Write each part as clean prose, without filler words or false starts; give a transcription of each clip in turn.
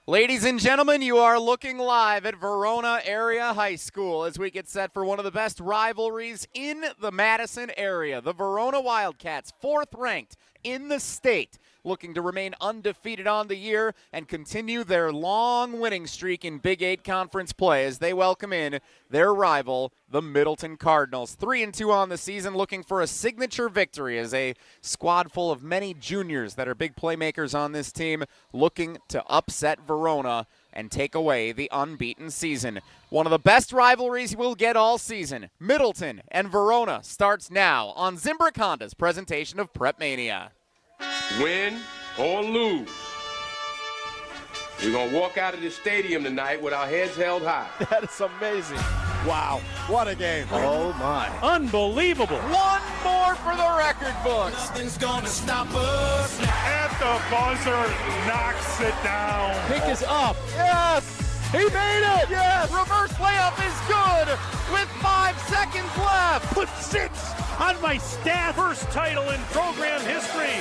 Ladies and gentlemen, you are looking live at Verona Area High School as we get set for one of the best rivalries in the Madison area. The Verona Wildcats, 4th ranked in the state, looking to remain undefeated on the year and continue their long winning streak in Big 8 conference play as they welcome in their rival, the Middleton Cardinals. 3-2 on the season, looking for a signature victory as a squad full of many juniors that are big playmakers on this team looking to upset Verona and take away the unbeaten season. One of the best rivalries we'll get all season. Middleton and Verona starts now on Zimbrick Honda's presentation of PrepMania. Win or lose, we're going to walk out of this stadium tonight with our heads held high. That is amazing. Wow, what a game. Oh, my. Unbelievable. One more for the record books. Nothing's gonna stop us. At the buzzer, knocks it down. Pick is up. Yes. He made it. Yes. Reverse layup is good with 5 seconds left. Put 6 on my stat. First title in program history.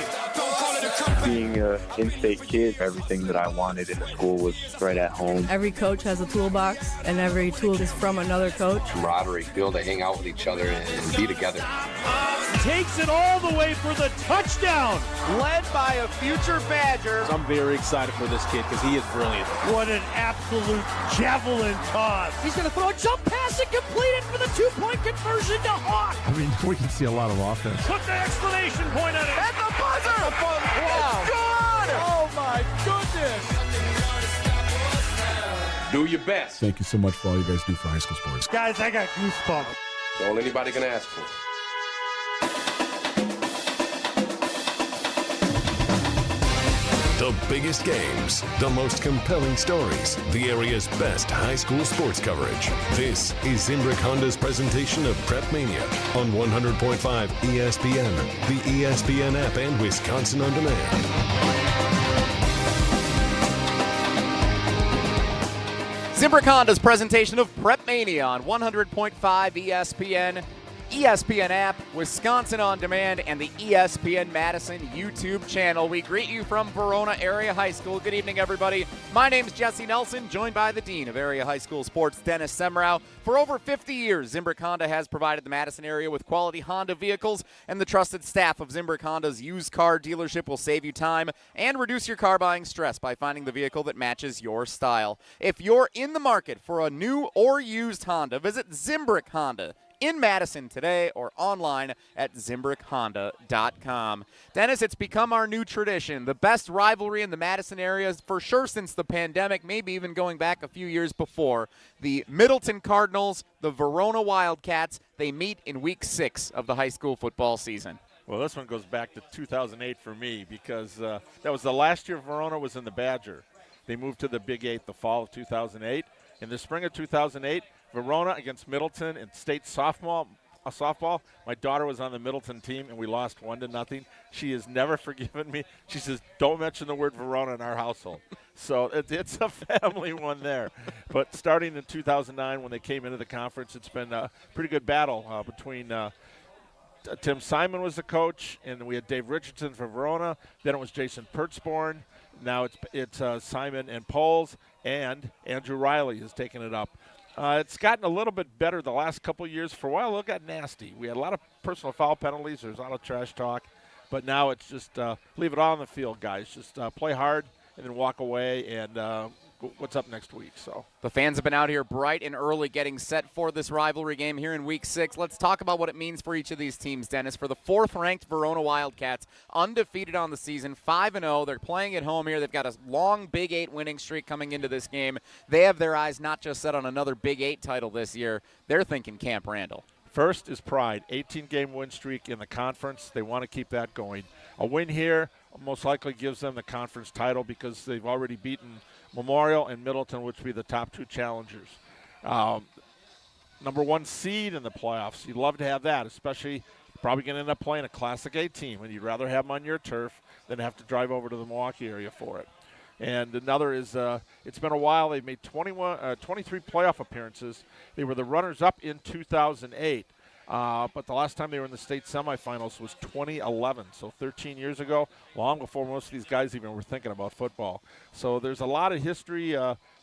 Being an in-state kid, everything that I wanted in the school was right at home. Every coach has a toolbox, and every tool is from another coach. Camaraderie, be able to hang out with each other and be together. Takes it all the way for the touchdown. Led by a future Badger. I'm very excited for this kid because he is brilliant. What an absolute javelin toss. He's going to throw a jump pass and complete it for the 2-point conversion to Hawk. I mean, we can see a lot of offense. Put the exclamation point on it. At the buzzer. Wow. It's good. Oh, my goodness. Do your best. Thank you so much for all you guys do for high school sports. Guys, I got goosebumps. That's all anybody can ask for. The biggest games, the most compelling stories, the area's best high school sports coverage. This is Zimbrick Honda's presentation of PrepMania on 100.5 ESPN, the ESPN app, and Wisconsin On Demand. Zimbrick Honda's presentation of PrepMania on 100.5 ESPN, ESPN app, Wisconsin On Demand, and the ESPN Madison YouTube channel. We greet you from Verona Area High School. Good evening, everybody. My name's Jesse Nelson, joined by the Dean of Area High School Sports, Dennis Semrau. For over 50 years, Zimbrick Honda has provided the Madison area with quality Honda vehicles, and the trusted staff of Zimbrick Honda's used car dealership will save you time and reduce your car buying stress by finding the vehicle that matches your style. If you're in the market for a new or used Honda, visit Zimbrick Honda in Madison today or online at ZimbrickHonda.com. Dennis, it's become our new tradition. The best rivalry in the Madison area for sure since the pandemic, maybe even going back a few years before. The Middleton Cardinals, the Verona Wildcats, they meet in week 6 of the high school football season. Well, this one goes back to 2008 for me because that was the last year Verona was in the Badger. They moved to the Big 8 the fall of 2008. In the spring of 2008, Verona against Middleton in state softball. My daughter was on the Middleton team, and we lost 1-0. She has never forgiven me. She says, don't mention the word Verona in our household. So it's a family one there. But starting in 2009 when they came into the conference, it's been a pretty good battle between Tim Simon was the coach, and we had Dave Richardson for Verona. Then it was Jason Pertzborn. Now it's Simon and Poles, and Andrew Riley has taken it up. It's gotten a little bit better the last couple of years. For a while, it got nasty. We had a lot of personal foul penalties. There's a lot of trash talk. But now it's just leave it all on the field, guys. Just play hard and then walk away and what's up next week. So the fans have been out here bright and early getting set for this rivalry game here in week 6. Let's talk about what it means for each of these teams, Dennis. For the 4th-ranked Verona Wildcats, undefeated on the season, 5-0. They're playing at home here. They've got a long Big 8 winning streak coming into this game. They have their eyes not just set on another Big 8 title this year. They're thinking Camp Randall. First is pride. 18-game win streak in the conference. They want to keep that going. A win here most likely gives them the conference title because they've already beaten Memorial and Middleton, which would be the top 2 challengers. Number 1 seed in the playoffs. You'd love to have that, especially probably going to end up playing a Classic A team, and you'd rather have them on your turf than have to drive over to the Milwaukee area for it. And another is it's been a while. They've made 23 playoff appearances. They were the runners-up in 2008. But the last time they were in the state semifinals was 2011, so 13 years ago, long before most of these guys even were thinking about football. So there's a lot of history.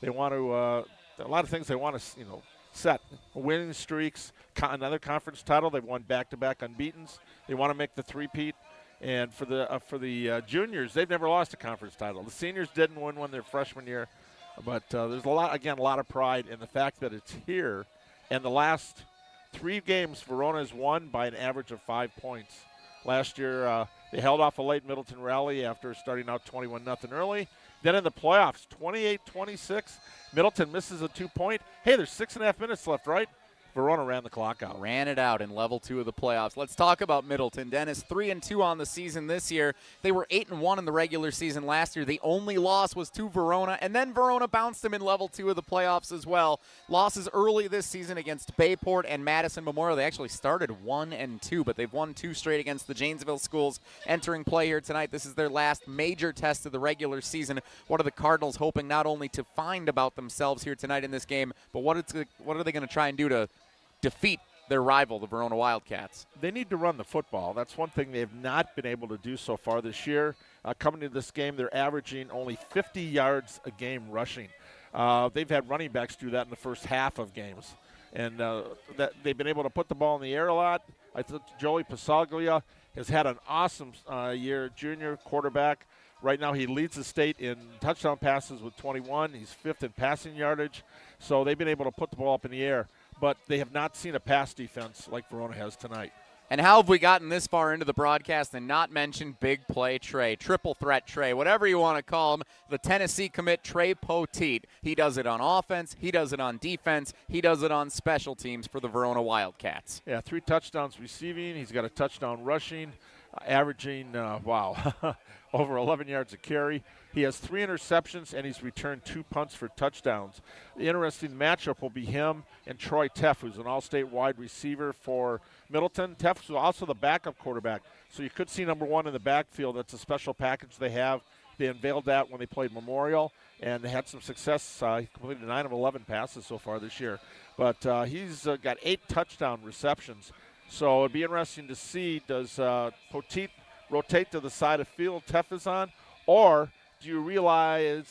They want to, a lot of things they want to, set. Winning streaks, another conference title. They've won back-to-back unbeatens. They want to make the three-peat. And for the juniors, they've never lost a conference title. The seniors didn't win one their freshman year, but there's a lot of pride in the fact that it's here. And the last 3 games, Verona has won by an average of 5 points. Last year, they held off a late Middleton rally after starting out 21-0 early. Then in the playoffs, 28-26, Middleton misses a 2-point. Hey, there's 6.5 minutes left, right? Verona ran the clock out. Ran it out in level 2 of the playoffs. Let's talk about Middleton. Dennis, 3-2 on the season this year. They were 8-1 in the regular season last year. The only loss was to Verona, and then Verona bounced them in level 2 of the playoffs as well. Losses early this season against Bayport and Madison Memorial. They actually started 1-2, but they've won 2 straight against the Janesville schools entering play here tonight. This is their last major test of the regular season. What are the Cardinals hoping not only to find about themselves here tonight in this game, but what are they going to try and do to defeat their rival, the Verona Wildcats? They need to run the football. That's one thing they have not been able to do so far this year. Coming into this game, they're averaging only 50 yards a game rushing. They've had running backs do that in the first half of games. And that they've been able to put the ball in the air a lot. I think Joey Pasaglia has had an awesome year, junior quarterback. Right now he leads the state in touchdown passes with 21. He's 5th in passing yardage. So they've been able to put the ball up in the air. But they have not seen a pass defense like Verona has tonight. And how have we gotten this far into the broadcast and not mentioned big play Trey, triple threat Trey, whatever you want to call him, the Tennessee commit Trey Poteet. He does it on offense, he does it on defense, he does it on special teams for the Verona Wildcats. Yeah, 3 touchdowns receiving. He's got a touchdown rushing, averaging, over 11 yards a carry. He has 3 interceptions, and he's returned 2 punts for touchdowns. The interesting matchup will be him and Troy Teff, who's an all-state wide receiver for Middleton. Teff is also the backup quarterback, so you could see number 1 in the backfield. That's a special package they have. They unveiled that when they played Memorial, and they had some success. He completed 9 of 11 passes so far this year. But he's got 8 touchdown receptions. So it'd be interesting to see, does Poteet rotate to the side of field Teff is on, or do you realize,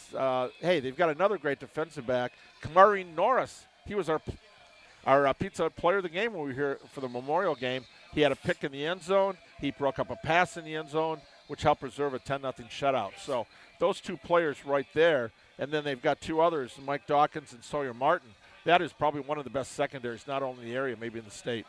hey, they've got another great defensive back, Kamari Norris. He was our Pizza Hut player of the game when we were here for the Memorial game. He had a pick in the end zone. He broke up a pass in the end zone, which helped preserve a 10-0 shutout. So those 2 players right there, and then they've got 2 others, Mike Dawkins and Sawyer Martin. That is probably one of the best secondaries, not only in the area, maybe in the state.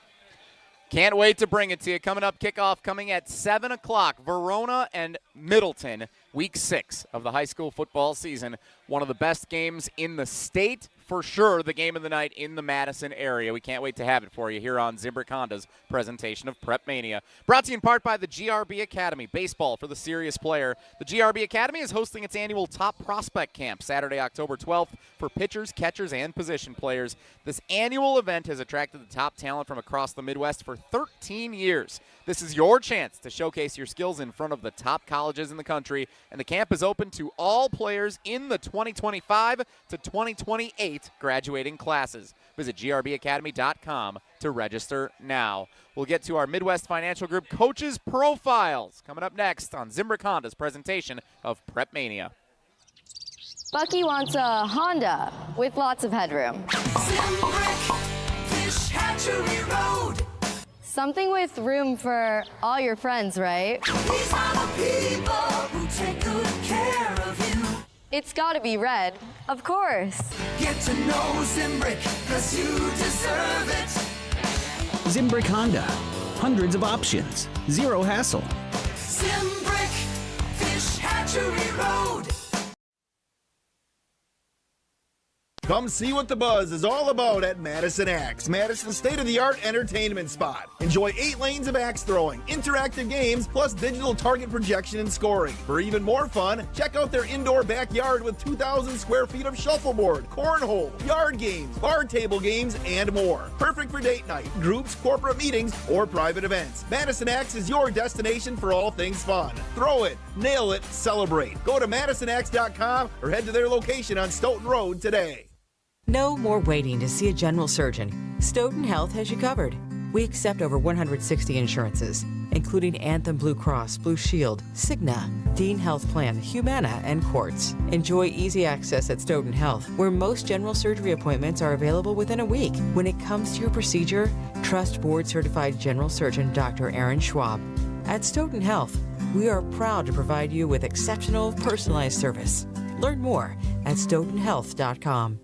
Can't wait to bring it to you. Coming up, kickoff coming at 7 o'clock. Verona and Middleton, week 6 of the high school football season. One of the best games in the state. For sure, the game of the night in the Madison area. We can't wait to have it for you here on Zimbrick Honda's presentation of PrepMania. Brought to you in part by the GRB Academy, baseball for the serious player. The GRB Academy is hosting its annual Top Prospect Camp Saturday, October 12th for pitchers, catchers, and position players. This annual event has attracted the top talent from across the Midwest for 13 years. This is your chance to showcase your skills in front of the top colleges in the country, and the camp is open to all players in the 2025 to 2028 graduating classes. Visit grbacademy.com to register now. We'll get to our Midwest Financial Group Coaches Profiles coming up next on Zimbrick Honda's presentation of PrepMania. Bucky wants a Honda with lots of headroom. Zimbrick, Fish Hatchery Road. Something with room for all your friends, right? These are the people who take good care of you. It's gotta be red, of course. Get to know Zimbrick, 'cause you deserve it. Zimbrick Honda. Hundreds of options. Zero hassle. Zimbrick, Fish Hatchery Road. Come see what the buzz is all about at Madison Axe, Madison's state-of-the-art entertainment spot. Enjoy 8 lanes of axe throwing, interactive games, plus digital target projection and scoring. For even more fun, check out their indoor backyard with 2,000 square feet of shuffleboard, cornhole, yard games, bar table games, and more. Perfect for date night, groups, corporate meetings, or private events. Madison Axe is your destination for all things fun. Throw it, nail it, celebrate. Go to MadisonAxe.com or head to their location on Stoughton Road today. No more waiting to see a general surgeon. Stoughton Health has you covered. We accept over 160 insurances, including Anthem Blue Cross, Blue Shield, Cigna, Dean Health Plan, Humana, and Quartz. Enjoy easy access at Stoughton Health, where most general surgery appointments are available within a week. When it comes to your procedure, trust board-certified general surgeon Dr. Aaron Schwab. At Stoughton Health, we are proud to provide you with exceptional, personalized service. Learn more at stoughtonhealth.com.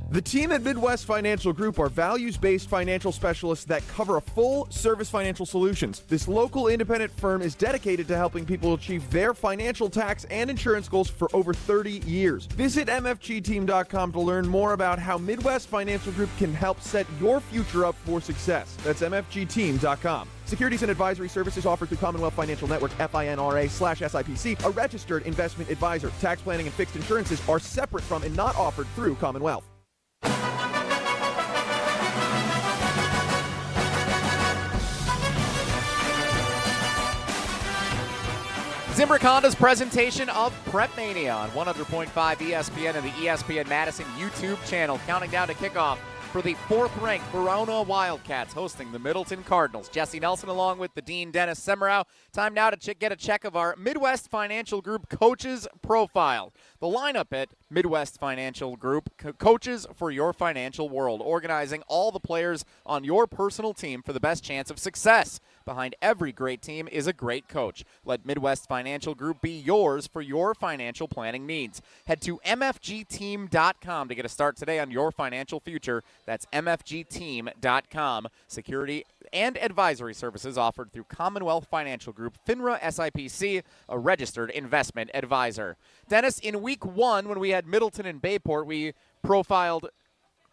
The team at Midwest Financial Group are values-based financial specialists that cover a full-service financial solutions. This local independent firm is dedicated to helping people achieve their financial, tax, and insurance goals for over 30 years. Visit mfgteam.com to learn more about how Midwest Financial Group can help set your future up for success. That's mfgteam.com. Securities and advisory services offered through Commonwealth Financial Network, FINRA/SIPC, a registered investment advisor. Tax planning and fixed insurances are separate from and not offered through Commonwealth. Zimbrick Honda's presentation of PrepMania on 100.5 ESPN and the ESPN Madison YouTube channel. Counting down to kickoff for the 4th-ranked Verona Wildcats hosting the Middleton Cardinals. Jesse Nelson along with the Dean Dennis Semrau. Time now to get a check of our Midwest Financial Group coaches profile. The lineup at Midwest Financial Group, coaches for your financial world, organizing all the players on your personal team for the best chance of success. Behind every great team is a great coach. Let Midwest Financial Group be yours for your financial planning needs. Head to mfgteam.com to get a start today on your financial future. That's mfgteam.com. Security and advisory services offered through Commonwealth Financial Group, FINRA SIPC, a registered investment advisor. Dennis, in week 1, when we had Middleton and Bayport, we profiled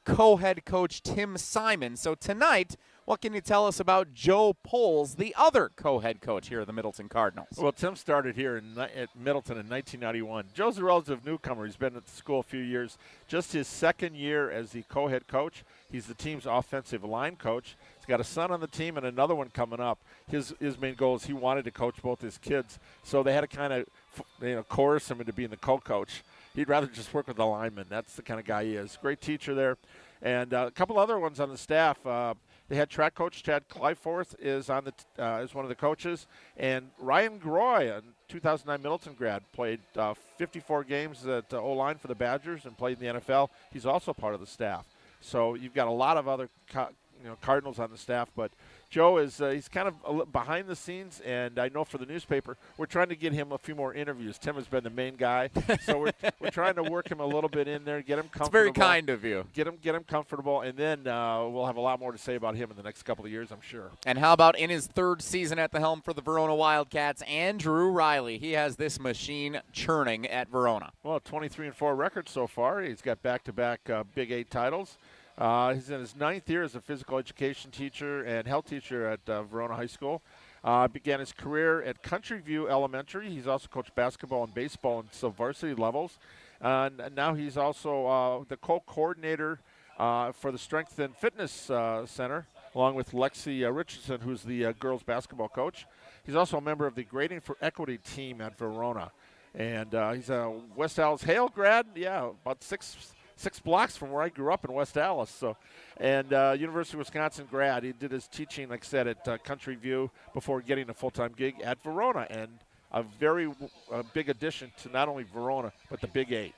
co-head coach Tim Simon. So tonight, what can you tell us about Joe Poles, the other co-head coach here at the Middleton Cardinals? Well, Tim started here at Middleton in 1991. Joe's a relative newcomer. He's been at the school a few years. Just his second year as the co-head coach. He's the team's offensive line coach. He's got a son on the team and another one coming up. His main goal is he wanted to coach both his kids, so they had to kind of coerce him into being the co-coach. He'd rather just work with the linemen. That's the kind of guy he is. Great teacher there. And a couple other ones on the staff. They had track coach Chad Clyforth is on is one of the coaches, and Ryan Groy, a 2009 Middleton grad, played 54 games at O-line for the Badgers and played in the NFL. He's also part of the staff. So you've got a lot of other Cardinals on the staff, but Joe is he's kind of behind the scenes, and I know for the newspaper we're trying to get him a few more interviews. Tim has been the main guy, so we're trying to work him a little bit in there, get him comfortable. It's very kind of you. Get him comfortable, and then we'll have a lot more to say about him in the next couple of years, I'm sure. And how about in his 3rd season at the helm for the Verona Wildcats, Andrew Riley? He has this machine churning at Verona. Well, 23-4 record so far. He's got back-to-back Big 8 titles. He's in his 9th year as a physical education teacher and health teacher at Verona High School. Began his career at Country View Elementary. He's also coached basketball and baseball in sub-varsity levels. And now he's also the co-coordinator for the Strength and Fitness Center, along with Lexi Richardson, who's the girls basketball coach. He's also a member of the Grading for Equity team at Verona. And he's a West Allis Hale grad, about six blocks from where I grew up in West Allis. So, and University of Wisconsin grad. He did his teaching, like I said, at Country View before getting a full-time gig at Verona, and a very big addition to not only Verona but the Big 8.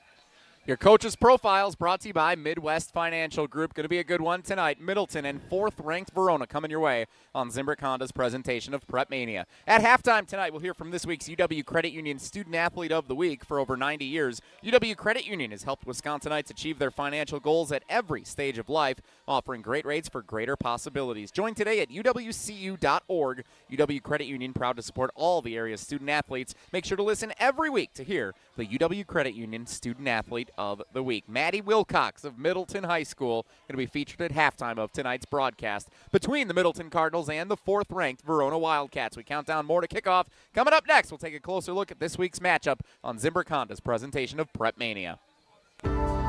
Your coaches' profiles brought to you by Midwest Financial Group. Going to be a good one tonight. Middleton and 4th-ranked Verona coming your way on Zimbrick Honda's presentation of PrepMania. At halftime tonight, we'll hear from this week's UW Credit Union Student Athlete of the Week. For over 90 years, UW Credit Union has helped Wisconsinites achieve their financial goals at every stage of life, offering great rates for greater possibilities. Join today at uwcu.org. UW Credit Union, proud to support all the area's student athletes. Make sure to listen every week to hear the UW Credit Union Student Athlete of the Week. Maddie Wilcox of Middleton High School going to be featured at halftime of tonight's broadcast between the Middleton Cardinals and the 4th-ranked Verona Wildcats. We count down more to kickoff. Coming up next, we'll take a closer look at this week's matchup on Zimbrick Honda's presentation of PrepMania.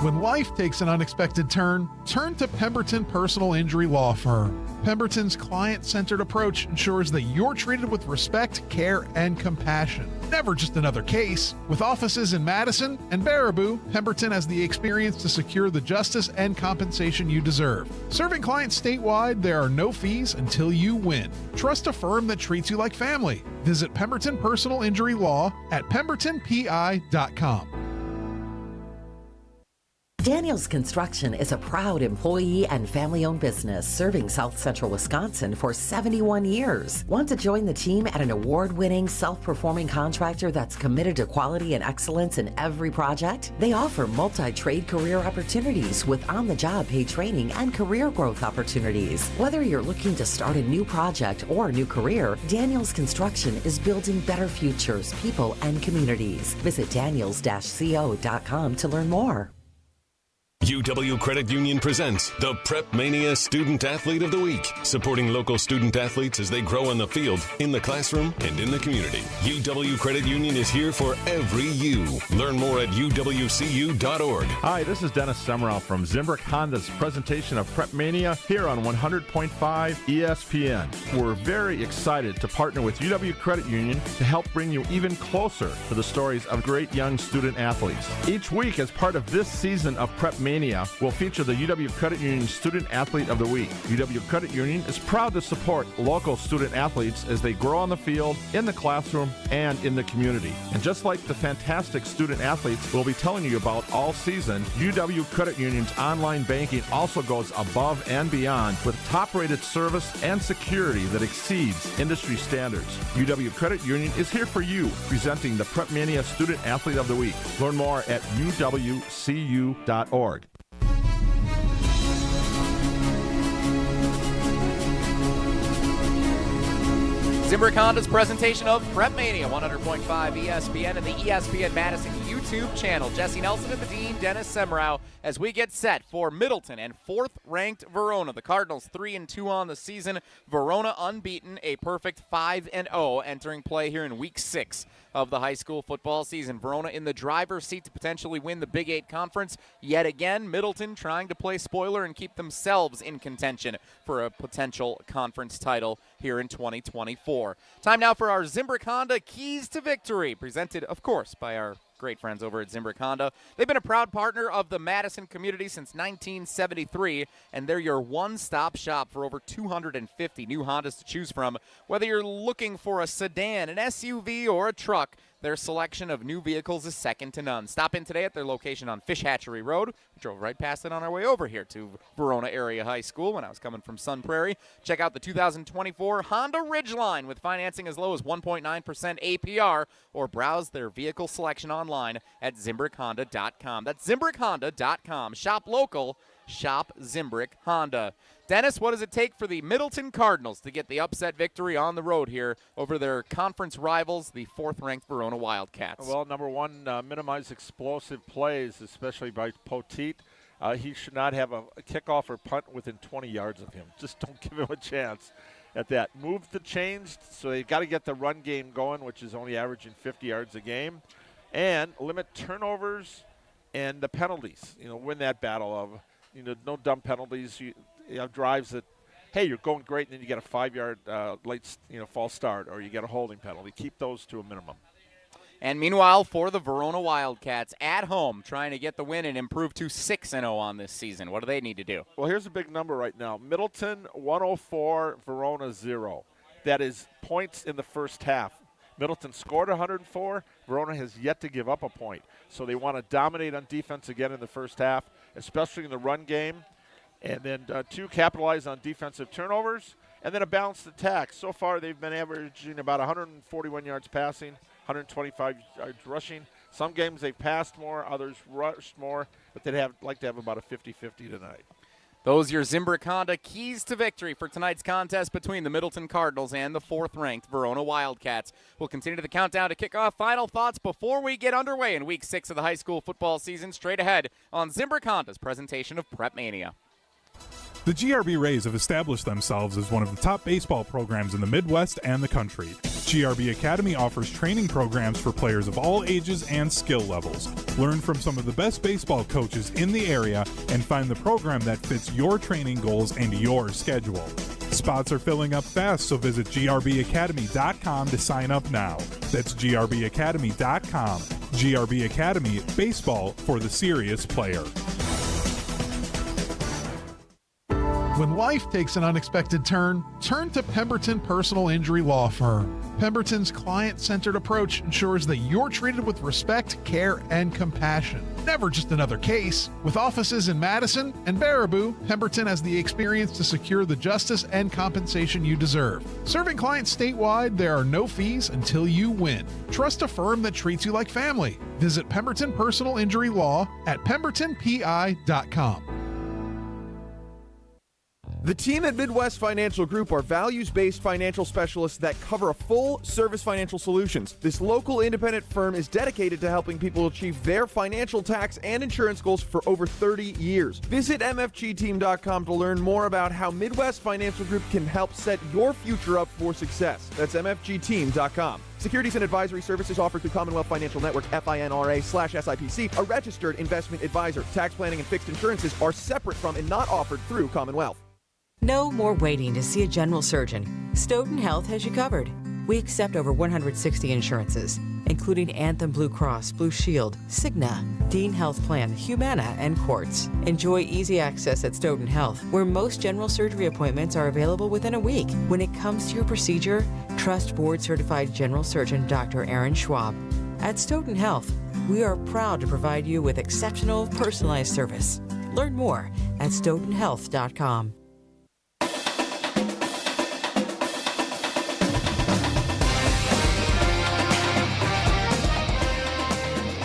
When life takes an unexpected turn, turn to Pemberton Personal Injury Law Firm. Pemberton's client-centered approach ensures that you're treated with respect, care, and compassion. Never just another case. With offices in Madison and Baraboo, Pemberton has the experience to secure the justice and compensation you deserve. Serving clients statewide, there are no fees until you win. Trust a firm that treats you like family. Visit Pemberton Personal Injury Law at pembertonpi.com. Daniels Construction is a proud employee and family-owned business serving South Central Wisconsin for 71 years. Want to join the team at an award-winning, self-performing contractor that's committed to quality and excellence in every project? They offer multi-trade career opportunities with on-the-job paid training and career growth opportunities. Whether you're looking to start a new project or a new career, Daniels Construction is building better futures, people, and communities. Visit daniels-co.com to learn more. UW Credit Union presents the PrepMania Student Athlete of the Week, supporting local student athletes as they grow on the field, in the classroom, and in the community. UW Credit Union is here for every you. Learn more at uwcu.org. Hi, this is Dennis Semrau from Zimbrick Honda's presentation of PrepMania here on 100.5 ESPN. We're very excited to partner with UW Credit Union to help bring you even closer to the stories of great young student athletes. Each week, as part of this season of PrepMania, will feature the UW Credit Union Student Athlete of the Week. UW Credit Union is proud to support local student athletes as they grow on the field, in the classroom, and in the community. And just like the fantastic student athletes we'll be telling you about all season, UW Credit Union's online banking also goes above and beyond with top-rated service and security that exceeds industry standards. UW Credit Union is here for you, presenting the PrepMania Student Athlete of the Week. Learn more at uwcu.org. Zimbrick Honda's presentation of PrepMania, 100.5 ESPN and the ESPN Madison YouTube channel. Jesse Nelson and the Dean, Dennis Semrau, as we get set for Middleton and fourth-ranked Verona. The Cardinals 3-2 on the season. Verona unbeaten, a perfect 5-0 entering play here in Week 6 of the high school football season. Verona in the driver's seat to potentially win the Big 8 Conference. Yet again, Middleton trying to play spoiler and keep themselves in contention for a potential conference title here in 2024. Time now for our Zimbrick Honda Keys to Victory, presented, of course, by our great friends over at Zimbrick Honda. They've been a proud partner of the Madison community since 1973, and they're your one-stop shop for over 250 new Hondas to choose from. Whether you're looking for a sedan, an SUV, or a truck, their selection of new vehicles is second to none. Stop in today at their location on Fish Hatchery Road. We drove right past it on our way over here to Verona Area High School when I was coming from Sun Prairie. Check out the 2024 Honda Ridgeline with financing as low as 1.9% APR, or browse their vehicle selection online at ZimbrickHonda.com. That's ZimbrickHonda.com. Shop local. Shop Zimbrick Honda. Dennis, what does it take for the Middleton Cardinals to get the upset victory on the road here over their conference rivals, the fourth-ranked Verona Wildcats? Well, number one, minimize explosive plays, especially by Poteet. He should not have a kickoff or punt within 20 yards of him. Just don't give him a chance at that. Move the chains, so they've got to get the run game going, which is only averaging 50 yards a game, and limit turnovers and the penalties. Win that battle of no dumb penalties. You have drives that, hey, you're going great, and then you get a 5-yard late, false start, or you get a holding penalty. Keep those to a minimum. And meanwhile, for the Verona Wildcats at home, trying to get the win and improve to 6-0 on this season. What do they need to do? Well, here's a big number right now. Middleton 104, Verona 0. That is points in the first half. Middleton scored 104. Verona has yet to give up a point. So they want to dominate on defense again in the first half, especially in the run game. And then 2, capitalize on defensive turnovers. And then a balanced attack. So far, they've been averaging about 141 yards passing, 125 yards rushing. Some games they've passed more, others rushed more. But they'd like to have about a 50-50 tonight. Those are your Zimbrick Honda keys to victory for tonight's contest between the Middleton Cardinals and the fourth-ranked Verona Wildcats. We'll continue the countdown to kick off. Final thoughts before we get underway in Week 6 of the high school football season. Straight ahead on Zimbrick Honda's presentation of PrepMania. The GRB Rays have established themselves as one of the top baseball programs in the Midwest and the country. GRB Academy offers training programs for players of all ages and skill levels. Learn from some of the best baseball coaches in the area and find the program that fits your training goals and your schedule. Spots are filling up fast, so visit grbacademy.com to sign up now. That's grbacademy.com. GRB Academy, baseball for the serious player. When life takes an unexpected turn, turn to Pemberton Personal Injury Law Firm. Pemberton's client-centered approach ensures that you're treated with respect, care, and compassion. Never just another case. With offices in Madison and Baraboo, Pemberton has the experience to secure the justice and compensation you deserve. Serving clients statewide, there are no fees until you win. Trust a firm that treats you like family. Visit Pemberton Personal Injury Law at pembertonpi.com. The team at Midwest Financial Group are values-based financial specialists that cover a full-service financial solutions. This local independent firm is dedicated to helping people achieve their financial, tax, and insurance goals for over 30 years. Visit mfgteam.com to learn more about how Midwest Financial Group can help set your future up for success. That's mfgteam.com. Securities and advisory services offered through Commonwealth Financial Network, FINRA/SIPC, a registered investment advisor. Tax planning and fixed insurances are separate from and not offered through Commonwealth. No more waiting to see a general surgeon. Stoughton Health has you covered. We accept over 160 insurances, including Anthem Blue Cross, Blue Shield, Cigna, Dean Health Plan, Humana, and Quartz. Enjoy easy access at Stoughton Health, where most general surgery appointments are available within a week. When it comes to your procedure, trust board-certified general surgeon Dr. Aaron Schwab. At Stoughton Health, we are proud to provide you with exceptional, personalized service. Learn more at stoughtonhealth.com.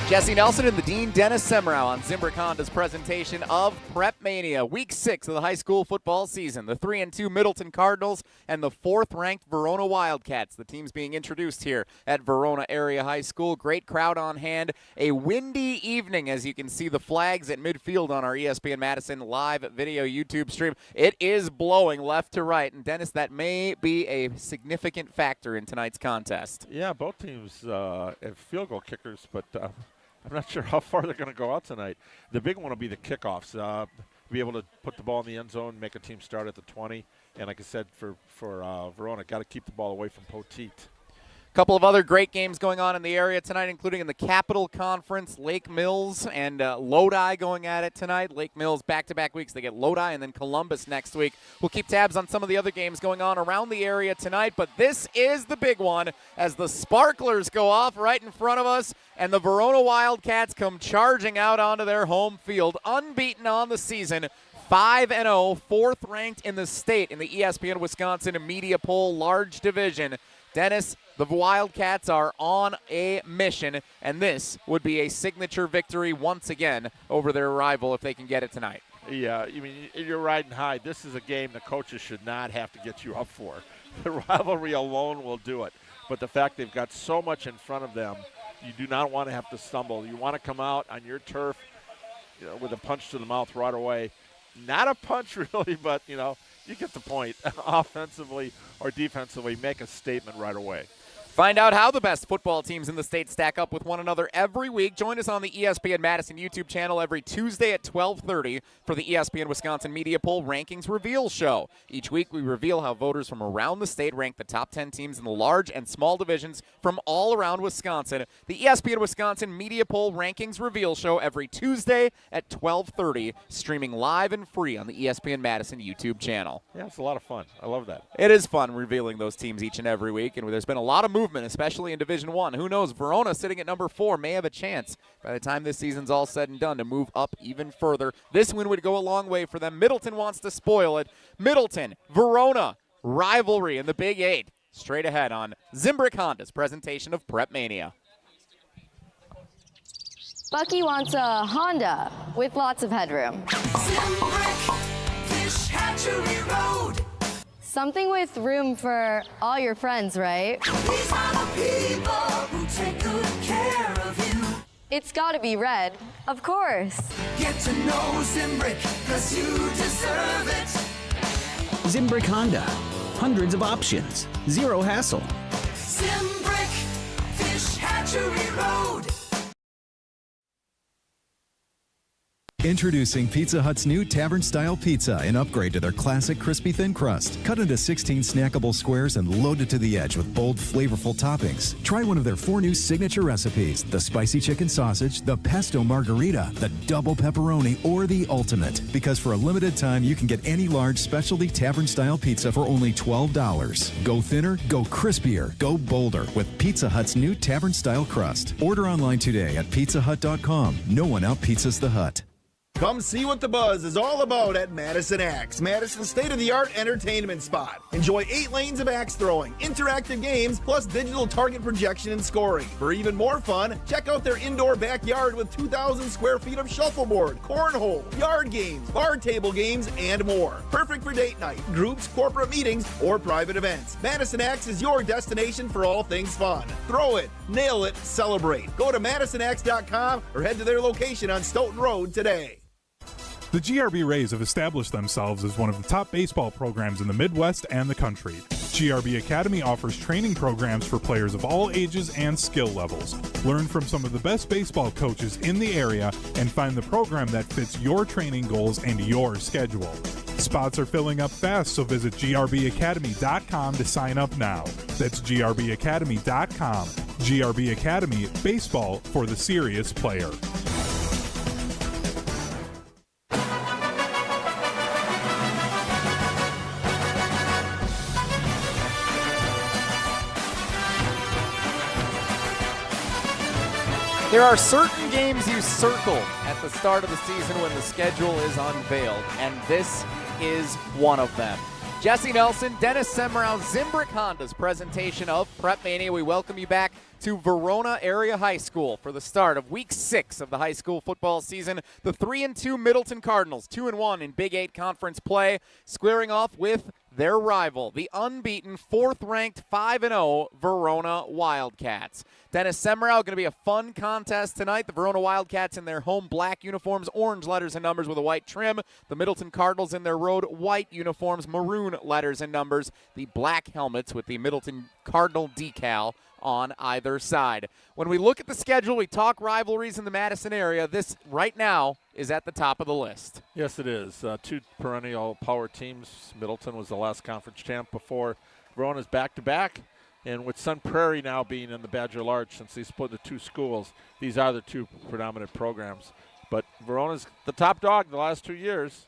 Jesse Nelson and the Dean Dennis Semrau on Zimbrick Honda's presentation of PrepMania, Week 6 of the high school football season. The 3-2 Middleton Cardinals and the 4th-ranked Verona Wildcats. The teams being introduced here at Verona Area High School. Great crowd on hand. A windy evening, as you can see the flags at midfield on our ESPN Madison live video YouTube stream. It is blowing left to right, and Dennis, that may be a significant factor in tonight's contest. Yeah, both teams have field goal kickers, but I'm not sure how far they're going to go out tonight. The big one will be the kickoffs. Be able to put the ball in the end zone, make a team start at the 20. And like I said, for Verona, got to keep the ball away from Poteet. A couple of other great games going on in the area tonight, including in the Capital Conference. Lake Mills and Lodi going at it tonight. Lake Mills back-to-back weeks. They get Lodi and then Columbus next week. We'll keep tabs on some of the other games going on around the area tonight, but this is the big one as the sparklers go off right in front of us and the Verona Wildcats come charging out onto their home field, unbeaten on the season. 5-0, 4th ranked in the state in the ESPN Wisconsin Media Poll Large Division. Dennis, the Wildcats are on a mission, and this would be a signature victory once again over their rival if they can get it tonight. Yeah, I mean, you're riding high. This is a game the coaches should not have to get you up for. The rivalry alone will do it. But the fact they've got so much in front of them, you do not want to have to stumble. You want to come out on your turf, with a punch to the mouth right away. Not a punch, really, but, you get the point. Offensively or defensively, make a statement right away. Find out how the best football teams in the state stack up with one another every week. Join us on the ESPN Madison YouTube channel every Tuesday at 12:30 for the ESPN Wisconsin Media Poll Rankings Reveal Show. Each week, we reveal how voters from around the state rank the top 10 teams in the large and small divisions from all around Wisconsin. The ESPN Wisconsin Media Poll Rankings Reveal Show every Tuesday at 12:30, streaming live and free on the ESPN Madison YouTube channel. Yeah, it's a lot of fun. I love that. It is fun revealing those teams each and every week, and there's been a lot of movement, especially in Division I. Who knows, Verona sitting at number 4 may have a chance by the time this season's all said and done to move up even further. This win would go a long way for them. Middleton wants to spoil it. Middleton, Verona, rivalry in the Big 8. Straight ahead on Zimbrick Honda's presentation of PrepMania. Bucky wants a Honda with lots of headroom. Zimbrick, Fish Hatchery Road. Something with room for all your friends, right? These are the people who take good care of you. It's gotta be red, of course. Get to know Zimbrick, 'cause you deserve it. Zimbrick Honda. Hundreds of options. Zero hassle. Zimbrick, Fish Hatchery Road. Introducing Pizza Hut's new Tavern-style pizza, an upgrade to their classic crispy thin crust. Cut into 16 snackable squares and loaded to the edge with bold, flavorful toppings. Try one of their 4 new signature recipes: the spicy chicken sausage, the pesto margarita, the double pepperoni, or the ultimate. Because for a limited time, you can get any large specialty Tavern-style pizza for only $12. Go thinner, go crispier, go bolder with Pizza Hut's new Tavern-style crust. Order online today at pizzahut.com. No one out-pizzas the Hut. Come see what the buzz is all about at Madison Axe, Madison's state-of-the-art entertainment spot. Enjoy 8 lanes of axe throwing, interactive games, plus digital target projection and scoring. For even more fun, check out their indoor backyard with 2,000 square feet of shuffleboard, cornhole, yard games, bar table games, and more. Perfect for date night, groups, corporate meetings, or private events. Madison Axe is your destination for all things fun. Throw it, nail it, celebrate. Go to MadisonAxe.com or head to their location on Stoughton Road today. The GRB Rays have established themselves as one of the top baseball programs in the Midwest and the country. GRB Academy offers training programs for players of all ages and skill levels. Learn from some of the best baseball coaches in the area and find the program that fits your training goals and your schedule. Spots are filling up fast, so visit grbacademy.com to sign up now. That's grbacademy.com. GRB Academy, baseball for the serious player. There are certain games you circle at the start of the season when the schedule is unveiled, and this is one of them. Jesse Nelson, Dennis Semrau, Zimbrick Honda's presentation of PrepMania. We welcome you back to Verona Area High School for the start of Week 6 of the high school football season. The 3-2 Middleton Cardinals, 2-1 in Big 8 conference play, squaring off with their rival, the unbeaten 4th-ranked 5-0 Verona Wildcats. Dennis Semrau, going to be a fun contest tonight. The Verona Wildcats in their home black uniforms, orange letters and numbers with a white trim. The Middleton Cardinals in their road white uniforms, maroon letters and numbers. The black helmets with the Middleton Cardinal decal on either side. When we look at the schedule, we talk rivalries in the Madison area. This right now is at the top of the list. Yes, it is. 2 perennial power teams. Middleton was the last conference champ before Verona's back-to-back. And with Sun Prairie now being in the Badger Large, since they split the 2 schools, these are the 2 predominant programs. But Verona's the top dog the last 2 years.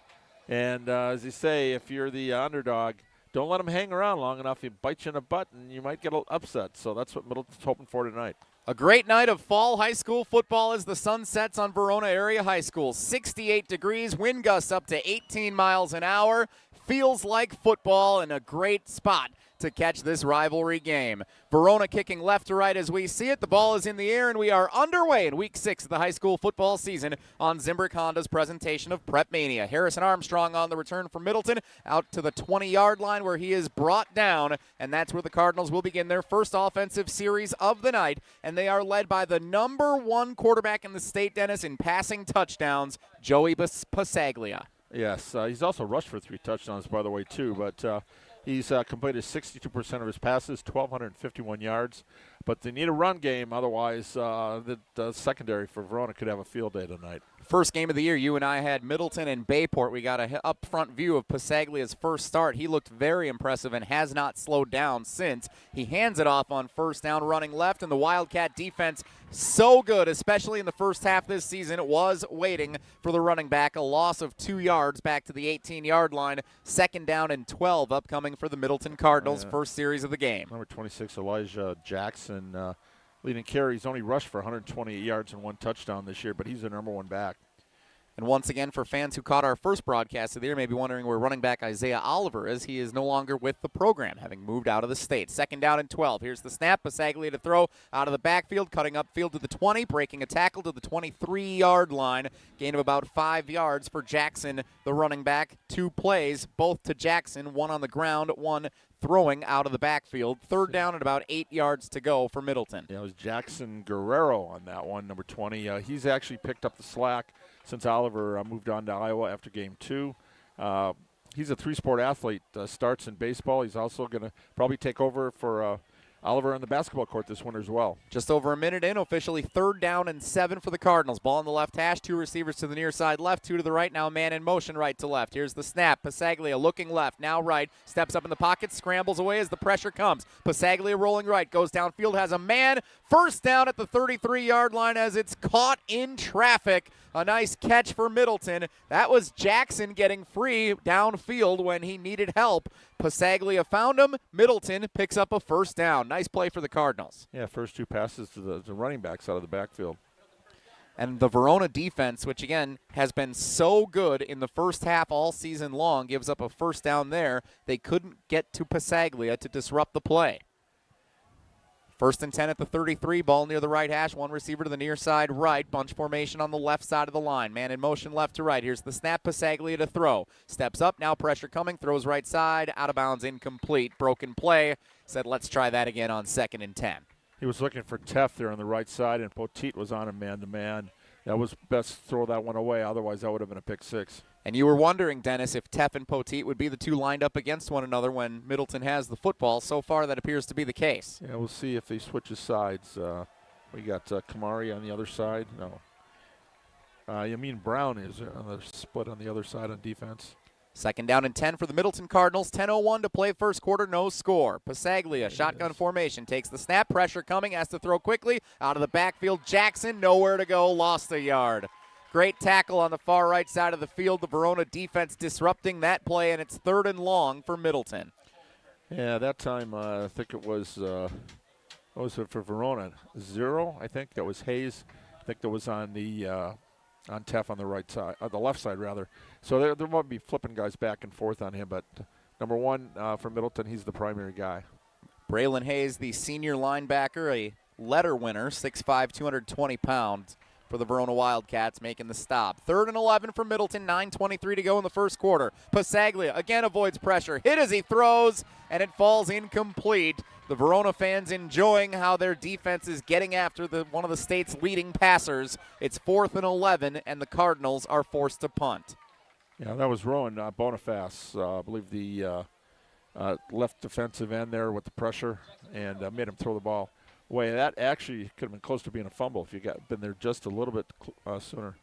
And as you say, if you're the underdog, don't let them hang around long enough. He bites you in the butt, and you might get upset. So that's what Middleton's hoping for tonight. A great night of fall high school football as the sun sets on Verona Area High School. 68 degrees, wind gusts up to 18 miles an hour. Feels like football and a great spot to catch this rivalry game. Verona kicking left to right as we see it. The ball is in the air, and we are underway in Week 6 of the high school football season on Zimbrick Honda's presentation of PrepMania. Harrison Armstrong on the return from Middleton, out to the 20-yard line where he is brought down, and that's where the Cardinals will begin their first offensive series of the night, and they are led by the number 1 quarterback in the state, Dennis, in passing touchdowns, Joey Pasaglia. Yes, he's also rushed for 3 touchdowns, by the way, too, but he's completed 62% of his passes, 1,251 yards. But they need a run game, otherwise the secondary for Verona could have a field day tonight. First game of the year, you and I had Middleton and Bayport. We got a up-front view of Pasaglia's first start. He looked very impressive and has not slowed down since. He hands it off on first down, running left, and the Wildcat defense so good, especially in the first half this season. It was waiting for the running back. A loss of 2 yards back to the 18-yard line. 2nd down and 12 upcoming for the Middleton Cardinals, first series of the game. Number 26, Elijah Jackson, leading carry. He's only rushed for 128 yards and 1 touchdown this year, but he's the number 1 back. And once again, for fans who caught our first broadcast of the year, may be wondering where running back Isaiah Oliver is. He is no longer with the program, having moved out of the state. 2nd down and 12. Here's the snap. Pasaglia to throw out of the backfield, cutting upfield to the 20, breaking a tackle to the 23-yard line. Gain of about 5 yards for Jackson, the running back. 2 plays, both to Jackson, 1 on the ground, 1 throwing out of the backfield. 3rd down and about 8 yards to go for Middleton. Yeah, it was Jackson Guerrero on that one, number 20. He's actually picked up the slack since Oliver moved on to Iowa after game 2. He's a 3-sport athlete, starts in baseball. He's also going to probably take over for Oliver on the basketball court this winter as well. Just over a minute in, officially 3rd down and 7 for the Cardinals. Ball on the left hash, 2 receivers to the near side left, 2 to the right, now man in motion right to left. Here's the snap, Passaglia looking left, now right, steps up in the pocket, scrambles away as the pressure comes. Passaglia rolling right, goes downfield, has a man, first down at the 33-yard line as it's caught in traffic. A nice catch for Middleton. That was Jackson getting free downfield when he needed help. Passaglia found him. Middleton picks up a first down. Nice play for the Cardinals. Yeah, first 2 passes to the running backs out of the backfield. And the Verona defense, which again has been so good in the first half all season long, gives up a first down there. They couldn't get to Passaglia to disrupt the play. 1st and 10 at the 33, ball near the right hash, 1 receiver to the near side right, bunch formation on the left side of the line. Man in motion left to right. Here's the snap, Passaglia to throw. Steps up, now pressure coming, throws right side, out of bounds, incomplete. Broken play, said let's try that again on 2nd and 10. He was looking for Teff there on the right side, and Poteet was on him man-to-man. That was best throw that one away, otherwise that would have been a pick 6. And you were wondering, Dennis, if Teff and Poteet would be the 2 lined up against one another when Middleton has the football. So far, that appears to be the case. Yeah, we'll see if he switches sides. We got Kamari on the other side. No. Yamin Brown is on the split on the other side on defense. 2nd down and 10 for the Middleton Cardinals. 10:01 to play first quarter, no score. Passaglia, shotgun formation, takes the snap, pressure coming, has to throw quickly. Out of the backfield, Jackson, nowhere to go, lost a yard. Great tackle on the far right side of the field. The Verona defense disrupting that play, and it's 3rd and long for Middleton. Yeah, that time I think it was, what was it for Verona? 0, I think. That was Hayes. I think that was on the on Teff on the right side, the left side rather. So there might be flipping guys back and forth on him, but number 1 for Middleton, he's the primary guy. Braylon Hayes, the senior linebacker, a letter winner, 6'5", 220 pounds. For the Verona Wildcats, making the stop. 3rd and 11 for Middleton, 9:23 to go in the first quarter. Passaglia again avoids pressure, hit as he throws, and it falls incomplete. The Verona fans enjoying how their defense is getting after one of the state's leading passers. It's 4th and 11, and the Cardinals are forced to punt. Yeah, that was Rowan Boniface, I believe the left defensive end there with the pressure, and made him throw the ball. That actually could have been close to being a fumble if you been there just a little bit sooner.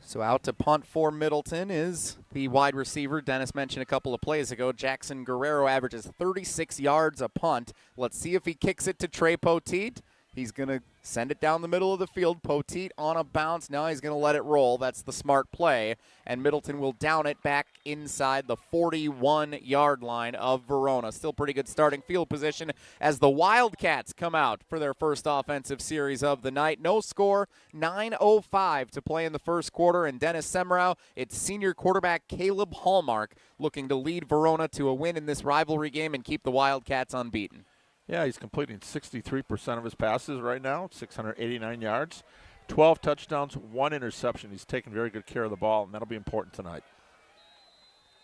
So out to punt for Middleton is the wide receiver Dennis mentioned a couple of plays ago. Jackson Guerrero averages 36 yards a punt. Let's see if he kicks it to Trey Poteet. He's going to send it down the middle of the field. Poteet on a bounce. Now he's going to let it roll. That's the smart play. And Middleton will down it back inside the 41-yard line of Verona. Still pretty good starting field position as the Wildcats come out for their first offensive series of the night. No score, 9:05 to play in the first quarter. And Dennis Semrau, it's senior quarterback Caleb Hallmark looking to lead Verona to a win in this rivalry game and keep the Wildcats unbeaten. Yeah, he's completing 63% of his passes right now, 689 yards, 12 touchdowns, 1 interception. He's taking very good care of the ball, and that'll be important tonight.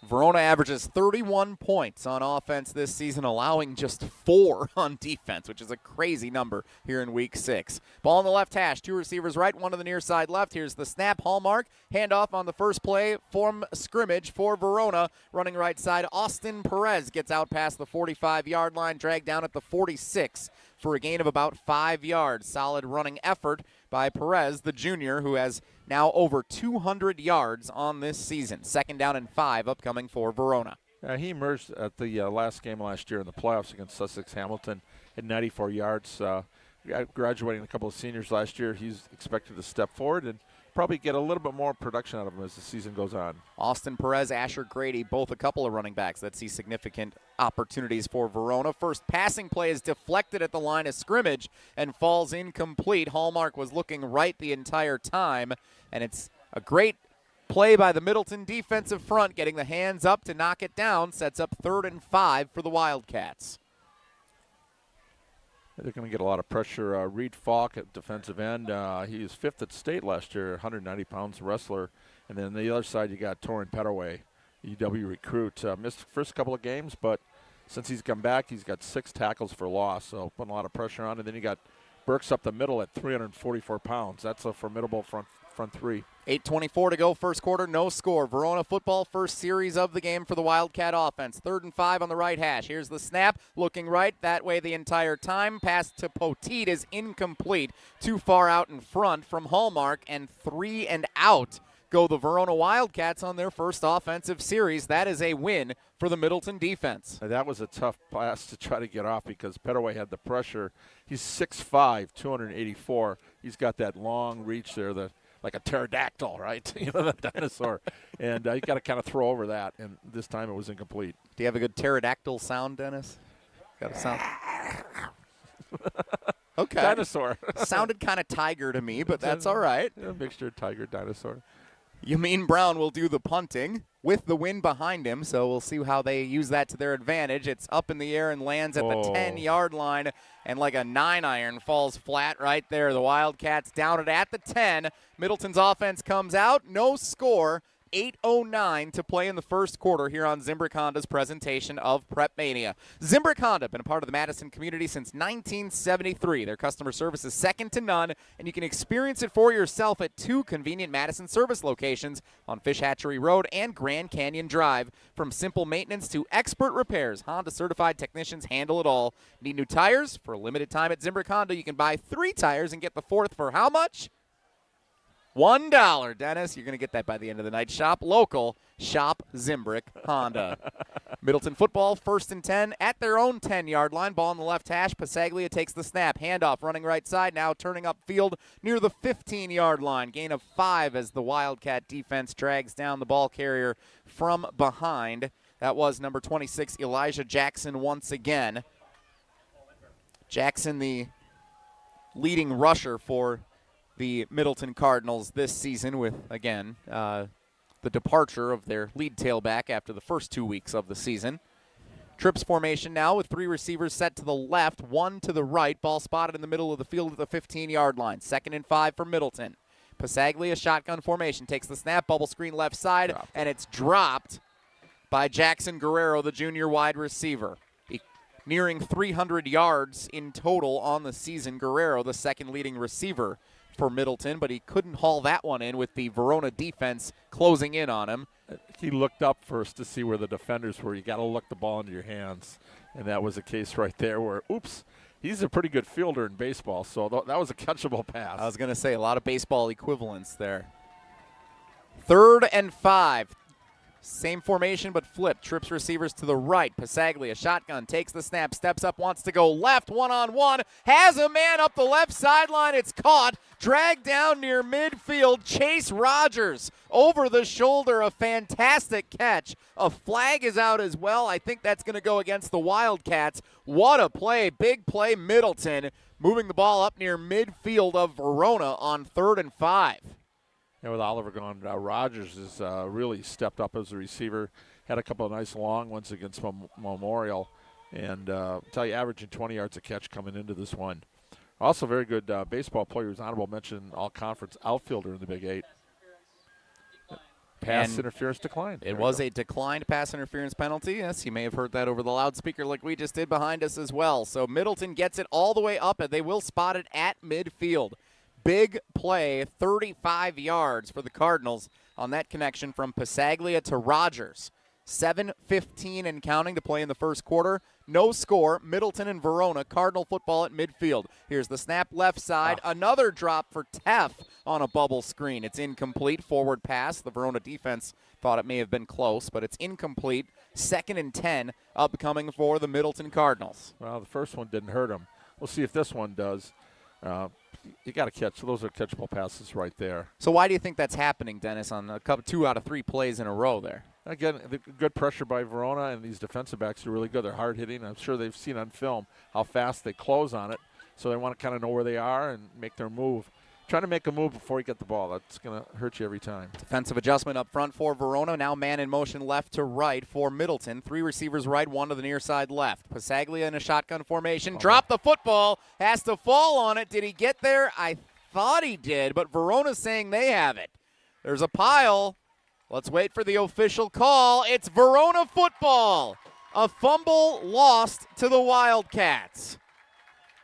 Verona averages 31 points on offense this season, allowing just 4 on defense, which is a crazy number here in Week 6. Ball on the left hash, 2 receivers right, 1 to the near side left. Here's the snap, Hallmark. Handoff on the first play from scrimmage for Verona. Running right side, Austin Perez gets out past the 45-yard line, dragged down at the 46 for a gain of about 5 yards. Solid running effort by Perez, the junior, who has now over 200 yards on this season. 2nd down and 5 upcoming for Verona. He emerged at the last game last year in the playoffs against Sussex Hamilton at 94 yards. Graduating a couple of seniors last year, he's expected to step forward and probably get a little bit more production out of him as the season goes on. Austin Perez, Asher Grady, both a couple of running backs that see significant opportunities for Verona. First passing play is deflected at the line of scrimmage and falls incomplete. Hallmark was looking right the entire time, and it's a great play by the Middleton defensive front, getting the hands up to knock it down. Sets up 3rd and 5 for the Wildcats. They're going to get a lot of pressure. Reed Falk at defensive end. He was 5th at state last year, 190 pounds wrestler. And then on the other side, you got Torrin Petaway, UW recruit. Missed the first couple of games, but since he's come back, he's got 6 tackles for loss, so putting a lot of pressure on. And then you got Burke's up the middle at 344 pounds. That's a formidable front three. 8:24 to go, first quarter, no score. Verona football, first series of the game for the Wildcat offense. 3rd and 5 on the right hash. Here's the snap, looking right, that way the entire time. Pass to Poteet is incomplete. Too far out in front from Hallmark, and 3 and out go the Verona Wildcats on their first offensive series. That is a win for the Middleton defense. That was a tough pass to try to get off because Petaway had the pressure. He's 6'5", 284. He's got that long reach there, like a pterodactyl, right? You know, the dinosaur. And you got to kind of throw over that, and this time it was incomplete. Do you have a good pterodactyl sound, Dennis? Got a sound? Okay. Dinosaur. Sounded kind of tiger to me, but that's all right. A mixture of tiger, dinosaur. Yamin Brown will do the punting with the wind behind him, so we'll see how they use that to their advantage. It's up in the air and lands at the 10-yard line, and like a 9-iron falls flat right there. The Wildcats down it at the 10. Middleton's offense comes out, no score. 8:09 to play in the first quarter here on Zimbrick Honda's presentation of PrepMania. Zimbrick Honda, been a part of the Madison community since 1973. Their customer service is second to none, and you can experience it for yourself at 2 convenient Madison service locations on Fish Hatchery Road and Grand Canyon Drive. From simple maintenance to expert repairs, Honda-certified technicians handle it all. Need new tires? For a limited time at Zimbrick Honda, you can buy 3 tires and get the 4th for how much? $1, Dennis. You're going to get that by the end of the night. Shop local. Shop Zimbrick Honda. Middleton football, 1st and 10 at their own 10-yard line. Ball on the left hash. Pasaglia takes the snap. Handoff running right side. Now turning upfield near the 15-yard line. Gain of 5 as the Wildcat defense drags down the ball carrier from behind. That was number 26, Elijah Jackson once again. Jackson, the leading rusher for the Middleton Cardinals this season with, again, the departure of their lead tailback after the first 2 weeks of the season. Trips formation now with 3 receivers set to the left, 1 to the right. Ball spotted in the middle of the field at the 15-yard line. 2nd and 5 for Middleton. Pasaglia, shotgun formation, takes the snap, bubble screen left side, and it's dropped by Jackson Guerrero, the junior wide receiver. Nearing 300 yards in total on the season. Guerrero, the second leading receiver for Middleton, but he couldn't haul that one in with the Verona defense closing in on him. He looked up first to see where the defenders were. You got to look the ball into your hands, and that was a case right there where, oops, he's a pretty good fielder in baseball, so that was a catchable pass. I was going to say, a lot of baseball equivalents there. 3rd and 5. Same formation, but flipped. Trips receivers to the right. Pasaglia, shotgun, takes the snap, steps up, wants to go left, one-on-one. Has a man up the left sideline. It's caught. Dragged down near midfield. Chase Rogers over the shoulder. A fantastic catch. A flag is out as well. I think that's going to go against the Wildcats. What a play. Big play, Middleton. Moving the ball up near midfield of Verona on 3rd and 5. And with Oliver gone, Rogers has really stepped up as a receiver. Had a couple of nice long ones against Memorial. And tell you, averaging 20 yards a catch coming into this one. Also very good baseball players. Honorable mention, all-conference outfielder in the Big 8. Pass interference declined. It was a declined pass interference penalty. Yes, you may have heard that over the loudspeaker like we just did behind us as well. So Middleton gets it all the way up, and they will spot it at midfield. Big play, 35 yards for the Cardinals on that connection from Pasaglia to Rogers. 7:15 and counting to play in the first quarter. No score. Middleton and Verona. Cardinal football at midfield. Here's the snap left side. Another drop for Teff on a bubble screen. It's incomplete. Forward pass. The Verona defense thought it may have been close, but it's incomplete. 2nd and 10 upcoming for the Middleton Cardinals. Well, the first one didn't hurt him. We'll see if this one does. You got to catch. Those are catchable passes right there. So why do you think that's happening, Dennis, on a couple, 2 out of 3 plays in a row there? Again, the good pressure by Verona, and these defensive backs are really good. They're hard hitting. I'm sure they've seen on film how fast they close on it, so they want to kind of know where they are and make their move. Trying to make a move before you get the ball. That's going to hurt you every time. Defensive adjustment up front for Verona. Now man in motion left to right for Middleton. 3 receivers right, 1 to the near side left. Pasaglia in a shotgun formation. Drop the football. Has to fall on it. Did he get there? I thought he did, but Verona's saying they have it. There's a pile. Let's wait for the official call. It's Verona football. A fumble lost to the Wildcats.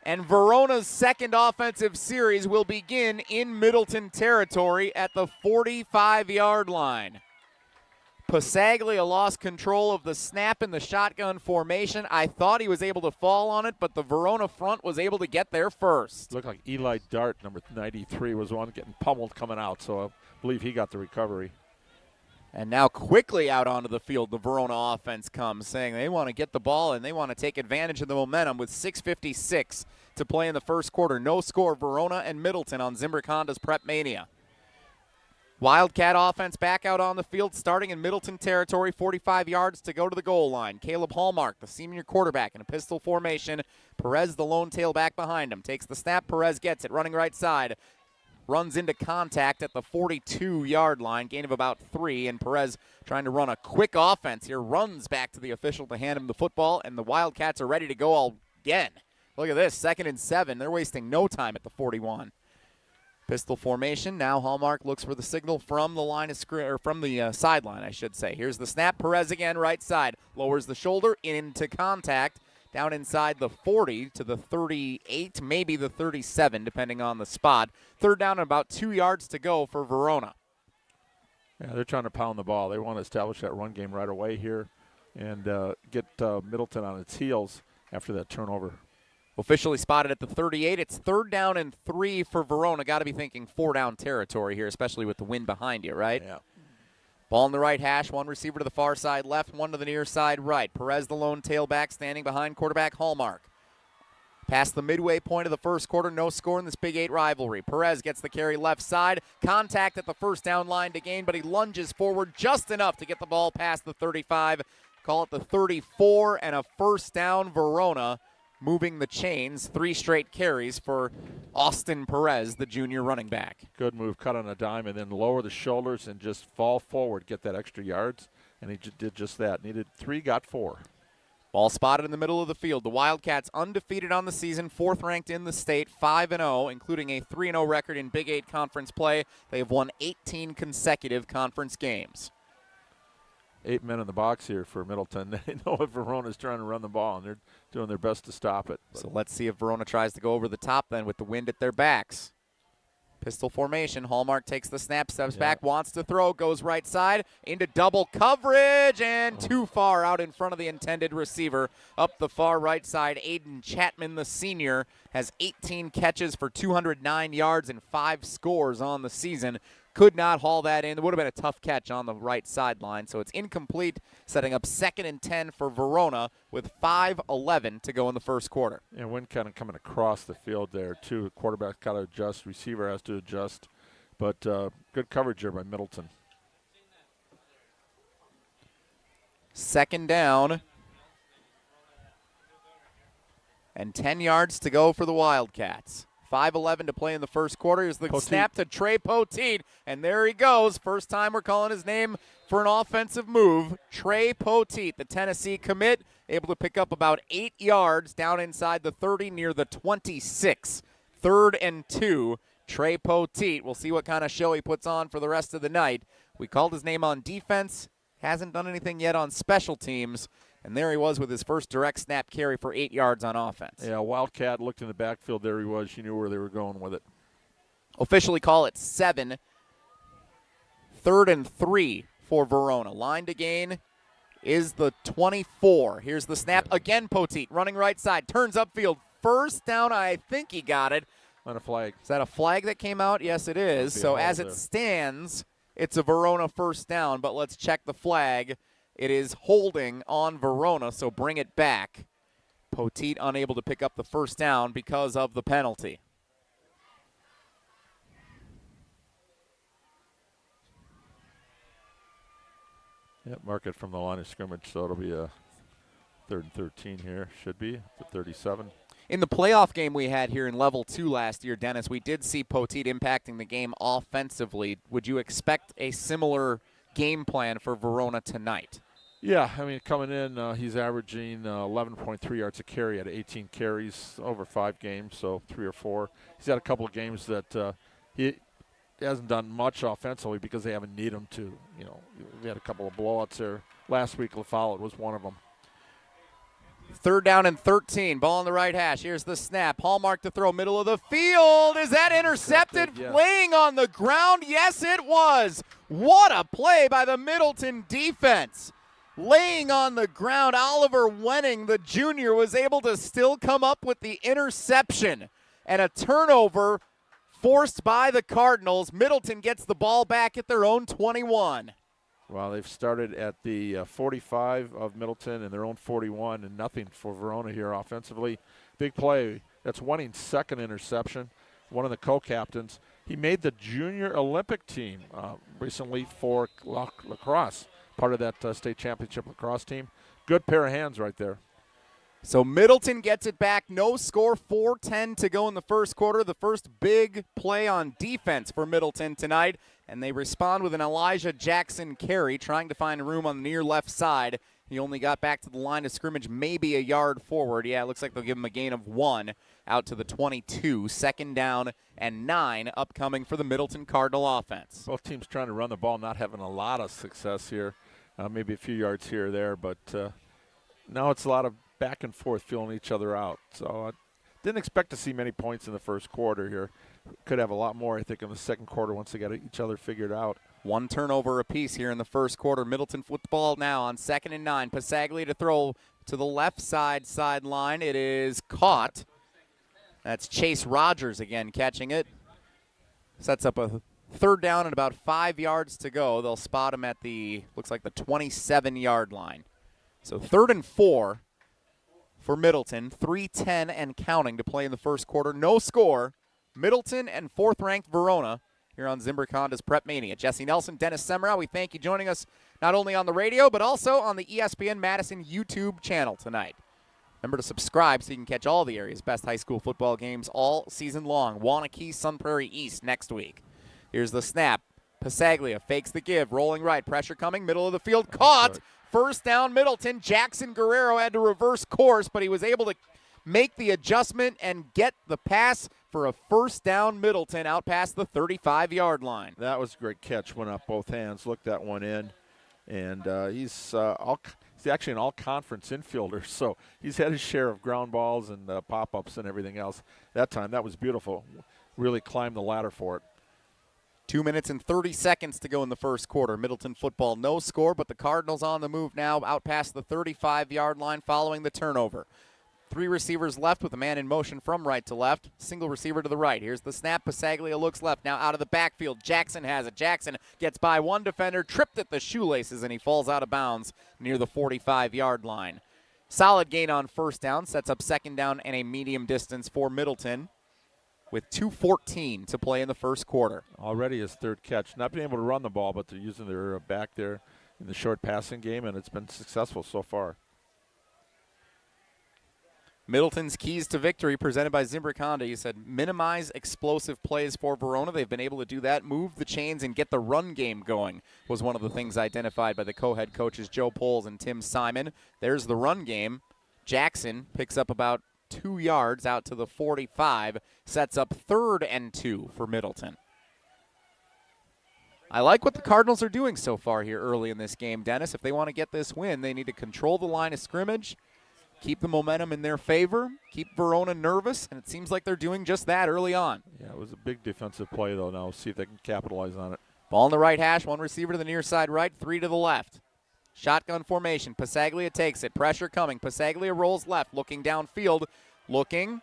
And Verona's second offensive series will begin in Middleton territory at the 45-yard line. Passaglia lost control of the snap in the shotgun formation. I thought he was able to fall on it, but the Verona front was able to get there first. Looked like Eli Dart, number 93, was the one getting pummeled coming out, so I believe he got the recovery. And now quickly out onto the field, the Verona offense comes, saying they want to get the ball and they want to take advantage of the momentum with 6:56 to play in the first quarter. No score, Verona and Middleton on Zimbrick Honda's PrepMania. Wildcat offense back out on the field, starting in Middleton territory, 45 yards to go to the goal line. Caleb Hallmark, the senior quarterback, in a pistol formation. Perez, the lone tailback behind him, takes the snap. Perez gets it, running right side. Runs into contact at the 42-yard line, gain of about 3, and Perez trying to run a quick offense here, runs back to the official to hand him the football, and the Wildcats are ready to go again. Look at this, 2nd and 7. They're wasting no time at the 41. Pistol formation. Now Hallmark looks for the signal from the line of or from the sideline, I should say. Here's the snap. Perez again, right side. Lowers the shoulder into contact. Down inside the 40 to the 38, maybe the 37, depending on the spot. 3rd down and about 2 yards to go for Verona. Yeah, they're trying to pound the ball. They want to establish that run game right away here and get Middleton on its heels after that turnover. Officially spotted at the 38. It's 3rd down and 3 for Verona. Got to be thinking 4-down territory here, especially with the wind behind you, right? Yeah. Ball in the right hash, one receiver to the far side left, one to the near side right. Perez, the lone tailback, standing behind quarterback Hallmark. Past the midway point of the first quarter, no score in this Big 8 rivalry. Perez gets the carry left side. Contact at the first down line to gain, but he lunges forward just enough to get the ball past the 35. Call it the 34 and a 1st down. Verona moving the chains. 3 straight carries for Austin Perez, the junior running back. Good move, cut on a dime, and then lower the shoulders and just fall forward, get that extra yards, and he did just that. Needed 3, got 4. Ball spotted in the middle of the field. The Wildcats undefeated on the season, 4th ranked in the state, 5-0, including a 3-0 record in Big 8 conference play. They have won 18 consecutive conference games. 8 men in the box here for Middleton. They know if Verona's trying to run the ball, and they're doing their best to stop it. So let's see if Verona tries to go over the top then with the wind at their backs. Pistol formation. Hallmark takes the snap, steps back, wants to throw, goes right side into double coverage, and too far out in front of the intended receiver. Up the far right side, Aiden Chapman, the senior, has 18 catches for 209 yards and 5 scores on the season. Could not haul that in. It would have been a tough catch on the right sideline, so it's incomplete, setting up 2nd and 10 for Verona with 5:11 to go in the first quarter. And wind kind of coming across the field there, too. Quarterback got to adjust, receiver has to adjust, but good coverage here by Middleton. 2nd down and 10 yards to go for the Wildcats. 5:11 to play in the first quarter. Here's the snap to Trey Poteet, and there he goes. First time we're calling his name for an offensive move. Trey Poteet, the Tennessee commit, able to pick up about 8 yards down inside the 30 near the 26. 3rd and 2. Trey Poteet. We'll see what kind of show he puts on for the rest of the night. We called his name on defense. Hasn't done anything yet on special teams. And there he was with his first direct snap carry for 8 yards on offense. Yeah, Wildcat looked in the backfield. There he was. She knew where they were going with it. Officially call it 7. 3rd and 3 for Verona. Line to gain is the 24. Here's the snap. Again, Poteet running right side. Turns upfield. 1st down. I think he got it. On a flag. Is that a flag that came out? Yes, it is. So as it stands, it's a Verona 1st down. But let's check the flag. It is holding on Verona, so bring it back. Poteet unable to pick up the 1st down because of the penalty. Yep, mark it from the line of scrimmage, so it'll be a 3rd and 13 here. Should be the 37. In the playoff game we had here in Level 2 last year, Dennis, we did see Poteet impacting the game offensively. Would you expect a similar game plan for Verona tonight? Yeah, I mean, coming in, he's averaging 11.3 yards a carry at 18 carries over 5 games, so 3 or 4. He's had a couple of games that he hasn't done much offensively because they haven't needed him to. You know, we had a couple of blowouts there. Last week, LaFollette was one of them. 3rd down and 13. Ball on the right hash. Here's the snap. Hallmark to throw. Middle of the field. Is that intercepted? Yeah. Laying on the ground? Yes, it was. What a play by the Middleton defense. Laying on the ground, Oliver Wenning, the junior, was able to still come up with the interception. And a turnover forced by the Cardinals. Middleton gets the ball back at their own 21. Well, they've started at the 45 of Middleton and their own 41, and nothing for Verona here offensively. Big play. That's Wenning's second interception, one of the co-captains. He made the junior Olympic team recently for lacrosse, part of that state championship lacrosse team. Good pair of hands right there. So Middleton gets it back. No score, 4:10 to go in the first quarter. The first big play on defense for Middleton tonight. And they respond with an Elijah Jackson carry, trying to find room on the near left side. He only got back to the line of scrimmage maybe a yard forward. Yeah, it looks like they'll give him a gain of 1 out to the 22. 2nd down and 9 upcoming for the Middleton Cardinal offense. Both teams trying to run the ball, not having a lot of success here. Maybe a few yards here or there, but now it's a lot of back and forth feeling each other out. So I didn't expect to see many points in the first quarter here. Could have a lot more, I think, in the second quarter once they got each other figured out. 1 turnover apiece here in the first quarter. Middleton football now on 2nd and 9. Pasaglia to throw to the left sideline. It is caught. That's Chase Rogers again catching it. Sets up a 3rd down and about 5 yards to go. They'll spot him at the, looks like the 27-yard line. So 3rd and 4 for Middleton. 3:10 and counting to play in the first quarter. No score. Middleton and 4th-ranked Verona here on Zimbrick Honda's PrepMania. Jesse Nelson, Dennis Semrau, we thank you joining us not only on the radio but also on the ESPN Madison YouTube channel tonight. Remember to subscribe so you can catch all the area's best high school football games all season long. Wanakee, Sun Prairie East next week. Here's the snap. Pasaglia fakes the give, rolling right, pressure coming, middle of the field, caught. 1st down Middleton. Jackson Guerrero had to reverse course, but he was able to make the adjustment and get the pass for a 1st down Middleton out past the 35-yard line. That was a great catch. Went up both hands, looked that one in, and he's actually an all-conference infielder, so he's had his share of ground balls and pop-ups and everything else. That time, that was beautiful. Really climbed the ladder for it. 2 minutes and 30 seconds to go in the first quarter. Middleton football, no score, but the Cardinals on the move now out past the 35-yard line following the turnover. 3 receivers left with a man in motion from right to left. Single receiver to the right. Here's the snap. Pasaglia looks left. Now out of the backfield. Jackson has it. Jackson gets by one defender, tripped at the shoelaces, and he falls out of bounds near the 45-yard line. Solid gain on 1st down. Sets up 2nd down and a medium distance for Middleton with 2:14 to play in the first quarter. Already his 3rd catch. Not being able to run the ball, but they're using their back there in the short passing game, and it's been successful so far. Middleton's keys to victory presented by Zimbrick Honda. You said minimize explosive plays for Verona. They've been able to do that, move the chains, and get the run game going was one of the things identified by the co-head coaches Joe Poles and Tim Simon. There's the run game. Jackson picks up about 2 yards out to the 45, sets up 3rd and 2 for Middleton. I like what the Cardinals are doing so far here early in this game, Dennis. If they want to get this win, they need to control the line of scrimmage, keep the momentum in their favor, keep Verona nervous, and it seems like they're doing just that early on. Yeah, it was a big defensive play, though. Now we'll see if they can capitalize on it. Ball on the right hash, 1 receiver to the near side right, 3 to the left. Shotgun formation, Pasaglia takes it, pressure coming. Pasaglia rolls left, looking downfield, looking,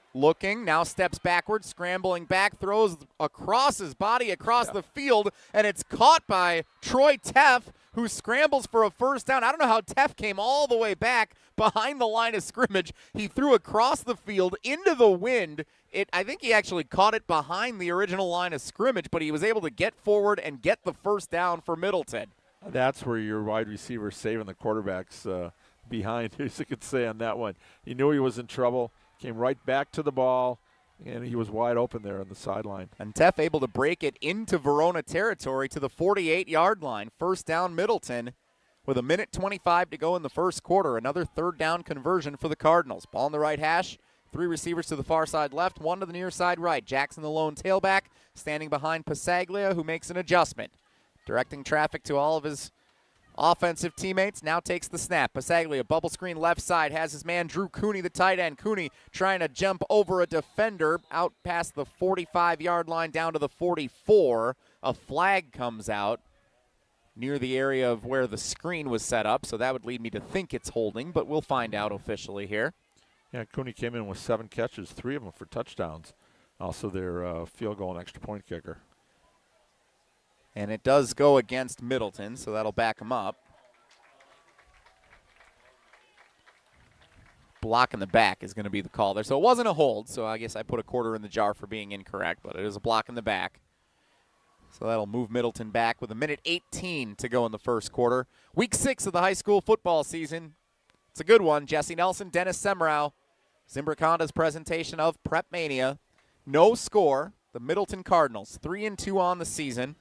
now steps backwards, scrambling back, throws across his body, across the field, and it's caught by Troy Teff, who scrambles for a 1st down. I don't know how Teff came all the way back behind the line of scrimmage. He threw across the field into the wind. I think he actually caught it behind the original line of scrimmage, but he was able to get forward and get the 1st down for Middleton. That's where your wide receiver saving the quarterback's behind, as you could say on that one. He knew he was in trouble, came right back to the ball, and he was wide open there on the sideline. And Teff able to break it into Verona territory to the 48-yard line. 1st down Middleton with 1:25 to go in the first quarter. Another 3rd down conversion for the Cardinals. Ball on the right hash. 3 receivers to the far side left, 1 to the near side right. Jackson the lone tailback, standing behind Pasaglia, who makes an adjustment. Directing traffic to all of his offensive teammates, now takes the snap. Pasaglia, bubble screen left side, has his man Drew Cooney, the tight end. Cooney trying to jump over a defender out past the 45-yard line down to the 44. A flag comes out near the area of where the screen was set up, so that would lead me to think it's holding, but we'll find out officially here. Yeah, Cooney came in with 7 catches, 3 of them for touchdowns. Also their field goal and extra point kicker. And it does go against Middleton, so that'll back him up. Block in the back is going to be the call there. So it wasn't a hold, so I guess I put a quarter in the jar for being incorrect, but it is a block in the back. So that'll move Middleton back with 1:18 to go in the first quarter. Week 6 of the high school football season. It's a good one. Jesse Nelson, Dennis Semrau. Zimbrick Honda's presentation of PrepMania. No score. The Middleton Cardinals, 3-2 on the season.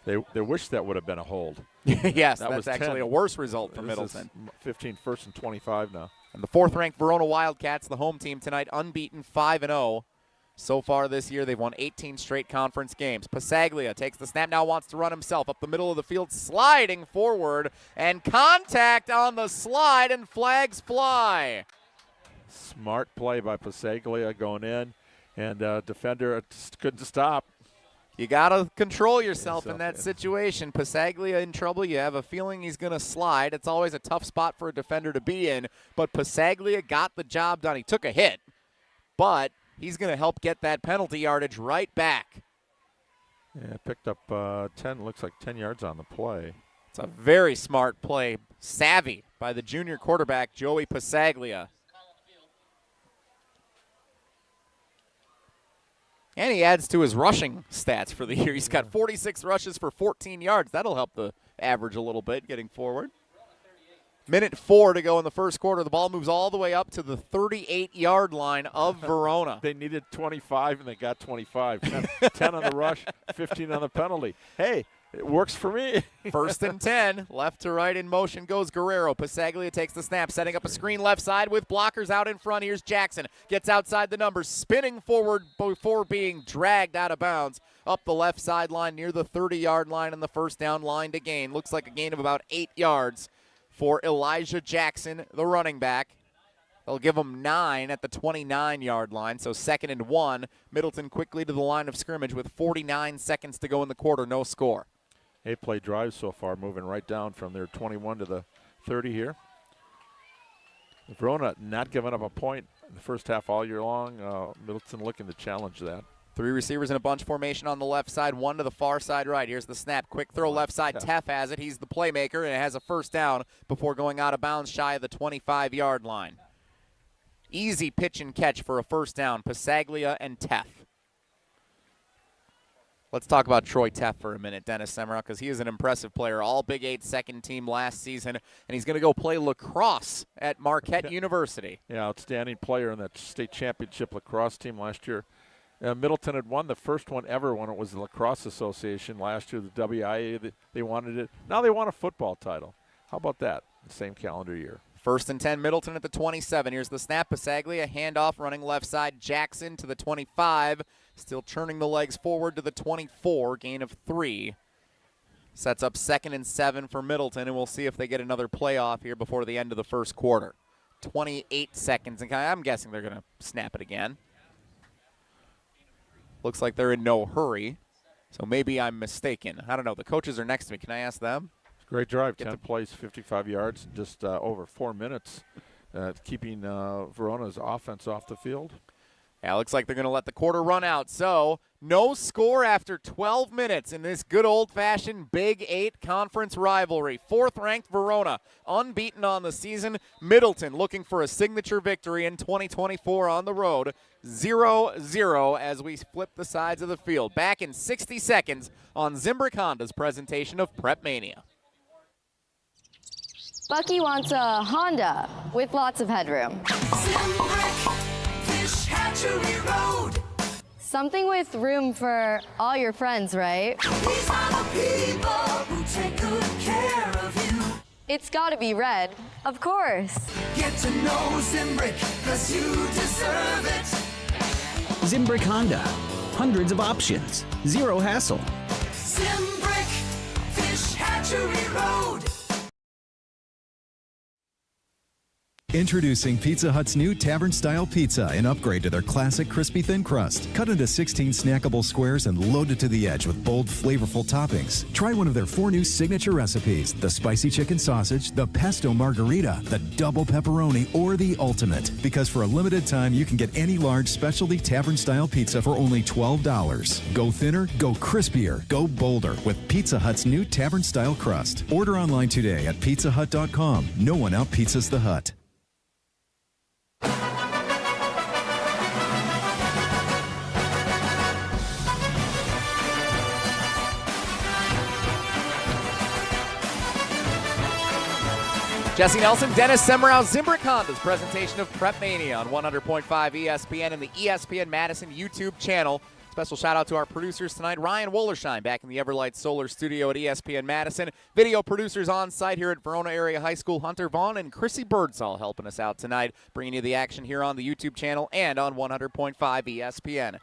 They wish that would have been a hold. Yes, that that's actually 10. a worse result for Middleton. 15 first and 25 now. And the 4th-ranked Verona Wildcats, the home team tonight, unbeaten 5-0. So far this year, they've won 18 straight conference games. Pasaglia takes the snap, now wants to run himself up the middle of the field, sliding forward, and contact on the slide, and flags fly. Smart play by Pasaglia going in, and defender couldn't stop. You got to control yourself in that situation. Pasaglia in trouble. You have a feeling he's going to slide. It's always a tough spot for a defender to be in, but Pasaglia got the job done. He took a hit, but he's going to help get that penalty yardage right back. Yeah, picked up 10, looks like 10 yards on the play. It's a very smart play, savvy by the junior quarterback, Joey Pasaglia. And he adds to his rushing stats for the year. He's got 46 rushes for 14 yards. That'll help the average a little bit getting forward. 1:04 to go in the first quarter. The ball moves all the way up to the 38-yard line of Verona. They needed 25, and they got 25. 10 on the rush, 15 on the penalty. Hey, it works for me. 1st and 10. Left to right in motion goes Guerrero. Pasaglia takes the snap, setting up a screen left side with blockers out in front. Here's Jackson. Gets outside the numbers, spinning forward before being dragged out of bounds up the left sideline near the 30-yard line, and the first down line to gain. Looks like a gain of about 8 yards for Elijah Jackson, the running back. They'll give him 9 at the 29-yard line, so 2nd and 1. Middleton quickly to the line of scrimmage with 49 seconds to go in the quarter, no score. 8-play drives so far, moving right down from their 21 to the 30 here. Verona not giving up a point in the first half all year long. Middleton looking to challenge that. 3 receivers in a bunch formation on the left side, 1 to the far side right. Here's the snap. Quick throw left side. Teff has it. He's the playmaker, and it has a first down before going out of bounds shy of the 25-yard line. Easy pitch and catch for a first down. Pasaglia and Teff. Let's talk about Troy Teff for a minute, Dennis Semrau, because he is an impressive player. All Big 8 second team last season, and he's going to go play lacrosse at Marquette University. Yeah, outstanding player in that state championship lacrosse team last year. Middleton had won the first one ever when it was the Lacrosse Association last year, the WIA. They wanted it. Now they want a football title. How about that? The same calendar year. 1st and 10, Middleton at the 27. Here's the snap. Pasaglia, handoff, running left side. Jackson to the 25. Still turning the legs forward to the 24. Gain of 3. Sets up 2nd and 7 for Middleton, and we'll see if they get another playoff here before the end of the first quarter. 28 seconds, and I'm guessing they're going to snap it again. Looks like they're in no hurry, so maybe I'm mistaken. I don't know. The coaches are next to me. Can I ask them? Great drive. 10 plays, 55 yards, just over 4 minutes, keeping Verona's offense off the field. Yeah, looks like they're going to let the quarter run out. So, no score after 12 minutes in this good old-fashioned Big 8 conference rivalry. 4th-ranked Verona, unbeaten on the season. Middleton looking for a signature victory in 2024 on the road. 0-0 as we flip the sides of the field. Back in 60 seconds on Zimbrick Honda's presentation of PrepMania. Bucky wants a Honda with lots of headroom. Zimbrick Fish Hatchery Road. Something with room for all your friends, right? These are the people who take good care of you. It's gotta be red, of course. Get to know Zimbrick, 'cause you deserve it. Zimbrick Honda. Hundreds of options. Zero hassle. Zimbrick Fish Hatchery Road. Introducing Pizza Hut's new tavern-style pizza, an upgrade to their classic crispy thin crust. Cut into 16 snackable squares and loaded to the edge with bold, flavorful toppings. Try one of their 4 new signature recipes: the spicy chicken sausage, the pesto margarita, the double pepperoni, or the ultimate. Because for a limited time, you can get any large specialty tavern-style pizza for only $12. Go thinner, go crispier, go bolder with Pizza Hut's new tavern-style crust. Order online today at pizzahut.com. No one out-pizzas the Hut. Jesse Nelson, Dennis Semrau, Zimbrick Honda's presentation of PrepMania on 100.5 ESPN and the ESPN Madison YouTube channel. Special shout out to our producers tonight, Ryan Wollersheim back in the Everlight Solar Studio at ESPN Madison. Video producers on site here at Verona Area High School, Hunter Vaughn and Chrissy Birdsall helping us out tonight, bringing you the action here on the YouTube channel and on 100.5 ESPN.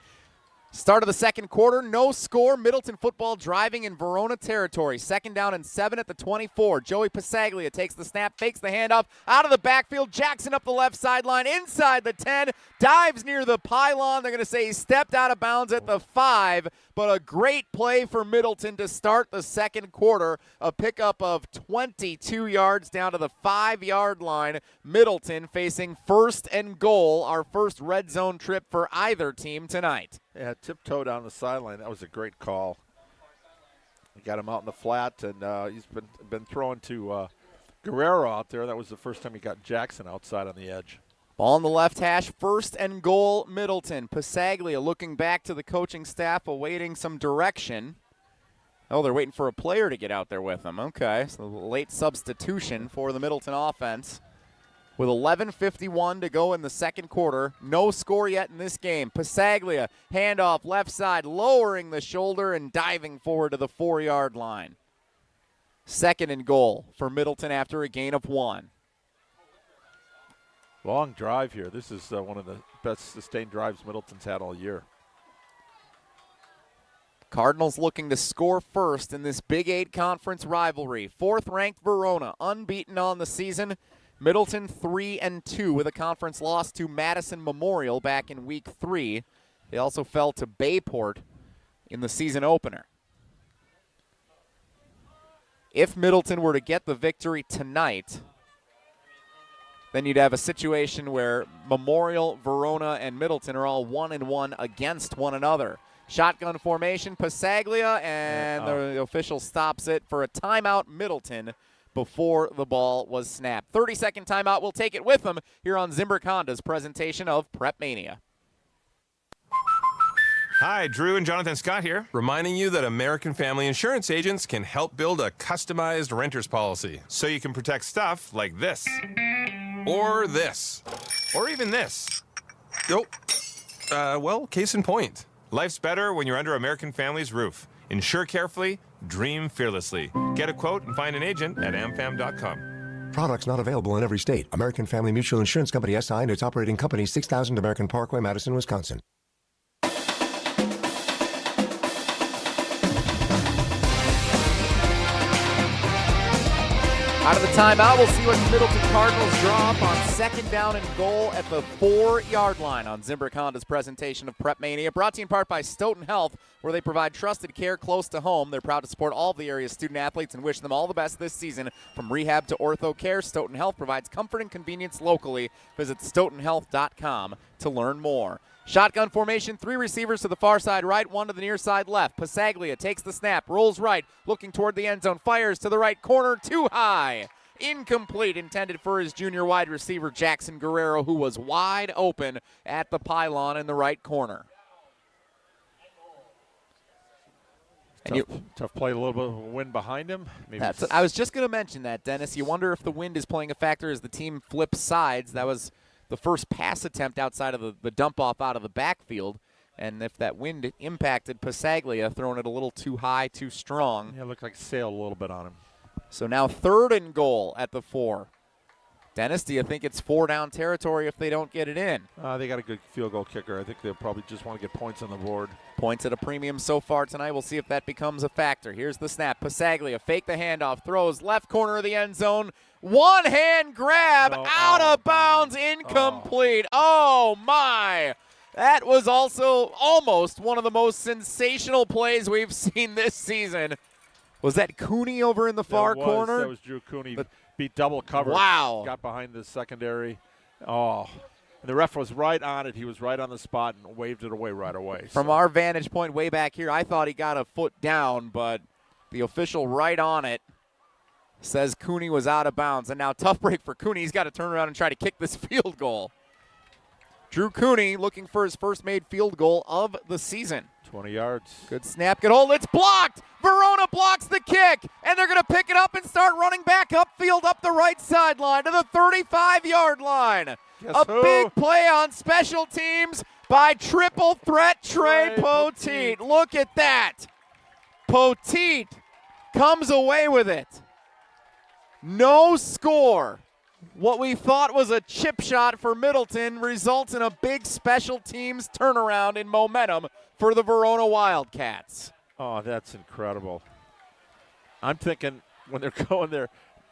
Start of the second quarter, no score. Middleton football driving in Verona territory. 2nd down and 7 at the 24. Joey Pasaglia takes the snap, fakes the handoff, out of the backfield. Jackson up the left sideline, inside the 10, dives near the pylon. They're going to say he stepped out of bounds at the 5, but a great play for Middleton to start the second quarter. A pickup of 22 yards down to the 5-yard line. Middleton facing 1st and goal, our first red zone trip for either team tonight. Yeah, tiptoe down the sideline. That was a great call. He got him out in the flat, and he's been throwing to Guerrero out there. That was the first time he got Jackson outside on the edge. Ball on the left hash, 1st and goal, Middleton. Pasaglia looking back to the coaching staff, awaiting some direction. Oh, they're waiting for a player to get out there with them. Okay, so late substitution for the Middleton offense. With 11:51 to go in the second quarter, no score yet in this game. Pasaglia, handoff left side, lowering the shoulder and diving forward to the 4-yard line. 2nd and goal for Middleton after a gain of 1. Long drive here. This is one of the best sustained drives Middleton's had all year. Cardinals looking to score first in this Big 8 conference rivalry. 4th-ranked Verona, unbeaten on the season. Middleton 3-2 with a conference loss to Madison Memorial back in week 3. They also fell to Bayport in the season opener. If Middleton were to get the victory tonight, then you'd have a situation where Memorial, Verona, and Middleton are all 1-1 against one another. Shotgun formation, Pasaglia, and the official stops it for a timeout, Middleton, before the ball was snapped. 30-second timeout. We'll take it with them here on Zimbrick Honda's presentation of PrepMania. Hi, Drew and Jonathan Scott here, reminding you that American Family Insurance agents can help build a customized renter's policy so you can protect stuff like this, or this, or even this. Well, case in point. Life's better when you're under American Family's roof. Insure carefully, dream fearlessly. Get a quote and find an agent at amfam.com. Products not available in every state. American Family Mutual Insurance Company SI and its operating company, 6000 American Parkway, Madison, Wisconsin. Out of the timeout, we'll see what the Middleton Cardinals draw up on 2nd down and goal at the 4-yard line on Zimbrick Honda's presentation of PrepMania. Brought to you in part by Stoughton Health, where they provide trusted care close to home. They're proud to support all of the area's student athletes and wish them all the best this season. From rehab to ortho care, Stoughton Health provides comfort and convenience locally. Visit stoughtonhealth.com to learn more. Shotgun formation, 3 receivers to the far side right, 1 to the near side left. Pasaglia takes the snap, rolls right, looking toward the end zone, fires to the right corner, too high. Incomplete, intended for his junior wide receiver, Jackson Guerrero, who was wide open at the pylon in the right corner. Tough play, a little bit of wind behind him. I was just going to mention that, Dennis. You wonder if the wind is playing a factor as the team flips sides. That was the first pass attempt outside of the dump-off out of the backfield. And if that wind impacted Pasaglia, throwing it a little too high, too strong. Yeah, it looked like it sailed a little bit on him. So now 3rd and goal at the 4. Dennis, do you think it's 4-down territory if they don't get it in? They got a good field goal kicker. I think they'll probably just want to get points on the board. Points at a premium so far tonight. We'll see if that becomes a factor. Here's the snap. Pasaglia fake the handoff, throws left corner of the end zone. One-hand grab, out of bounds, incomplete. Oh, my. That was also almost one of the most sensational plays we've seen this season. Was that Cooney over in the far corner? That was Drew Cooney. Beat double cover. Wow. Got behind the secondary. Oh. And the ref was right on it. He was right on the spot and waved it away right away. From our vantage point way back here, I thought he got a foot down, but the official right on it says Cooney was out of bounds. And now tough break for Cooney. He's got to turn around and try to kick this field goal. Drew Cooney looking for his first made field goal of the season. 20 yards. Good snap, good hold. It's blocked. Verona blocks the kick, and they're going to pick it up and start running back upfield up the right sideline to the 35-yard line. Big play on special teams by triple threat Trey Poteet. Look at that. Poteet comes away with it. No score. What we thought was a chip shot for Middleton results in a big special teams turnaround in momentum for the Verona Wildcats. Oh, that's incredible. I'm thinking when they're going there,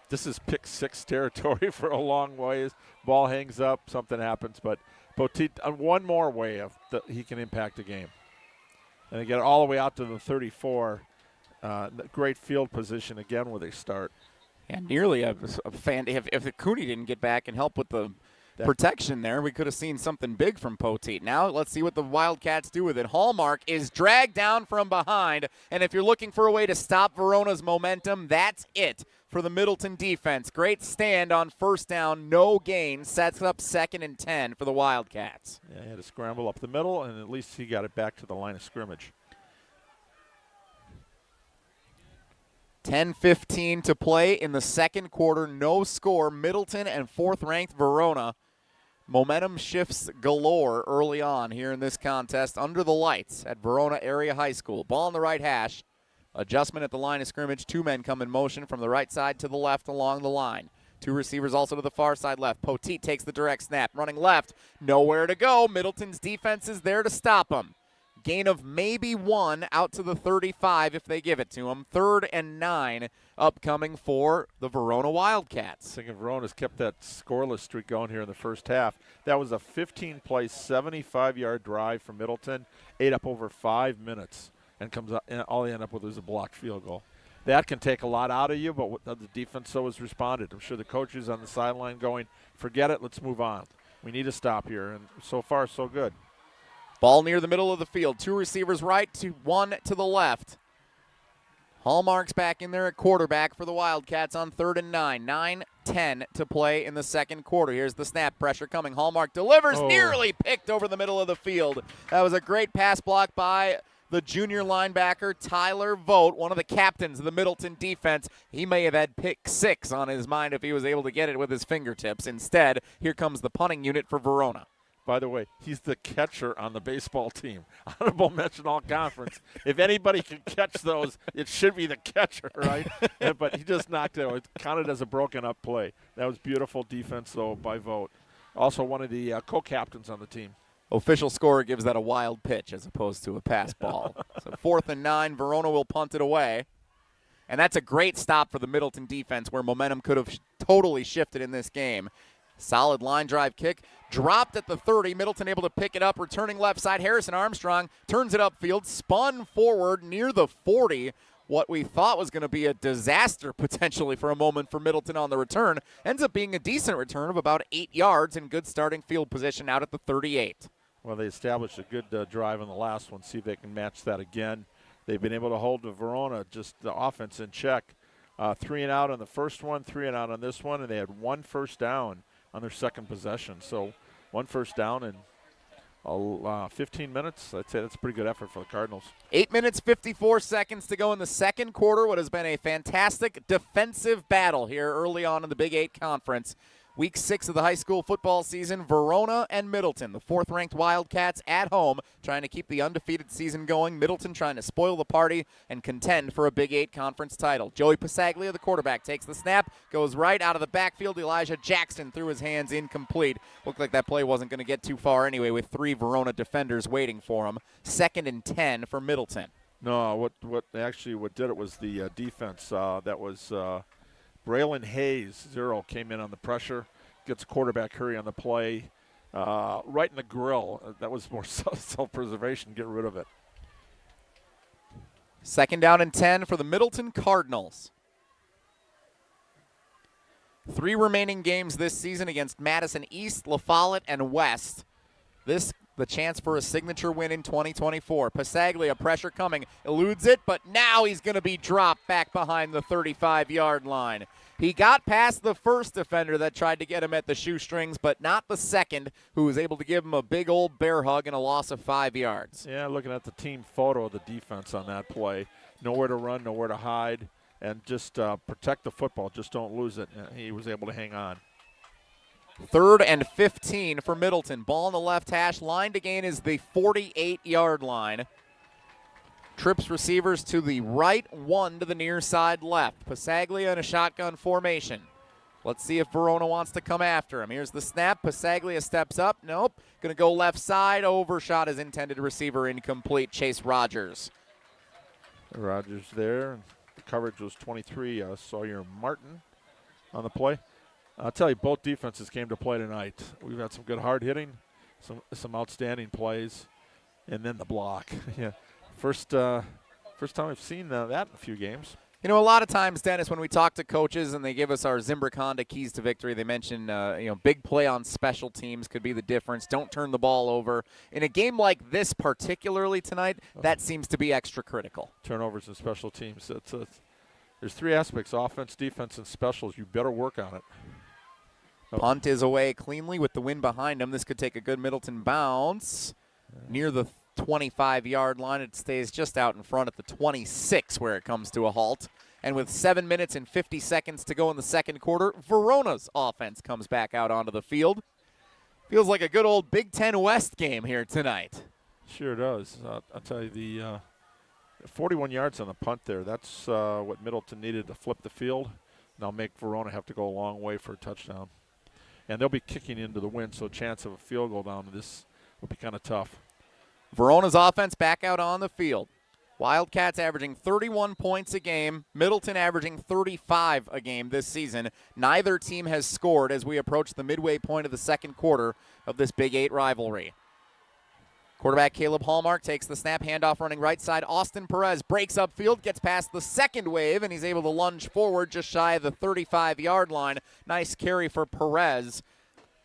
this is pick six territory for a long ways. Ball hangs up, something happens. But Poteet, one more way he can impact the game. And they get it all the way out to the 34. Great field position again where they start. Yeah, nearly a fan. If the Cooney didn't get back and help with the protection there, we could have seen something big from Poteet. Now let's see what the Wildcats do with it. Hallmark is dragged down from behind, and if you're looking for a way to stop Verona's momentum, that's it for the Middleton defense. Great stand on first down, no gain, sets up 2nd and 10 for the Wildcats. Yeah, he had to scramble up the middle, and at least he got it back to the line of scrimmage. 10:15 to play in the second quarter. No score. Middleton and 4th-ranked Verona. Momentum shifts galore early on here in this contest under the lights at Verona Area High School. Ball on the right hash. Adjustment at the line of scrimmage. 2 men come in motion from the right side to the left along the line. 2 receivers also to the far side left. Poteet takes the direct snap. Running left. Nowhere to go. Middleton's defense is there to stop him. Gain of maybe 1 out to the 35 if they give it to him. 3rd and 9 upcoming for the Verona Wildcats. Thinking Verona's kept that scoreless streak going here in the first half. That was a 15-play, 75-yard drive from Middleton. Ate up over 5 minutes and comes up, and all they end up with is a blocked field goal. That can take a lot out of you, but the defense so has responded. I'm sure the coaches on the sideline going, forget it, let's move on. We need to stop here, and so far so good. Ball near the middle of the field. 2 receivers right, 1 to the left. Hallmark's back in there at quarterback for the Wildcats on 3rd and 9. 9-10 to play in the second quarter. Here's the snap. Pressure coming. Hallmark delivers. Nearly picked over the middle of the field. That was a great pass block by the junior linebacker, Tyler Vogt, one of the captains of the Middleton defense. He may have had pick 6 on his mind if he was able to get it with his fingertips. Instead, here comes the punting unit for Verona. By the way, he's the catcher on the baseball team. Honorable mention all conference. If anybody can catch those, it should be the catcher, right? But he just knocked it out. It counted as a broken up play. That was beautiful defense, though, by Vogt. Also one of the co-captains on the team. Official scorer gives that a wild pitch as opposed to a pass ball. So 4th and 9, Verona will punt it away. And that's a great stop for the Middleton defense where momentum could have totally shifted in this game. Solid line drive kick. Dropped at the 30. Middleton able to pick it up. Returning left side. Harrison Armstrong turns it upfield. Spun forward near the 40. What we thought was going to be a disaster potentially for a moment for Middleton on the return ends up being a decent return of about 8 yards and good starting field position out at the 38. Well, they established a good drive on the last one. See if they can match that again. They've been able to hold the Verona, just the offense in check. 3 and out on the first one, 3 and out on this one, and they had 1 first down on their second possession. So 1 first down in 15 minutes. I'd say that's a pretty good effort for the Cardinals. 8 minutes, 54 seconds to go in the second quarter. What has been a fantastic defensive battle here early on in the Big 8 Conference. Week 6 of the high school football season, Verona and Middleton, the 4th-ranked Wildcats at home, trying to keep the undefeated season going. Middleton trying to spoil the party and contend for a Big 8 conference title. Joey Pasaglia, the quarterback, takes the snap, goes right out of the backfield. Elijah Jackson threw his hands incomplete. Looked like that play wasn't going to get too far anyway with 3 Verona defenders waiting for him. 2nd and 10 for Middleton. No, what did it was the defense. That was Braylon Hayes, 0, came in on the pressure, gets quarterback hurry on the play, right in the grill. That was more self-preservation. Get rid of it. 2nd down and 10 for the Middleton Cardinals. 3 remaining games this season against Madison East, La Follette, and West. This the chance for a signature win in 2024. Pasaglia, pressure coming, eludes it, but now he's going to be dropped back behind the 35-yard line. He got past the first defender that tried to get him at the shoestrings, but not the second, who was able to give him a big old bear hug and a loss of 5 yards. Yeah, looking at the team photo of the defense on that play. Nowhere to run, nowhere to hide, and just protect the football. Just don't lose it. He was able to hang on. 3rd and 15 for Middleton. Ball on the left hash. Line to gain is the 48-yard line. Trips receivers to the right, 1 to the near side left. Pasaglia in a shotgun formation. Let's see if Verona wants to come after him. Here's the snap. Pasaglia steps up. Nope. Going to go left side. Overshot his intended receiver, incomplete. Chase Rogers. Rogers there. The coverage was 23. Sawyer Martin on the play. I'll tell you, both defenses came to play tonight. We've had some good hard hitting, some outstanding plays, and then the block. Yeah, first time I've seen that in a few games. You know, a lot of times, Dennis, when we talk to coaches and they give us our Zimbrick Honda keys to victory, they mention, big play on special teams could be the difference. Don't turn the ball over. In a game like this, particularly tonight, that seems to be extra critical. Turnovers and special teams. There's 3 aspects: offense, defense, and specials. You better work on it. Punt is away cleanly with the wind behind him. This could take a good Middleton bounce near the 25-yard line. It stays just out in front at the 26 where it comes to a halt. And with 7 minutes and 50 seconds to go in the second quarter, Verona's offense comes back out onto the field. Feels like a good old Big Ten West game here tonight. Sure does. I'll tell you, the 41 yards on the punt there, that's what Middleton needed to flip the field. Now make Verona have to go a long way for a touchdown. And they'll be kicking into the wind, so chance of a field goal down to this will be kind of tough. Verona's offense back out on the field. Wildcats averaging 31 points a game. Middleton averaging 35 a game this season. Neither team has scored as we approach the midway point of the second quarter of this Big 8 rivalry. Quarterback Caleb Hallmark takes the snap, handoff running right side. Austin Perez breaks upfield, gets past the second wave, and he's able to lunge forward just shy of the 35-yard line. Nice carry for Perez.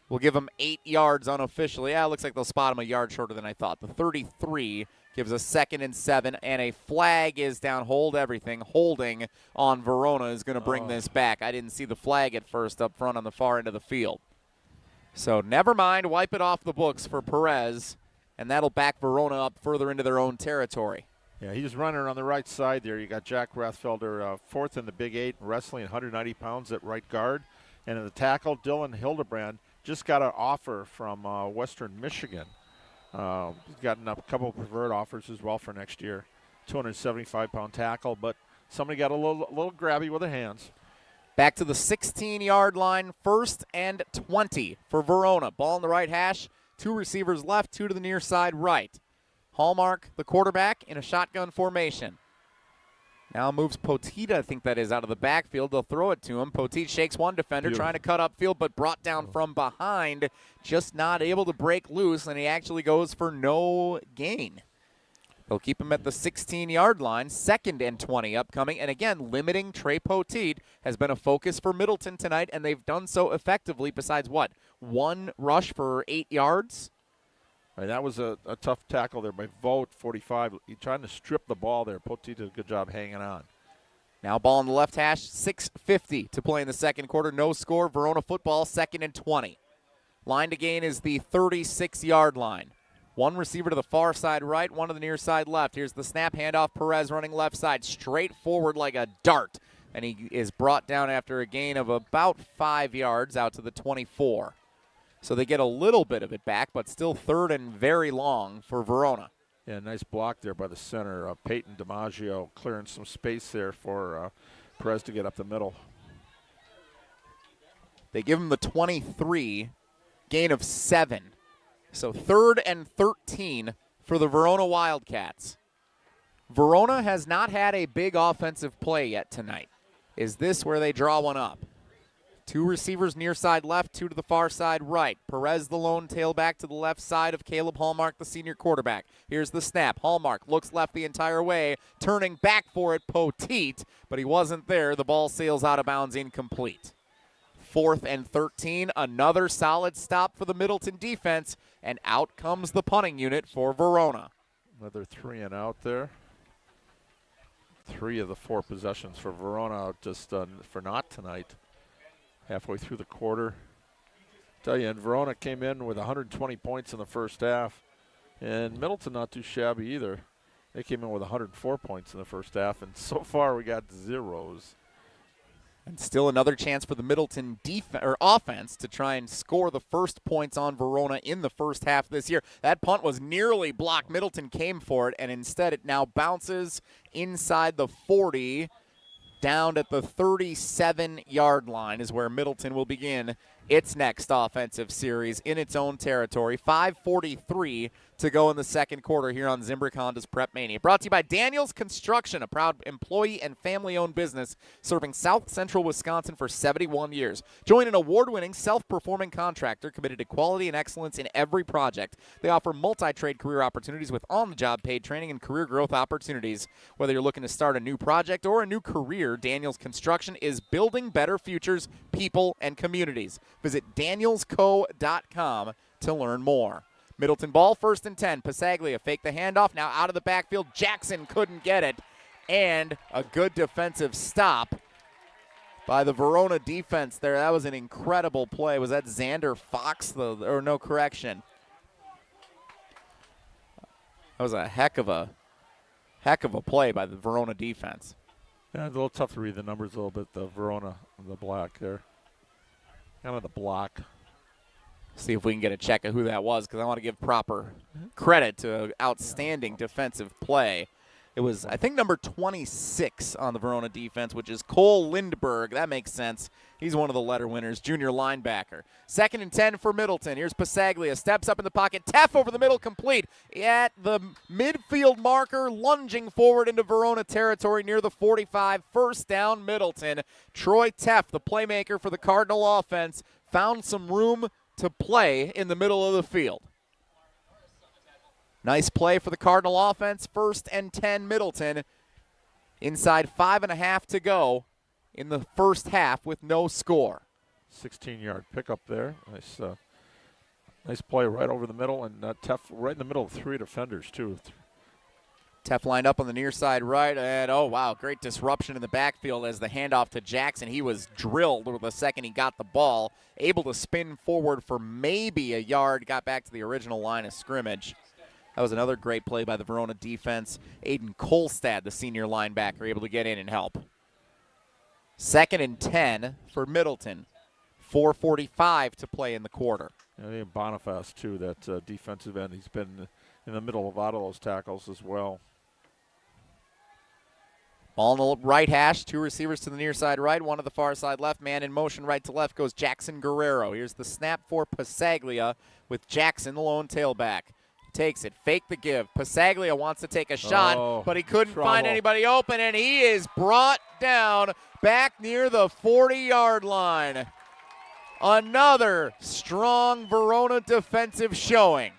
We'll give him 8 yards unofficially. Yeah, it looks like they'll spot him a yard shorter than I thought. The 33 gives us 2nd and 7, and a flag is down. Hold everything. Holding on Verona is going to bring this back. I didn't see the flag at first up front on the far end of the field. So never mind. Wipe it off the books for Perez. And that'll back Verona up further into their own territory. Yeah, he's running on the right side there. You got Jack Rathfelder, 4th in the Big 8, wrestling 190 pounds at right guard. And in the tackle, Dylan Hildebrand just got an offer from Western Michigan. He's gotten a couple of preferred offers as well for next year. 275-pound tackle, but somebody got a little grabby with the hands. Back to the 16-yard line, 1st and 20 for Verona. Ball in the right hash. 2 receivers left, 2 to the near side right. Hallmark, the quarterback, in a shotgun formation. Now moves Potita, I think that is, out of the backfield. They'll throw it to him. Poteet shakes one defender, trying to cut upfield, but brought down from behind. Just not able to break loose, and he actually goes for no gain. They'll keep him at the 16-yard line. 2nd and 20 upcoming. And again, limiting Trey Poteet has been a focus for Middleton tonight, and they've done so effectively besides, 1 rush for 8 yards? Right, that was a tough tackle there by Vogt, 45. He's trying to strip the ball there. Poteet did a good job hanging on. Now ball on the left hash, 6:50 to play in the second quarter. No score. Verona football, 2nd and 20. Line to gain is the 36-yard line. 1 receiver to the far side right, 1 to the near side left. Here's the snap, handoff, Perez running left side, straight forward like a dart. and he is brought down after a gain of about 5 yards out to the 24. So they get a little bit of it back, but still third and very long for Verona. Yeah, nice block there by the center. Peyton DiMaggio clearing some space there for Perez to get up the middle. They give him the 23, gain of 7. So 3rd and 13 for the Verona Wildcats. Verona has not had a big offensive play yet tonight. Is this where they draw one up? 2 receivers near side left, 2 to the far side right. Perez, the lone tailback, to the left side of Caleb Hallmark, the senior quarterback. Here's the snap. Hallmark looks left the entire way, turning back for it, Poteet, but he wasn't there. The ball sails out of bounds, incomplete. 4th and 13, another solid stop for the Middleton defense, and out comes the punting unit for Verona. Another 3 and out there. 3 of the 4 possessions for Verona just for naught tonight. Halfway through the quarter. Tell you, and Verona came in with 120 points in the first half. And Middleton not too shabby either. They came in with 104 points in the first half, and so far we got zeros. And still another chance for the Middleton offense to try and score the first points on Verona in the first half this year. That punt was nearly blocked. Middleton came for it, and instead it now bounces inside the 40. Down at the 37-yard line is where Middleton will begin its next offensive series in its own territory. 5:43 to go in the second quarter here on Zimbrick Honda's PrepMania. Brought to you by Daniels Construction, a proud employee and family-owned business serving South Central Wisconsin for 71 years. Join an award-winning, self-performing contractor committed to quality and excellence in every project. They offer multi-trade career opportunities with on-the-job paid training and career growth opportunities. Whether you're looking to start a new project or a new career, Daniels Construction is building better futures, people, and communities. Visit danielsco.com to learn more. Middleton ball, 1st and 10. Pasaglia faked the handoff. Now out of the backfield. Jackson couldn't get it. And a good defensive stop by the Verona defense there. That was an incredible play. Was that Xander Fox? No, correction. That was a heck of a play by the Verona defense. Yeah, it's a little tough to read the numbers a little bit. The Verona, the black there. Kind of the block. See if we can get a check of who that was, because I want to give proper credit to an outstanding defensive play. It was, I think, number 26 on the Verona defense, which is Cole Lindberg. That makes sense. He's one of the letter winners, junior linebacker. 2nd and 10 for Middleton. Here's Pasaglia. Steps up in the pocket. Teff over the middle, complete. At the midfield marker, lunging forward into Verona territory near the 45. 1st down, Middleton. Troy Teff, the playmaker for the Cardinal offense, found some room to play in the middle of the field. Nice play for the Cardinal offense. 1st and 10 Middleton. Inside 5.5 to go in the first half with no score. 16-yard pickup there. Nice play right over the middle, and Teff right in the middle of 3 defenders too. Teff lined up on the near side right, and oh wow, great disruption in the backfield as the handoff to Jackson. He was drilled with the second he got the ball, able to spin forward for maybe a yard, got back to the original line of scrimmage. That was another great play by the Verona defense. Aiden Kolstad, the senior linebacker, able to get in and help. 2nd and 10 for Middleton. 4:45 to play in the quarter. And Boniface, too, that defensive end. He's been in the middle of a lot of those tackles as well. Ball on the right hash, 2 receivers to the near side right, 1 to the far side left. Man in motion right to left goes Jackson Guerrero. Here's the snap for Pasaglia with Jackson, the lone tailback. Takes it, fake the give. Pasaglia wants to take a shot, but he couldn't find anybody open, and he is brought down back near the 40-yard line. Another strong Verona defensive showing.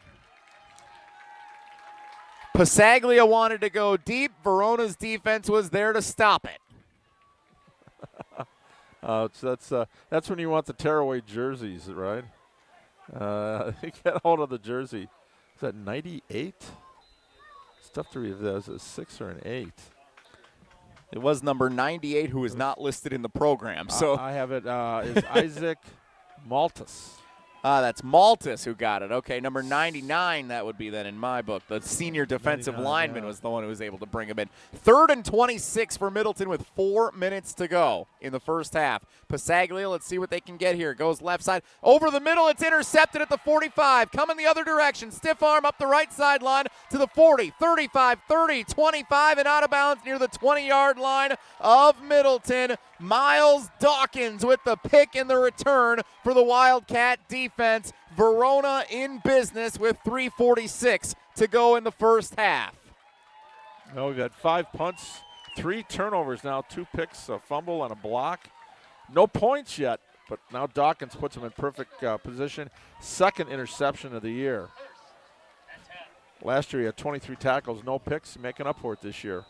Pasaglia wanted to go deep. Verona's defense was there to stop it. That's when you want the tearaway jerseys, right? Get hold of the jersey. Is that 98? It's tough to read if that was a 6 or an 8. It was number 98, who is not listed in the program. So I have it. Is Isaac Maltus. That's Maltus who got it. Okay, number 99, that would be then in my book. The senior defensive lineman was the one who was able to bring him in. 3rd and 26 for Middleton with 4 minutes to go in the first half. Passaglia, let's see what they can get here. Goes left side. Over the middle, it's intercepted at the 45. Coming the other direction. Stiff arm up the right sideline to the 40, 35, 30, 25, and out of bounds near the 20-yard line of Middleton. Miles Dawkins with the pick and the return for the Wildcat defense. Verona in business with 3:46 to go in the first half. Well, we've had 5 punts, 3 turnovers now, 2 picks, a fumble, and a block. No points yet, but now Dawkins puts him in perfect position. 2nd interception of the year. Last year he had 23 tackles, no picks, making up for it this year.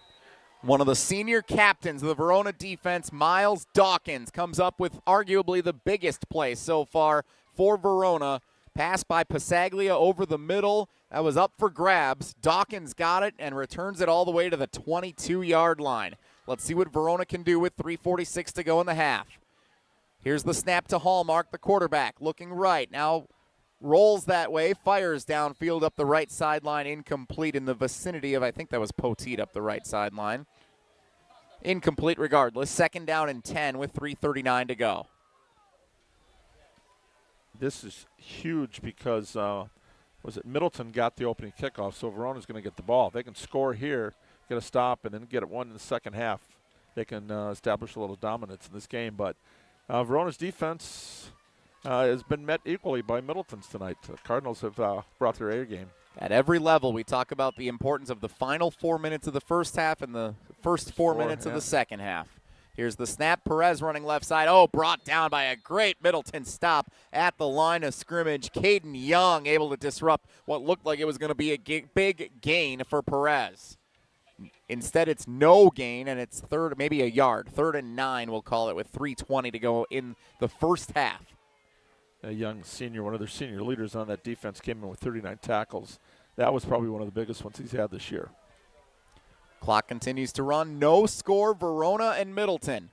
One of the senior captains of the Verona defense, Miles Dawkins, comes up with arguably the biggest play so far for Verona. Pass by Passaglia over the middle. That was up for grabs. Dawkins got it and returns it all the way to the 22-yard line. Let's see what Verona can do with 3:46 to go in the half. Here's the snap to Hallmark, the quarterback, looking right. Now rolls that way, fires downfield up the right sideline, incomplete in the vicinity of, I think that was Poteet up the right sideline. Incomplete regardless. 2nd down and 10 with 3:39 to go. This is huge because, Middleton got the opening kickoff, so Verona's going to get the ball. If they can score here, get a stop, and then get it one in the second half, they can establish a little dominance in this game. But Verona's defense has been met equally by Middleton's tonight. The Cardinals have brought their A game. At every level, we talk about the importance of the final 4 minutes of the first half and the first 4 minutes of the second half. Here's the snap. Perez running left side. Oh, brought down by a great Middleton stop at the line of scrimmage. Caden Young able to disrupt what looked like it was going to be a big gain for Perez. Instead, it's no gain, and it's maybe a yard. 3rd and 9, we'll call it, with 3:20 to go in the first half. A young senior, one of their senior leaders on that defense, came in with 39 tackles. That was probably one of the biggest ones he's had this year. Clock continues to run. No score, Verona and Middleton.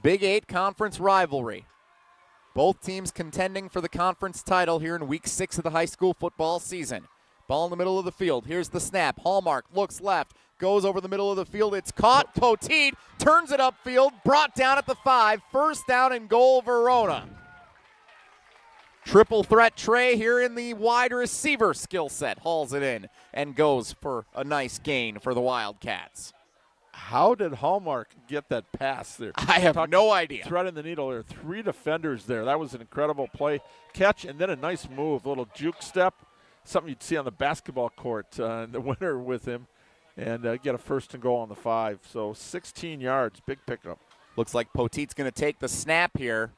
Big 8 conference rivalry. Both teams contending for the conference title here in week 6 of the high school football season. Ball in the middle of the field. Here's the snap. Hallmark looks left, goes over the middle of the field. It's caught. Poteet turns it upfield, brought down at the 5. 1st down and goal, Verona. Triple threat Trey here in the wide receiver skill set. Hauls it in and goes for a nice gain for the Wildcats. How did Hallmark get that pass there? I have no idea. Threading the needle there. 3 defenders there. That was an incredible play. Catch and then a nice move. A little juke step. Something you'd see on the basketball court. The winner with him. And get a 1st and goal on the 5. So 16 yards. Big pickup. Looks like Poteet's going to take the snap here.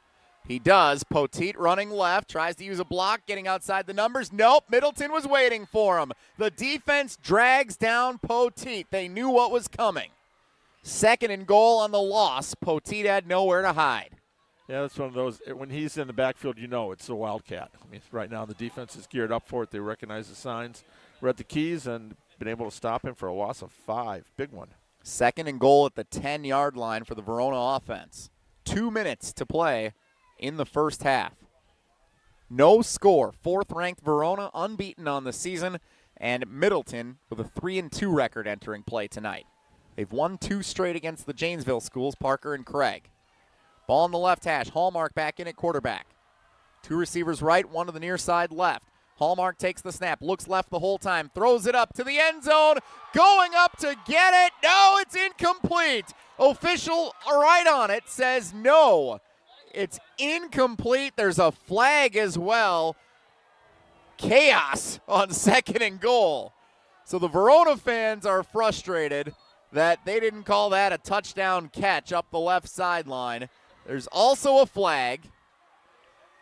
He does. Poteet running left, tries to use a block, getting outside the numbers. Nope, Middleton was waiting for him. The defense drags down Poteet. They knew what was coming. 2nd and goal on the loss. Poteet had nowhere to hide. Yeah, that's one of those. When he's in the backfield, you know it's a Wildcat. I mean, right now the defense is geared up for it. They recognize the signs, read the keys, and been able to stop him for a loss of 5. Big one. 2nd and goal at the 10-yard line for the Verona offense. 2 minutes to play in the first half. No score. 4th-ranked Verona, unbeaten on the season, and Middleton with a 3-2 record entering play tonight. They've won 2 straight against the Janesville schools, Parker and Craig. Ball on the left hash. Hallmark back in at quarterback. 2 receivers right, 1 to the near side left. Hallmark takes the snap, looks left the whole time, throws it up to the end zone, going up to get it. No, it's incomplete. Official right on it says no. It's incomplete. There's a flag as well. Chaos on 2nd and goal. So the Verona fans are frustrated that they didn't call that a touchdown catch up the left sideline. There's also a flag.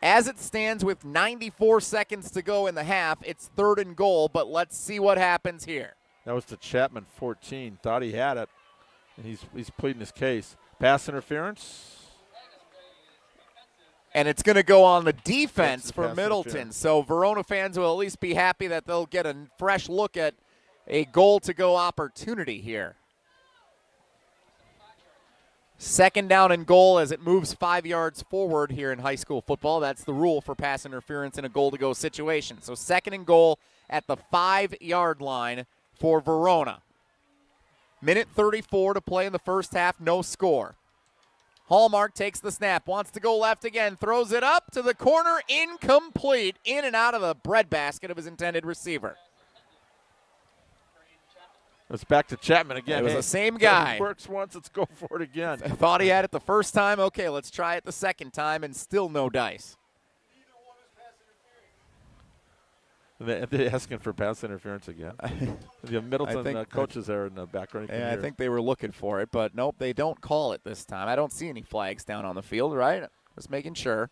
As it stands with 94 seconds to go in the half, it's 3rd and goal, but let's see what happens here. That was to Chapman, 14. Thought he had it, and he's pleading his case. Pass interference. And it's going to go on the defense for Middleton. So Verona fans will at least be happy that they'll get a fresh look at a goal-to-go opportunity here. Second down and goal as it moves 5 yards forward here in high school football. That's the rule for pass interference in a goal-to-go situation. So second and goal at the 5-yard line for Verona. Minute 34 to play in the first half, no score. Hallmark takes the snap, wants to go left again, throws it up to the corner, incomplete, in and out of the breadbasket of his intended receiver. It's back to Chapman again. It was the same guy. It works once, let's go for it again. I thought he had it the first time. Okay, let's try it the second time, and still no dice. They're asking for pass interference again. The Middleton coaches there in the background. Yeah, I think they were looking for it, but nope, they don't call it this time. I don't see any flags down on the field, right? Just making sure.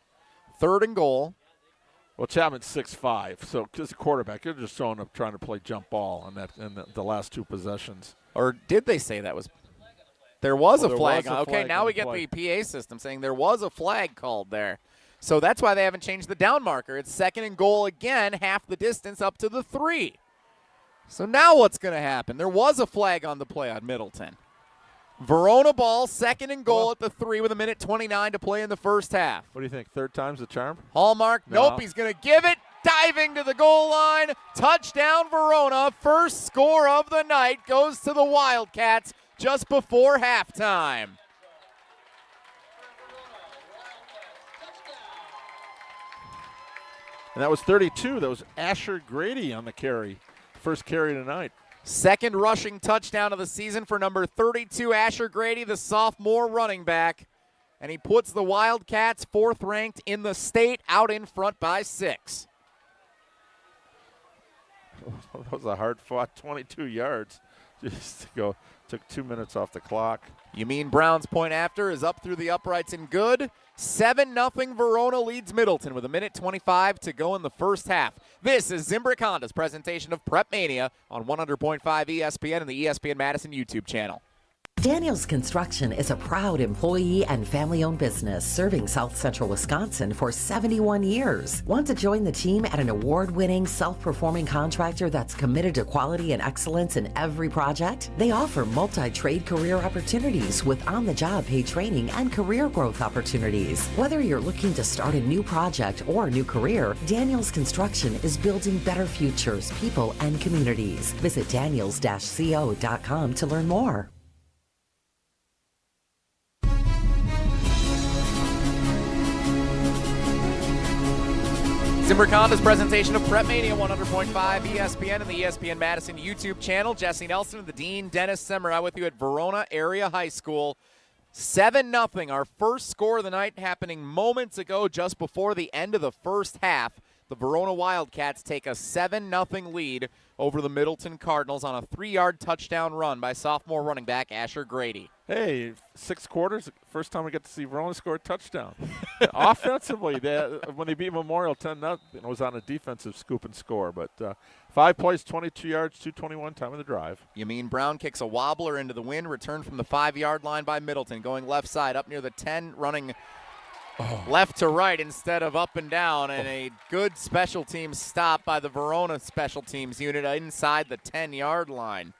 Third and goal. Well, Chapman's 6'5", so as a quarterback, you're just showing up trying to play jump ball on that in the last two possessions. Or did they say that was? There was a flag. Was a okay, flag now we get the PA system saying there was a flag called there. So that's why they haven't changed the down marker. It's second and goal again, half the distance up to the 3. So now what's going to happen? There was a flag on the play on Middleton. Verona ball, second and goal at the 3 with 1:29 to play in the first half. What do you think? Third time's the charm? Hallmark, nope, he's going to give it. Diving to the goal line. Touchdown Verona. First score of the night goes to the Wildcats just before halftime. And that was 32. That was Asher Grady on the carry. First carry tonight. Second rushing touchdown of the season for number 32, Asher Grady, the sophomore running back. And he puts the Wildcats 4th ranked in the state, out in front by 6. That was a hard-fought 22 yards just to go. Took 2 minutes off the clock. You mean Brown's point after is up through the uprights and good. 7-0 Verona leads Middleton with 1:25 to go in the first half. This is Zimbrick Honda's presentation of PrepMania on 100.5 ESPN and the ESPN Madison YouTube channel. Daniels Construction is a proud employee and family-owned business serving South Central Wisconsin for 71 years. Want to join the team at an award-winning, self-performing contractor that's committed to quality and excellence in every project? They offer multi-trade career opportunities with on-the-job paid training and career growth opportunities. Whether you're looking to start a new project or a new career, Daniels Construction is building better futures, people, and communities. Visit daniels-co.com to learn more. Zimbrick Honda's presentation of PrepMania 100.5 ESPN and the ESPN Madison YouTube channel. Jesse Nelson, the Dean, Dennis Semmerow with you at Verona Area High School. 7-0, our first score of the night happening moments ago just before the end of the first half. The Verona Wildcats take a 7-0 lead over the Middleton Cardinals on a 3-yard touchdown run by sophomore running back Asher Grady. Hey, 6 quarters, first time we get to see Verona score a touchdown. Offensively, when they beat Memorial 10-0, it was on a defensive scoop and score. But 5 plays, 22 yards, 2:21 time of the drive. You mean Brown kicks a wobbler into the wind, returned from the 5-yard line by Middleton, going left side up near the 10, running left to right instead of up and down, and a good special teams stop by the Verona special teams unit inside the 10-yard line.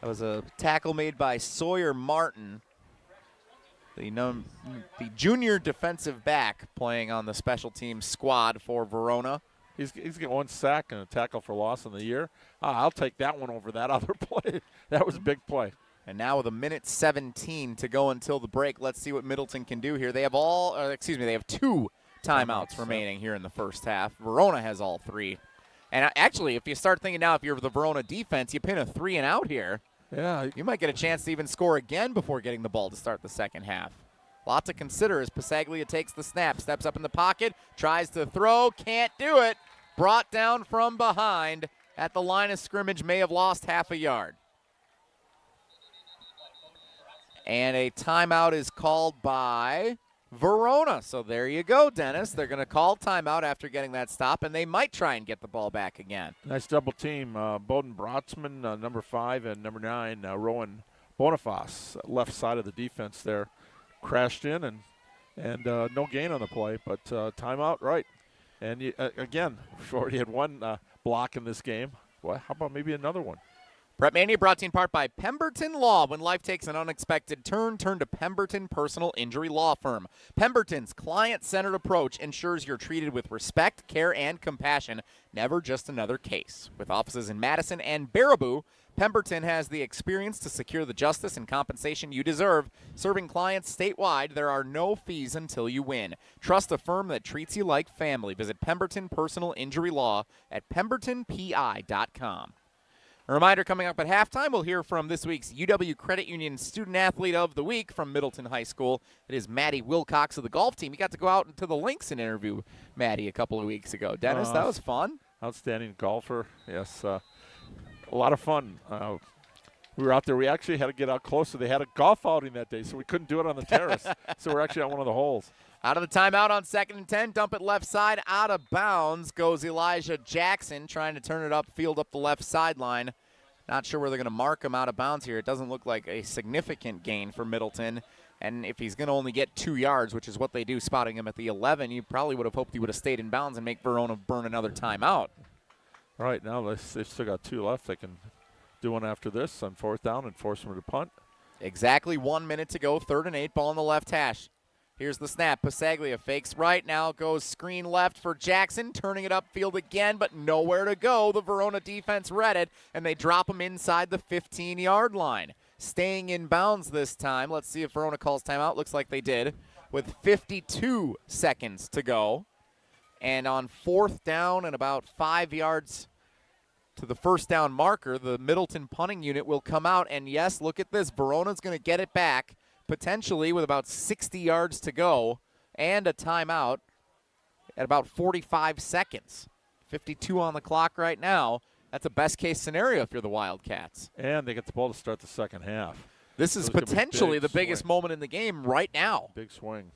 That was a tackle made by Sawyer Martin, the junior defensive back playing on the special teams squad for Verona. He's got 1 sack and a tackle for loss in the year. I'll take that one over that other play. That was a big play. And now with 1:17 to go until the break, let's see what Middleton can do here. They have they have 2 timeouts remaining here in the first half. Verona has all 3. And actually, if you start thinking now, if you're the Verona defense, you pin a 3 and out here. Yeah. You might get a chance to even score again before getting the ball to start the second half. Lot to consider as Pasaglia takes the snap, steps up in the pocket, tries to throw, can't do it. Brought down from behind at the line of scrimmage, may have lost half a yard. And a timeout is called by Verona. So there you go, Dennis. They're going to call timeout after getting that stop, and they might try and get the ball back again. Nice double team. Bowden Brotzman, number 5, and number 9, Rowan Boniface, left side of the defense there, crashed in, and no gain on the play, but timeout, right. And again, we've already had 1 block in this game. Well, how about maybe another one? PrepMania brought to you in part by Pemberton Law. When life takes an unexpected turn, turn to Pemberton Personal Injury Law Firm. Pemberton's client-centered approach ensures you're treated with respect, care, and compassion, never just another case. With offices in Madison and Baraboo, Pemberton has the experience to secure the justice and compensation you deserve. Serving clients statewide, there are no fees until you win. Trust a firm that treats you like family. Visit Pemberton Personal Injury Law at pembertonpi.com. A reminder, coming up at halftime, we'll hear from this week's UW Credit Union Student Athlete of the Week from Middleton High School. It is Maddie Wilcox of the golf team. He got to go out into the links and interview Maddie a couple of weeks ago. Dennis, that was fun. Outstanding golfer, yes. A lot of fun. We were out there. We actually had to get out closer. They had a golf outing that day, so we couldn't do it on the terrace. So we're actually on one of the holes. Out of the timeout on 2nd and 10, dump it left side, out of bounds goes Elijah Jackson, trying to turn it upfield up the left sideline. Not sure where they're going to mark him out of bounds here. It doesn't look like a significant gain for Middleton. And if he's going to only get 2 yards, which is what they do, spotting him at the 11, you probably would have hoped he would have stayed in bounds and make Verona burn another timeout. All right, now they've still got 2 left. They can do one after this on 4th down and force them to punt. Exactly 1 minute to go, 3rd and 8, ball on the left hash. Here's the snap. Pasaglia fakes right, now goes screen left for Jackson, turning it upfield again, but nowhere to go. The Verona defense read it, and they drop him inside the 15-yard line. Staying in bounds this time. Let's see if Verona calls timeout. Looks like they did, with 52 seconds to go. And on 4th down and about 5 yards to the first down marker, the Middleton punting unit will come out. And, yes, look at this. Verona's going to get it back, potentially with about 60 yards to go and a timeout at about 45 seconds. 52 on the clock right now. That's a best-case scenario if you're the Wildcats. And they get the ball to start the second half. This is potentially the biggest moment in the game right now. Big swing.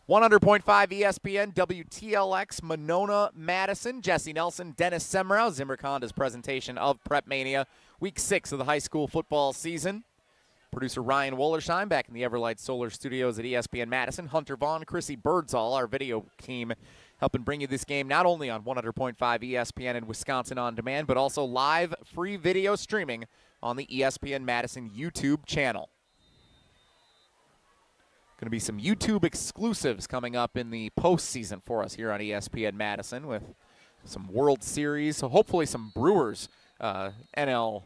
100.5 ESPN, WTLX, Monona, Madison. Jesse Nelson, Dennis Semrau, Zimbrick Honda's presentation of PrepMania, Week 6 of the high school football season. Producer Ryan Wollersheim back in the Everlight Solar Studios at ESPN Madison. Hunter Vaughn, Chrissy Birdsall, our video team, helping bring you this game not only on 100.5 ESPN and Wisconsin On Demand, but also live free video streaming on the ESPN Madison YouTube channel. Going to be some YouTube exclusives coming up in the postseason for us here on ESPN Madison with some World Series, so hopefully some Brewers NLCS,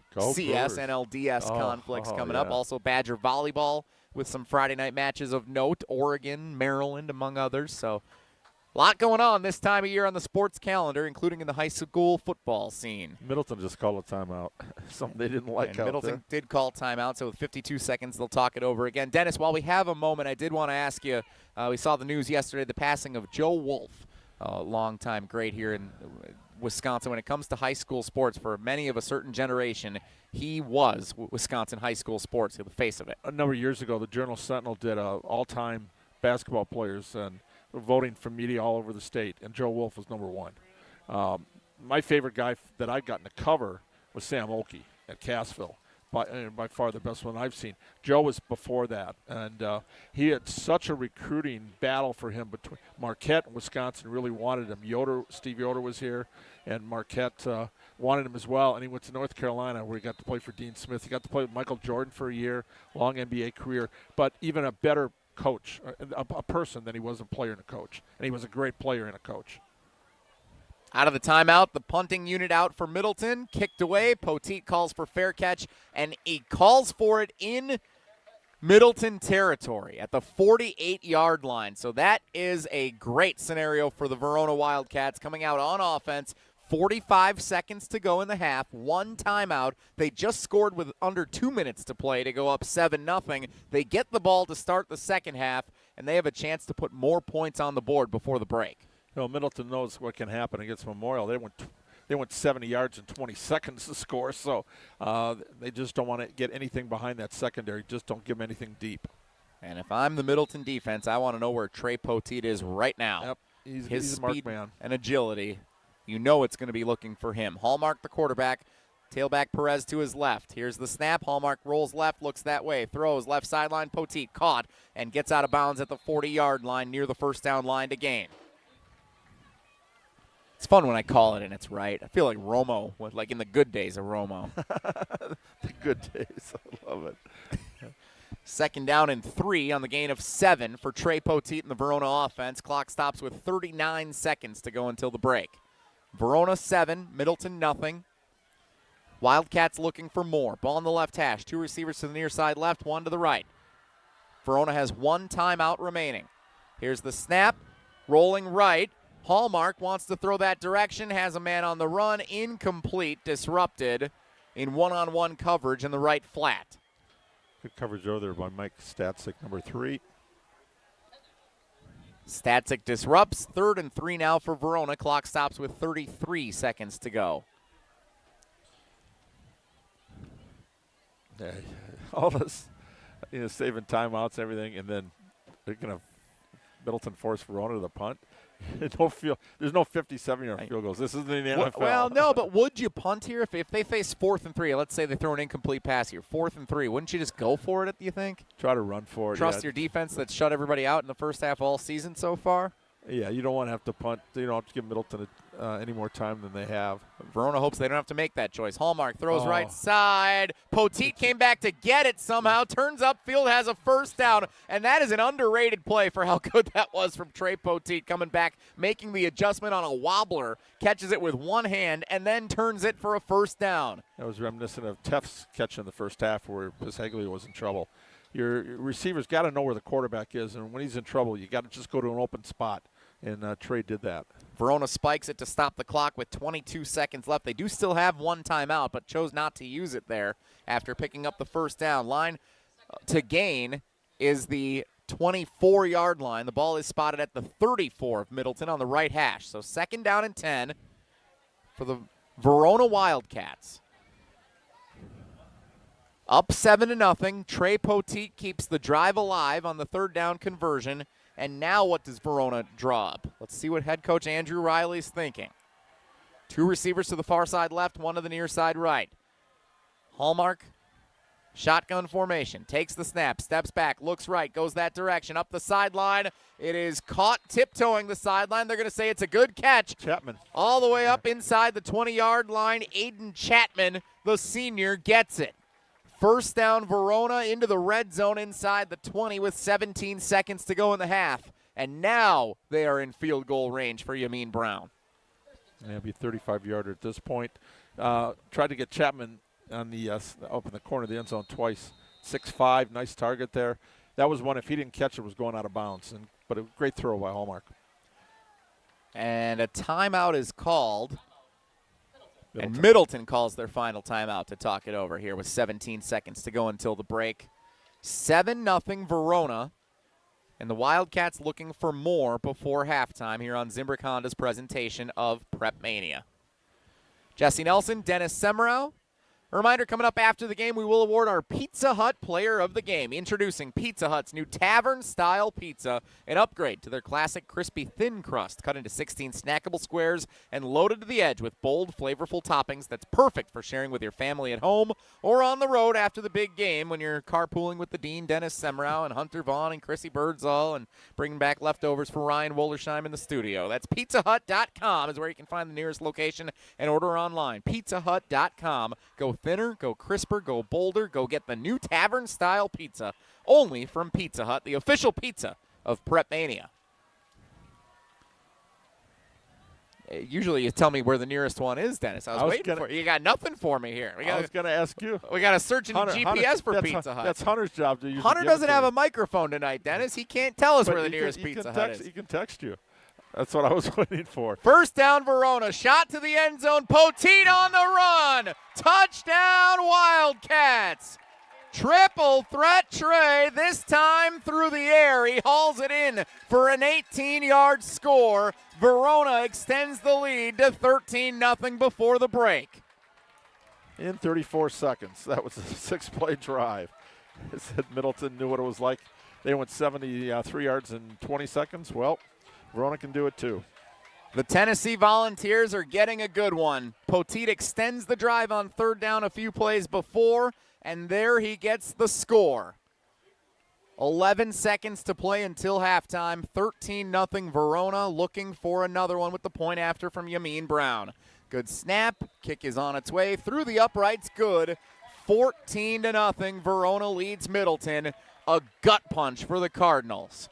NLDS conflicts coming up. Also Badger volleyball with some Friday night matches of note, Oregon, Maryland, among others. So a lot going on this time of year on the sports calendar, including in the high school football scene. Middleton just called a timeout. Something they didn't like out Middleton there. did call timeout, so with 52 seconds, they'll talk it over again. Dennis, while we have a moment, I did want to ask you, we saw the news yesterday, the passing of Joe Wolf, a longtime great here in Wisconsin. When it comes to high school sports, for many of a certain generation, he was Wisconsin high school sports, the face of it. A number of years ago, the Journal-Sentinel did all-time basketball players, and voting from media all over the state, and Joe Wolf was number 1. My favorite guy that I got in the cover was Sam Oakey at Cassville, by far the best one I've seen. Joe was before that, and he had such a recruiting battle for him between Marquette and Wisconsin. Really wanted him. Steve Yoder was here, and Marquette wanted him as well, and he went to North Carolina where he got to play for Dean Smith. He got to play with Michael Jordan for a year, long NBA career, but even a better coach, a person than he was a player and a coach. And he was a great player and a coach. Out of the timeout, the punting unit out for Middleton. Kicked away. Poteet calls for fair catch, and he calls for it in Middleton territory at the 48-yard line. So that is a great scenario for the Verona Wildcats coming out on offense. 45 seconds to go in the half, 1 timeout. They just scored with under 2 minutes to play to go up 7-0. They get the ball to start the second half, and they have a chance to put more points on the board before the break. You know, Middleton knows what can happen against Memorial. They went 70 yards in 20 seconds to score, so they just don't want to get anything behind that secondary. Just don't give them anything deep. And if I'm the Middleton defense, I want to know where Trey Poteet is right now. Yep, His he's a mark speed man and agility. You know it's going to be looking for him. Hallmark, the quarterback. Tailback Perez to his left. Here's the snap. Hallmark rolls left, looks that way. Throws left sideline. Poteet caught and gets out of bounds at the 40-yard line near the first down line to gain. It's fun when I call it and it's right. I feel like Romo, like in the good days of Romo. The good days. I love it. Second down and 3 on the gain of 7 for Trey Poteet and the Verona offense. Clock stops with 39 seconds to go until the break. Verona 7, Middleton nothing. Wildcats looking for more. Ball on the left hash. 2 receivers to the near side left, 1 to the right. Verona has 1 timeout remaining. Here's the snap. Rolling right. Hallmark wants to throw that direction. Has a man on the run. Incomplete. Disrupted in one-on-one coverage in the right flat. Good coverage over there by Mike Statzik, number 3. Statzik disrupts. 3rd and 3 now for Verona. Clock stops with 33 seconds to go. Yeah, all this, saving timeouts and everything, and then they're going to Middleton force Verona to the punt. There's no 57-yard field goals. This isn't the NFL. Well, no, but would you punt here if they face 4th and 3? Let's say they throw an incomplete pass here, 4th and 3. Wouldn't you just go for it? Do you think? Try to run for it. Trust your defense that's shut everybody out in the first half all season so far. Yeah, you don't want to have to punt. You don't have to give Middleton any more time than they have. Verona hopes they don't have to make that choice. Hallmark throws right side. Poteet came back to get it somehow. Turns upfield, has a first down. And that is an underrated play for how good that was from Trey Poteet. Coming back, making the adjustment on a wobbler. Catches it with one hand, and then turns it for a first down. That was reminiscent of Teff's catch in the first half where Pisaglia was in trouble. Your receivers got to know where the quarterback is, and when he's in trouble, you got to just go to an open spot. And Trey did that. Verona spikes it to stop the clock with 22 seconds left. They do still have 1 timeout, but chose not to use it there after picking up the first down. Line to gain is the 24-yard line. The ball is spotted at the 34 of Middleton on the right hash. So 2nd down and 10 for the Verona Wildcats. Up 7-0. Trey Poteet keeps the drive alive on the 3rd down conversion. And now what does Verona draw up? Let's see what head coach Andrew Riley's thinking. 2 receivers to the far side left, 1 to the near side right. Hallmark, shotgun formation, takes the snap, steps back, looks right, goes that direction, up the sideline. It is caught tiptoeing the sideline. They're going to say it's a good catch. Chapman. All the way up inside the 20-yard line. Aiden Chapman, the senior, gets it. First down, Verona into the red zone inside the 20 with 17 seconds to go in the half. And now they are in field goal range for Yamin Brown. It'll be 35-yarder at this point. Tried to get Chapman on the up in the corner of the end zone twice. 6'5", nice target there. That was one, if he didn't catch it, was going out of bounds. But a great throw by Hallmark. And a timeout is called. And Middleton calls their final timeout to talk it over here with 17 seconds to go until the break. 7-0 Verona. And the Wildcats looking for more before halftime here on Zimbrick Honda's presentation of PrepMania. Jesse Nelson, Dennis Semrau. A reminder, coming up after the game, we will award our Pizza Hut Player of the Game. Introducing Pizza Hut's new Tavern-style pizza, an upgrade to their classic crispy thin crust, cut into 16 snackable squares and loaded to the edge with bold, flavorful toppings that's perfect for sharing with your family at home or on the road after the big game when you're carpooling with the Dean, Dennis Semrau, and Hunter Vaughn and Chrissy Birdsall and bringing back leftovers for Ryan Wollersheim in the studio. That's PizzaHut.com is where you can find the nearest location and order online. PizzaHut.com. Go thinner, go crisper, go bolder, go get the new tavern-style pizza only from Pizza Hut, the official pizza of PrepMania. Usually you tell me where the nearest one is, Dennis. I was waiting for you. You got nothing for me here. I was going to ask you. We got to search in GPS for Pizza Hut. That's Hunter's job. Hunter doesn't have a microphone tonight, Dennis. He can't tell us where the nearest Pizza Hut is. He can text you. That's what I was waiting for. First down, Verona. Shot to the end zone. Poteet on the run. Touchdown, Wildcats. Triple threat Trey, this time through the air. He hauls it in for an 18-yard score. Verona extends the lead to 13-0 before the break. In 34 seconds. That was a 6-play drive. I said Middleton knew what it was like. They went 73 yards in 20 seconds. Well, Verona can do it too. The Tennessee Volunteers are getting a good one. Poteet extends the drive on 3rd down a few plays before, and there he gets the score. 11 seconds to play until halftime. 13-0 Verona, looking for another one with the point after from Yamin Brown. Good snap. Kick is on its way through the uprights. Good. 14-0. Verona leads Middleton. A gut punch for the Cardinals.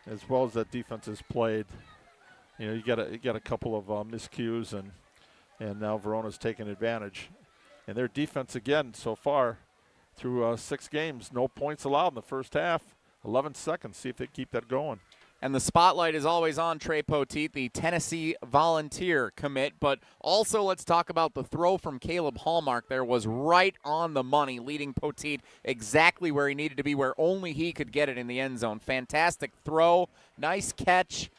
As well as that defense has played, you got a couple of miscues, and now Verona's taking advantage. And their defense again so far through 6 games, no points allowed in the first half. 11 seconds. See if they keep that going. And the spotlight is always on Trey Poteet, the Tennessee Volunteer commit. But also let's talk about the throw from Caleb Hallmark there was right on the money, leading Poteet exactly where he needed to be, where only he could get it in the end zone. Fantastic throw, nice catch.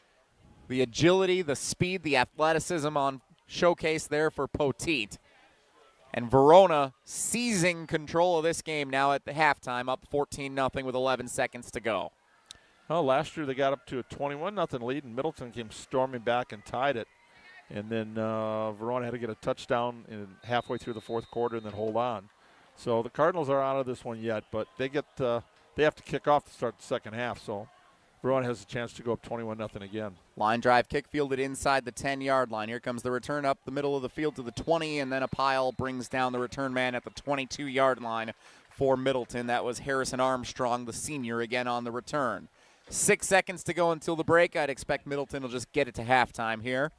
The agility, the speed, the athleticism on showcase there for Poteet. And Verona seizing control of this game now at the halftime, up 14-0 with 11 seconds to go. Well, last year they got up to a 21-0 lead, and Middleton came storming back and tied it. And then Verona had to get a touchdown halfway through the fourth quarter and then hold on. So the Cardinals are out of this one yet, but they have to kick off to start the second half. So Verona has a chance to go up 21-0 again. Line drive kick fielded inside the 10-yard line. Here comes the return up the middle of the field to the 20, and then a pile brings down the return man at the 22-yard line for Middleton. That was Harrison Armstrong, the senior, again on the return. 6 seconds to go until the break. I'd expect Middleton will just get it to halftime here.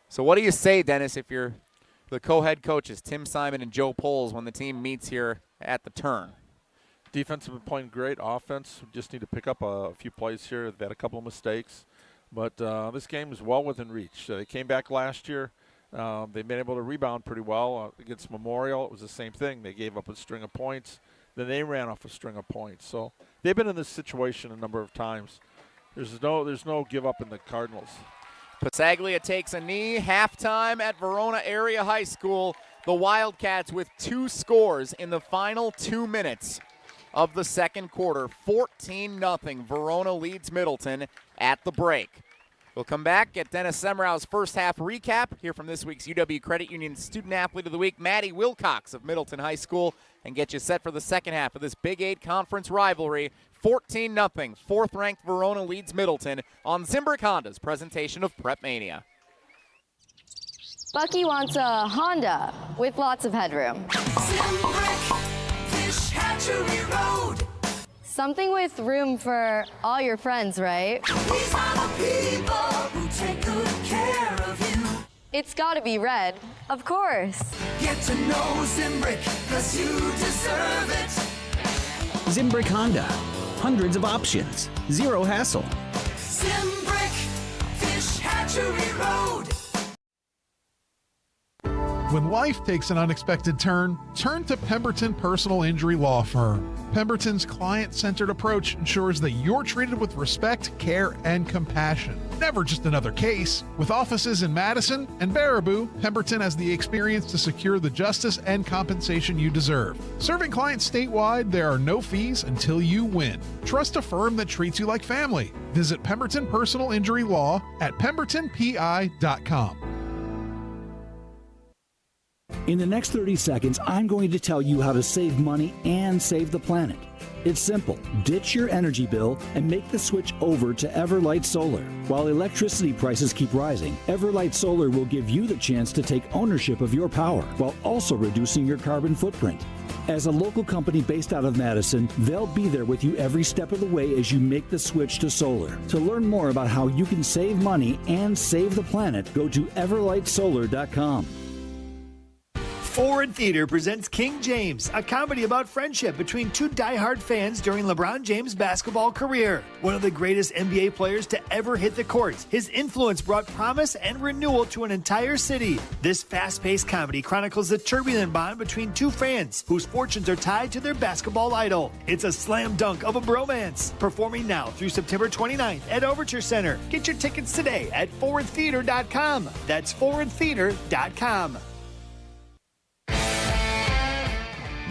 So what do you say, Dennis, if you're the co-head coaches, Tim Simon and Joe Poles, when the team meets here at the turn? Defense has been playing great. Offense, we just need to pick up a few plays here. They've had a couple of mistakes. But this game is well within reach. They came back last year. They've been able to rebound pretty well. Against Memorial, it was the same thing. They gave up a string of points. Then they ran off a string of points. So they've been in this situation a number of times. There's no give up in the Cardinals. Pasaglia takes a knee. Halftime at Verona Area High School. The Wildcats with 2 scores in the final 2 minutes of the second quarter. 14-0. Verona leads Middleton at the break. We'll come back, get Dennis Semrau's first half recap, hear from this week's UW Credit Union Student Athlete of the Week, Maddie Wilcox of Middleton High School, and get you set for the second half of this Big 8 conference rivalry. 14-0. Fourth-ranked Verona leads Middleton on Zimbrick Honda's presentation of PrepMania. Bucky wants a Honda with lots of headroom. Zimbrick, Fish Hatchery Road. Something with room for all your friends, right? These are the people who take good care of you. It's gotta be red, of course. Get to know Zimbrick, 'cause you deserve it. Zimbrick Honda. Hundreds of options. Zero hassle. Zimbrick, Fish Hatchery Road. When life takes an unexpected turn to Pemberton Personal Injury Law Firm. Pemberton's client-centered approach ensures that you're treated with respect, care, and compassion. Never just another case. With offices in Madison and Baraboo, Pemberton has the experience to secure the justice and compensation you deserve. Serving clients statewide, there are no fees until you win. Trust a firm that treats you like family. Visit Pemberton Personal Injury Law at pembertonpi.com. In the next 30 seconds, I'm going to tell you how to save money and save the planet. It's simple. Ditch your energy bill and make the switch over to Everlight Solar. While electricity prices keep rising, Everlight Solar will give you the chance to take ownership of your power while also reducing your carbon footprint. As a local company based out of Madison, they'll be there with you every step of the way as you make the switch to solar. To learn more about how you can save money and save the planet, go to everlightsolar.com. Forward Theater presents King James, a comedy about friendship between 2 diehard fans during LeBron James' basketball career. One of the greatest NBA players to ever hit the court, his influence brought promise and renewal to an entire city. This fast-paced comedy chronicles the turbulent bond between 2 fans whose fortunes are tied to their basketball idol. It's a slam dunk of a bromance. Performing now through September 29th at Overture Center. Get your tickets today at forwardtheater.com. That's forwardtheater.com.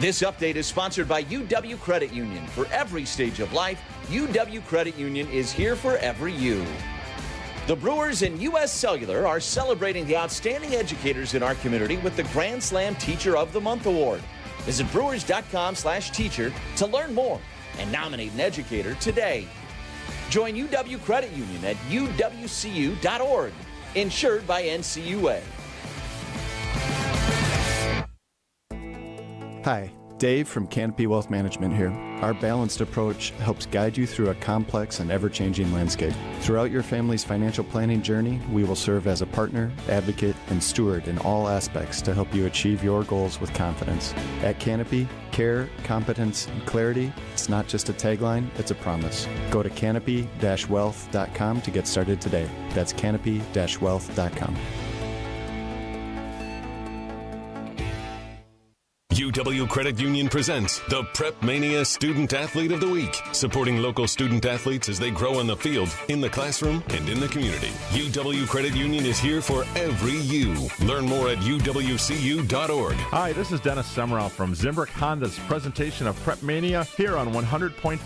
This update is sponsored by UW Credit Union. For every stage of life, UW Credit Union is here for every you. The Brewers and U.S. Cellular are celebrating the outstanding educators in our community with the Grand Slam Teacher of the Month Award. Visit brewers.com/teacher to learn more and nominate an educator today. Join UW Credit Union at uwcu.org. Insured by NCUA. Hi, Dave from Canopy Wealth Management here. Our balanced approach helps guide you through a complex and ever-changing landscape. Throughout your family's financial planning journey, we will serve as a partner, advocate, and steward in all aspects to help you achieve your goals with confidence. At Canopy, care, competence, and clarity, it's not just a tagline, it's a promise. Go to canopy-wealth.com to get started today. That's canopy-wealth.com. UW Credit Union presents the PrepMania Student Athlete of the Week, supporting local student athletes as they grow on the field, in the classroom, and in the community. UW Credit Union is here for every you. Learn more at uwcu.org. Hi, this is Dennis Semrau from Zimbrick Honda's presentation of PrepMania here on 100.5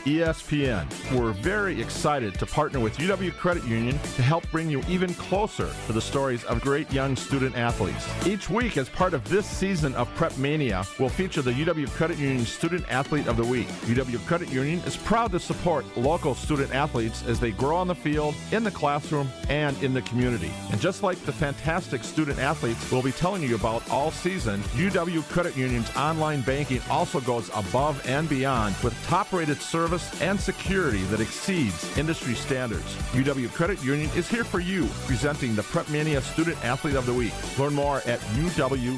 ESPN. We're very excited to partner with UW Credit Union to help bring you even closer to the stories of great young student athletes. Each week, as part of this season of PrepMania, will feature the UW Credit Union Student Athlete of the Week. UW Credit Union is proud to support local student athletes as they grow on the field, in the classroom, and in the community. And just like the fantastic student athletes we'll be telling you about all season, UW Credit Union's online banking also goes above and beyond with top-rated service and security that exceeds industry standards. UW Credit Union is here for you, presenting the PrepMania Student Athlete of the Week. Learn more at uwcu.org.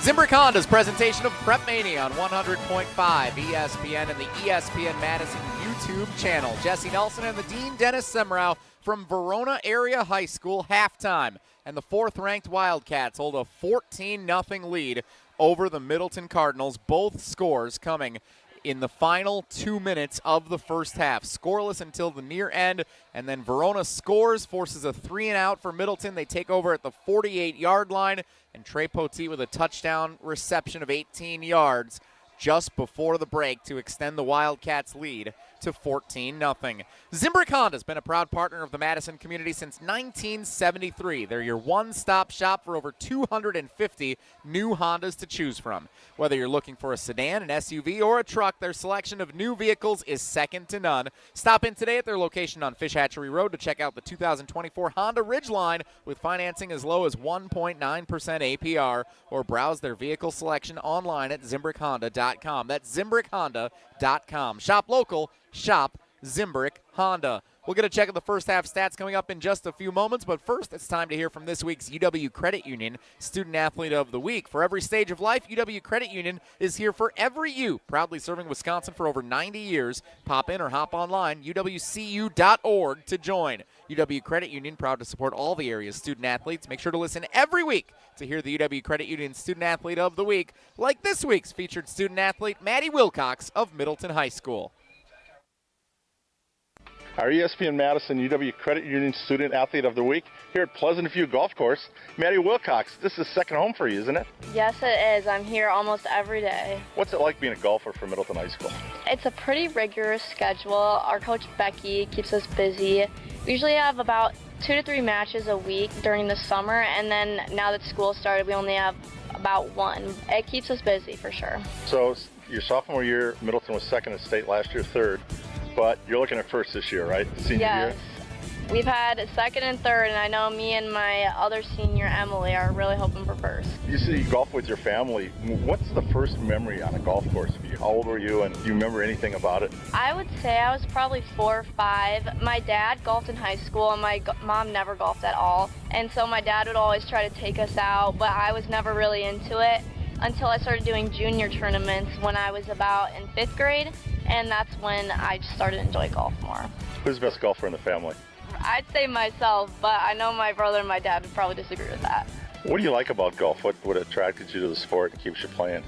Zimbrick Honda's presentation of PrepMania on 100.5 ESPN and the ESPN Madison YouTube channel. Jesse Nelson and the Dean Dennis Semrau from Verona Area High School halftime. And the fourth-ranked Wildcats hold a 14-0 lead over the Middleton Cardinals. Both scores coming in the final 2 minutes of the first half. Scoreless until the near end, and then Verona scores, forces a 3-and-out for Middleton. They take over at the 48-yard line, and Trey Poteet with a touchdown reception of 18 yards just before the break to extend the Wildcats' lead to 14-0. Zimbrick Honda has been a proud partner of the Madison community since 1973. They're your one-stop shop for over 250 new Hondas to choose from. Whether you're looking for a sedan, an SUV, or a truck, their selection of new vehicles is second to none. Stop in today at their location on Fish Hatchery Road to check out the 2024 Honda Ridgeline with financing as low as 1.9% APR, or browse their vehicle selection online at ZimbrickHonda.com. That's ZimbrickHonda.com. Shop local. Shop Zimbrick Honda. We'll get a check of the first half stats coming up in just a few moments, but first it's time to hear from this week's UW Credit Union Student Athlete of the Week. For every stage of life, UW Credit Union is here for every you. Proudly serving Wisconsin for over 90 years. Pop in or hop online, uwcu.org to join. UW Credit Union, proud to support all the area's student athletes. Make sure to listen every week to hear the UW Credit Union Student Athlete of the Week, like this week's featured student athlete, Maddie Wilcox of Middleton High School. Our ESPN Madison UW Credit Union Student Athlete of the Week here at Pleasant View Golf Course. Maddie Wilcox, this is second home for you, isn't it? Yes, it is. I'm here almost every day. What's it like being a golfer for Middleton High School? It's a pretty rigorous schedule. Our coach, Becky, keeps us busy. We usually have about 2 to 3 matches a week during the summer, and then now that school started, we only have about 1. It keeps us busy for sure. So your sophomore year, Middleton was second in state, last year third. But you're looking at first this year, right? Senior year? We've had second and third, and I know me and my other senior, Emily, are really hoping for first. You say you golf with your family. What's the first memory on a golf course of you? How old were you, and do you remember anything about it? I would say I was probably 4 or 5. My dad golfed in high school, and my mom never golfed at all. And so my dad would always try to take us out, but I was never really into it until I started doing junior tournaments when I was about in 5th grade. And that's when I just started to enjoy golf more. Who's the best golfer in the family? I'd say myself, but I know my brother and my dad would probably disagree with that. What do you like about golf? What attracted you to the sport and keeps you playing?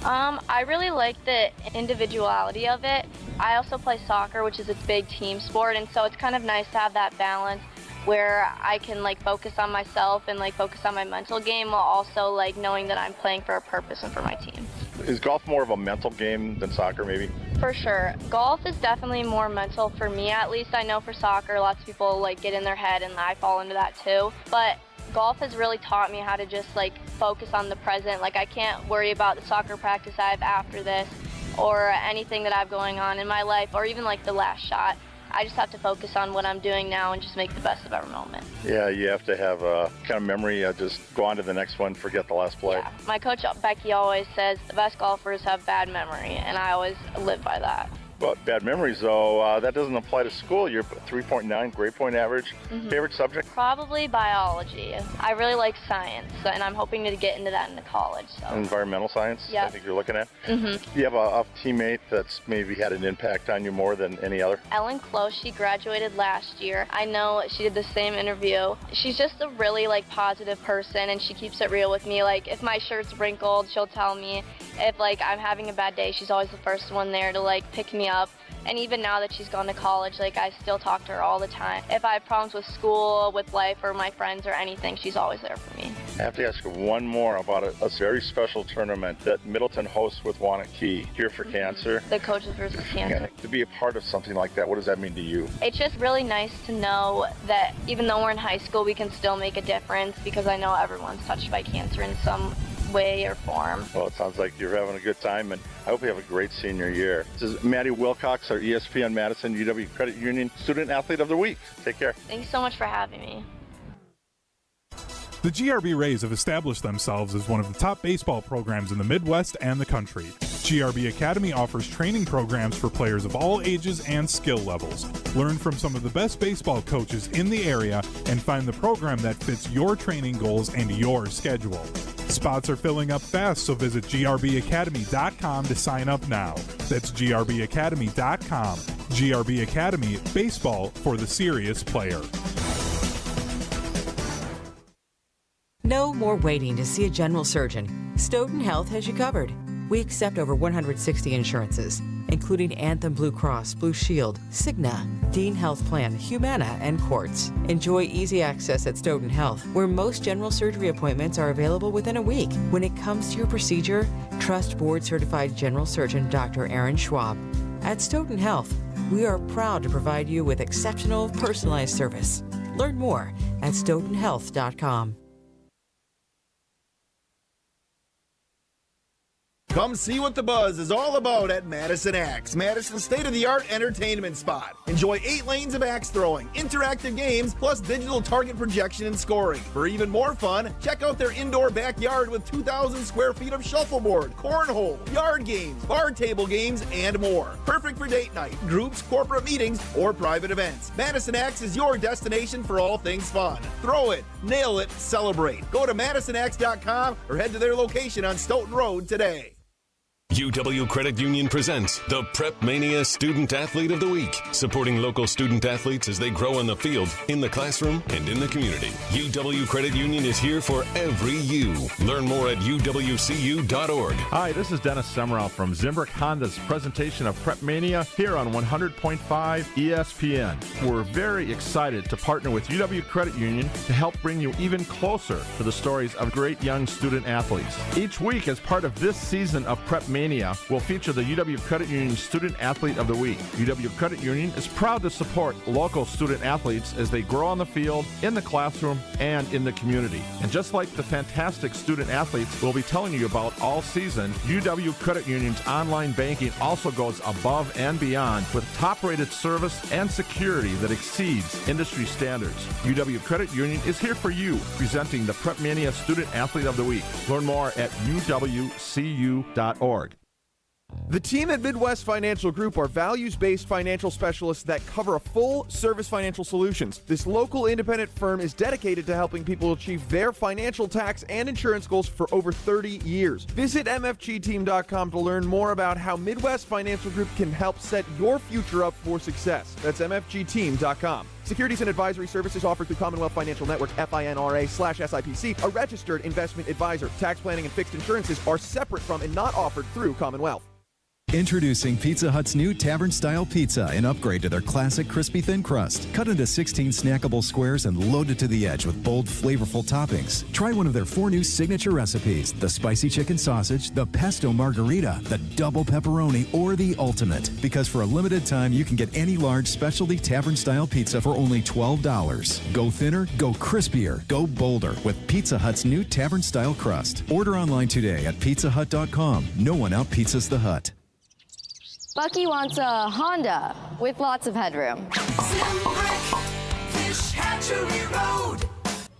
I really like the individuality of it. I also play soccer, which is a big team sport, and so it's kind of nice to have that balance. where I can like focus on myself and like focus on my mental game while also like knowing that I'm playing for a purpose and for my team. Is golf more of a mental game than soccer, maybe? For sure. Golf is definitely more mental for me, at least. I know for soccer, lots of people like get in their head and I fall into that too. But golf has really taught me how to just like focus on the present. Like I can't worry about the soccer practice I have after this or anything that I have going on in my life or even like the last shot. I just have to focus on what I'm doing now and just make the best of every moment. Yeah, you have to have a kind of memory, just go on to the next one, forget the last play. Yeah. My coach, Becky, always says the best golfers have bad memory, and I always live by that. But bad memories, though, that doesn't apply to school. You're 3.9, grade point average. Favorite subject? Probably biology. I really like science, and I'm hoping to get into that in college. So. Environmental science, Yep. I think you're looking at. Do you have a teammate that's maybe had an impact on you more than any other? Ellen Close, she graduated last year. I know she did the same interview. She's just a really like positive person, and she keeps it real with me. Like if my shirt's wrinkled, she'll tell me. If like I'm having a bad day, she's always the first one there to like pick me up. And even now that she's gone to college, like I still talk to her all the time. If I have problems with school, with life, or my friends or anything, she's always there for me. I have to ask you one more about a very special tournament that Middleton hosts with Wanakee, Here for Cancer. The Coaches versus Cancer. To be a part of something like that, what does that mean to you? It's just really nice to know that even though we're in high school, we can still make a difference because I know everyone's touched by cancer in some way or form. Well, it sounds like you're having a good time, and I hope you have a great senior year. This is Maddie Wilcox, our ESPN Madison UW Credit Union Student Athlete of the Week. Take care. Thanks so much for having me. The GRB Rays have established themselves as one of the top baseball programs in the Midwest and the country. GRB Academy offers training programs for players of all ages and skill levels. Learn from some of the best baseball coaches in the area and find the program that fits your training goals and your schedule. Spots are filling up fast, so visit grbacademy.com to sign up now. That's grbacademy.com. GRB Academy, baseball for the serious player. No more waiting to see a general surgeon. Stoughton Health has you covered. We accept over 160 insurances, including Anthem Blue Cross, Blue Shield, Cigna, Dean Health Plan, Humana, and Quartz. Enjoy easy access at Stoughton Health, where most general surgery appointments are available within a week. When it comes to your procedure, trust board-certified general surgeon Dr. Aaron Schwab. At Stoughton Health, we are proud to provide you with exceptional, personalized service. Learn more at stoughtonhealth.com. Come see what the buzz is all about at Madison Axe, Madison's state-of-the-art entertainment spot. Enjoy 8 lanes of axe throwing, interactive games, plus digital target projection and scoring. For even more fun, check out their indoor backyard with 2,000 square feet of shuffleboard, cornhole, yard games, bar table games, and more. Perfect for date night, groups, corporate meetings, or private events. Madison Axe is your destination for all things fun. Throw it, nail it, celebrate. Go to MadisonAxe.com or head to their location on Stoughton Road today. UW Credit Union presents the PrepMania Student Athlete of the Week, supporting local student athletes as they grow on the field, in the classroom, and in the community. UW Credit Union is here for every you. Learn more at uwcu.org. Hi, this is Dennis Semrau from Zimbrick Honda's presentation of PrepMania here on 100.5 ESPN. We're very excited to partner with UW Credit Union to help bring you even closer to the stories of great young student athletes. Each week, as part of this season of PrepMania, will feature the UW Credit Union Student Athlete of the Week. UW Credit Union is proud to support local student athletes as they grow on the field, in the classroom, and in the community. And just like the fantastic student athletes we'll be telling you about all season, UW Credit Union's online banking also goes above and beyond with top-rated service and security that exceeds industry standards. UW Credit Union is here for you, presenting the PrepMania Student Athlete of the Week. Learn more at uwcu.org. The team at Midwest Financial Group are values-based financial specialists that cover a full-service financial solutions. This local independent firm is dedicated to helping people achieve their financial, tax, and insurance goals for over 30 years. Visit mfgteam.com to learn more about how Midwest Financial Group can help set your future up for success. That's mfgteam.com. Securities and advisory services offered through Commonwealth Financial Network, FINRA/SIPC, a registered investment advisor. Tax planning and fixed insurances are separate from and not offered through Commonwealth. Introducing Pizza Hut's new Tavern-style pizza, an upgrade to their classic crispy thin crust. Cut into 16 snackable squares and loaded to the edge with bold, flavorful toppings. Try one of their 4 new signature recipes: the spicy chicken sausage, the pesto margarita, the double pepperoni, or the ultimate. Because for a limited time, you can get any large specialty Tavern-style pizza for only $12. Go thinner, go crispier, go bolder with Pizza Hut's new Tavern-style crust. Order online today at pizzahut.com. No one out-pizzas the Hut. Bucky wants a Honda with lots of headroom. Zimbrick, Fish Hatchery Road.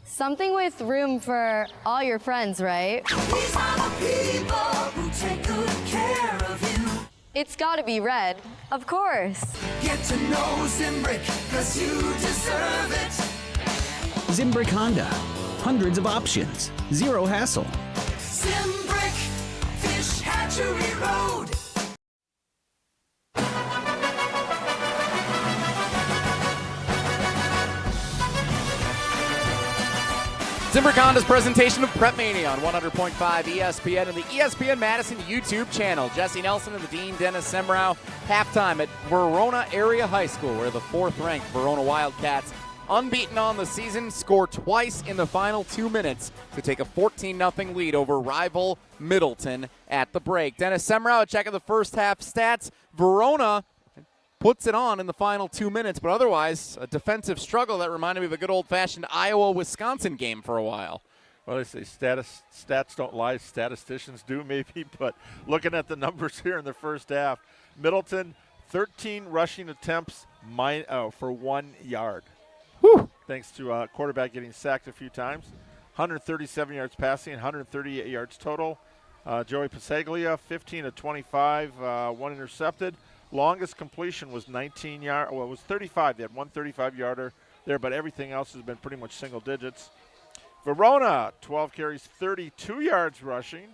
Something with room for all your friends, right? These are the people who take good care of you. It's gotta be red, of course. Get to know Zimbrick, 'cause you deserve it. Zimbrick Honda. Hundreds of options. Zero hassle. Zimbrick, Fish Hatchery Road. Zimbrick Honda's presentation of PrepMania on 100.5 ESPN and the ESPN Madison YouTube channel. Jesse Nelson and the Dean Dennis Semrau. Halftime at Verona Area High School, where the 4th-ranked Verona Wildcats, unbeaten on the season, score twice in the final 2 minutes to take a 14-0 lead over rival Middleton at the break. Dennis Semrau, a check of the first half stats. Verona puts it on in the final 2 minutes, but otherwise a defensive struggle that reminded me of a good old-fashioned Iowa-Wisconsin game for a while. Well, they say stats don't lie, statisticians do maybe, but looking at the numbers here in the first half, Middleton, 13 rushing attempts for 1 yard. Whew. Thanks to quarterback getting sacked a few times. 137 yards passing, 138 yards total. Joey Pasaglia, 15 of 25, 1 intercepted. Longest completion was 19 yards. Well, it was 35. They had 1 35-yarder there, but everything else has been pretty much single digits. Verona, 12 carries, 32 yards rushing.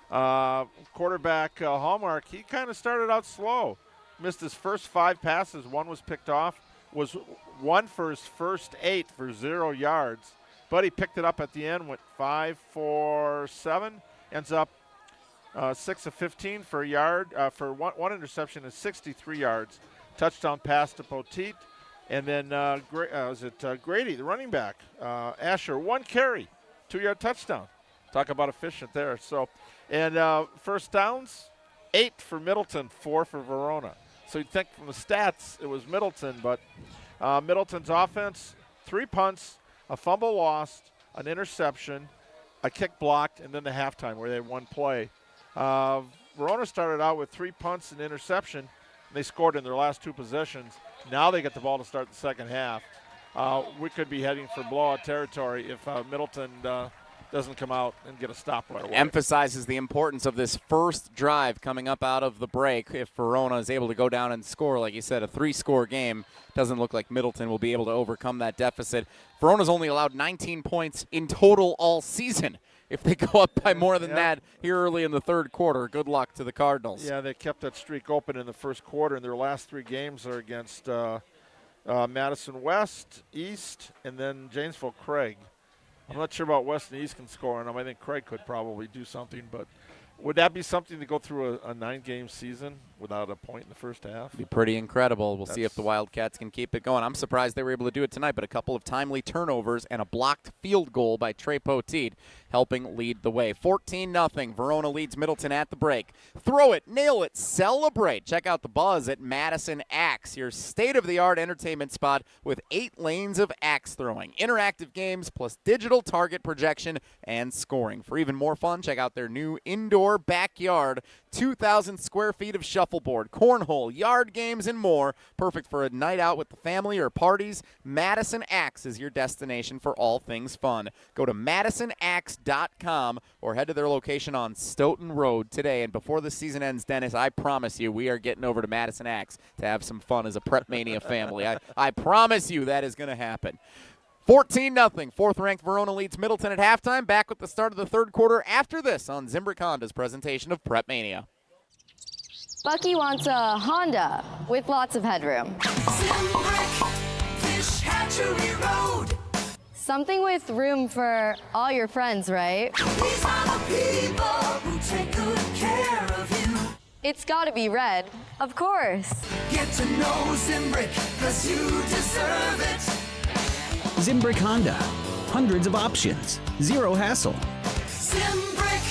Quarterback Hallmark, he kind of started out slow. Missed his first 5 passes. 1 was picked off. Was 1 for his first 8 for 0 yards. But he picked it up at the end, went 5 for 7. Ends up 6 of 15 for a yard, for one interception and 63 yards. Touchdown pass to Poteet. And then Grady, the running back, Asher, 1 carry, 2-yard touchdown. Talk about efficient there. So, and first downs, 8 for Middleton, 4 for Verona. So you'd think from the stats it was Middleton, but Middleton's offense, 3 punts, a fumble lost, an interception, a kick blocked, and then the halftime where they had 1 play. Verona started out with 3 punts and interception, and they scored in their last 2 possessions. Now they get the ball to start the second half. We could be heading for blowout territory if Middleton doesn't come out and get a stop right away. Emphasizes the importance of this first drive coming up out of the break. If Verona is able to go down and score, like you said, a 3-score game, doesn't look like Middleton will be able to overcome that deficit. Verona's only allowed 19 points in total all season. If they go up by more than that here early in the third quarter, good luck to the Cardinals. Yeah, they kept that streak open in the first quarter, and their last 3 games are against Madison West, East, and then Janesville Craig. I'm not sure about West and East can score on them. I think Craig could probably do something, but would that be something to go through a 9-game season without a point in the first half? Be pretty incredible. We'll see if the Wildcats can keep it going. I'm surprised they were able to do it tonight, but a couple of timely turnovers and a blocked field goal by Trey Poteet helping lead the way. 14-0. Verona leads Middleton at the break. Throw it, nail it, celebrate. Check out the buzz at Madison Axe, your state-of-the-art entertainment spot with 8 lanes of axe throwing, interactive games, plus digital target projection and scoring. For even more fun, check out their new indoor backyard, 2,000 square feet of shuffleboard, cornhole, yard games, and more. Perfect for a night out with the family or parties. Madison Axe is your destination for all things fun. Go to MadisonAxe.com or head to their location on Stoughton Road today. And before the season ends, Dennis, I promise you we are getting over to Madison Axe to have some fun as a PrepMania family. I promise you that is going to happen. 14-0. 4th-ranked Verona leads Middleton at halftime. Back with the start of the third quarter after this on Zimbrick Honda's presentation of PrepMania. Bucky wants a Honda with lots of headroom. Zimbrick, Fish Hatchery Road. Something with room for all your friends, right? These are the people who take good care of you. It's gotta be red. Of course. Get to know Zimbrick, 'cause you deserve it. Zimbrick Honda. Hundreds of options. Zero hassle. Zimbrick,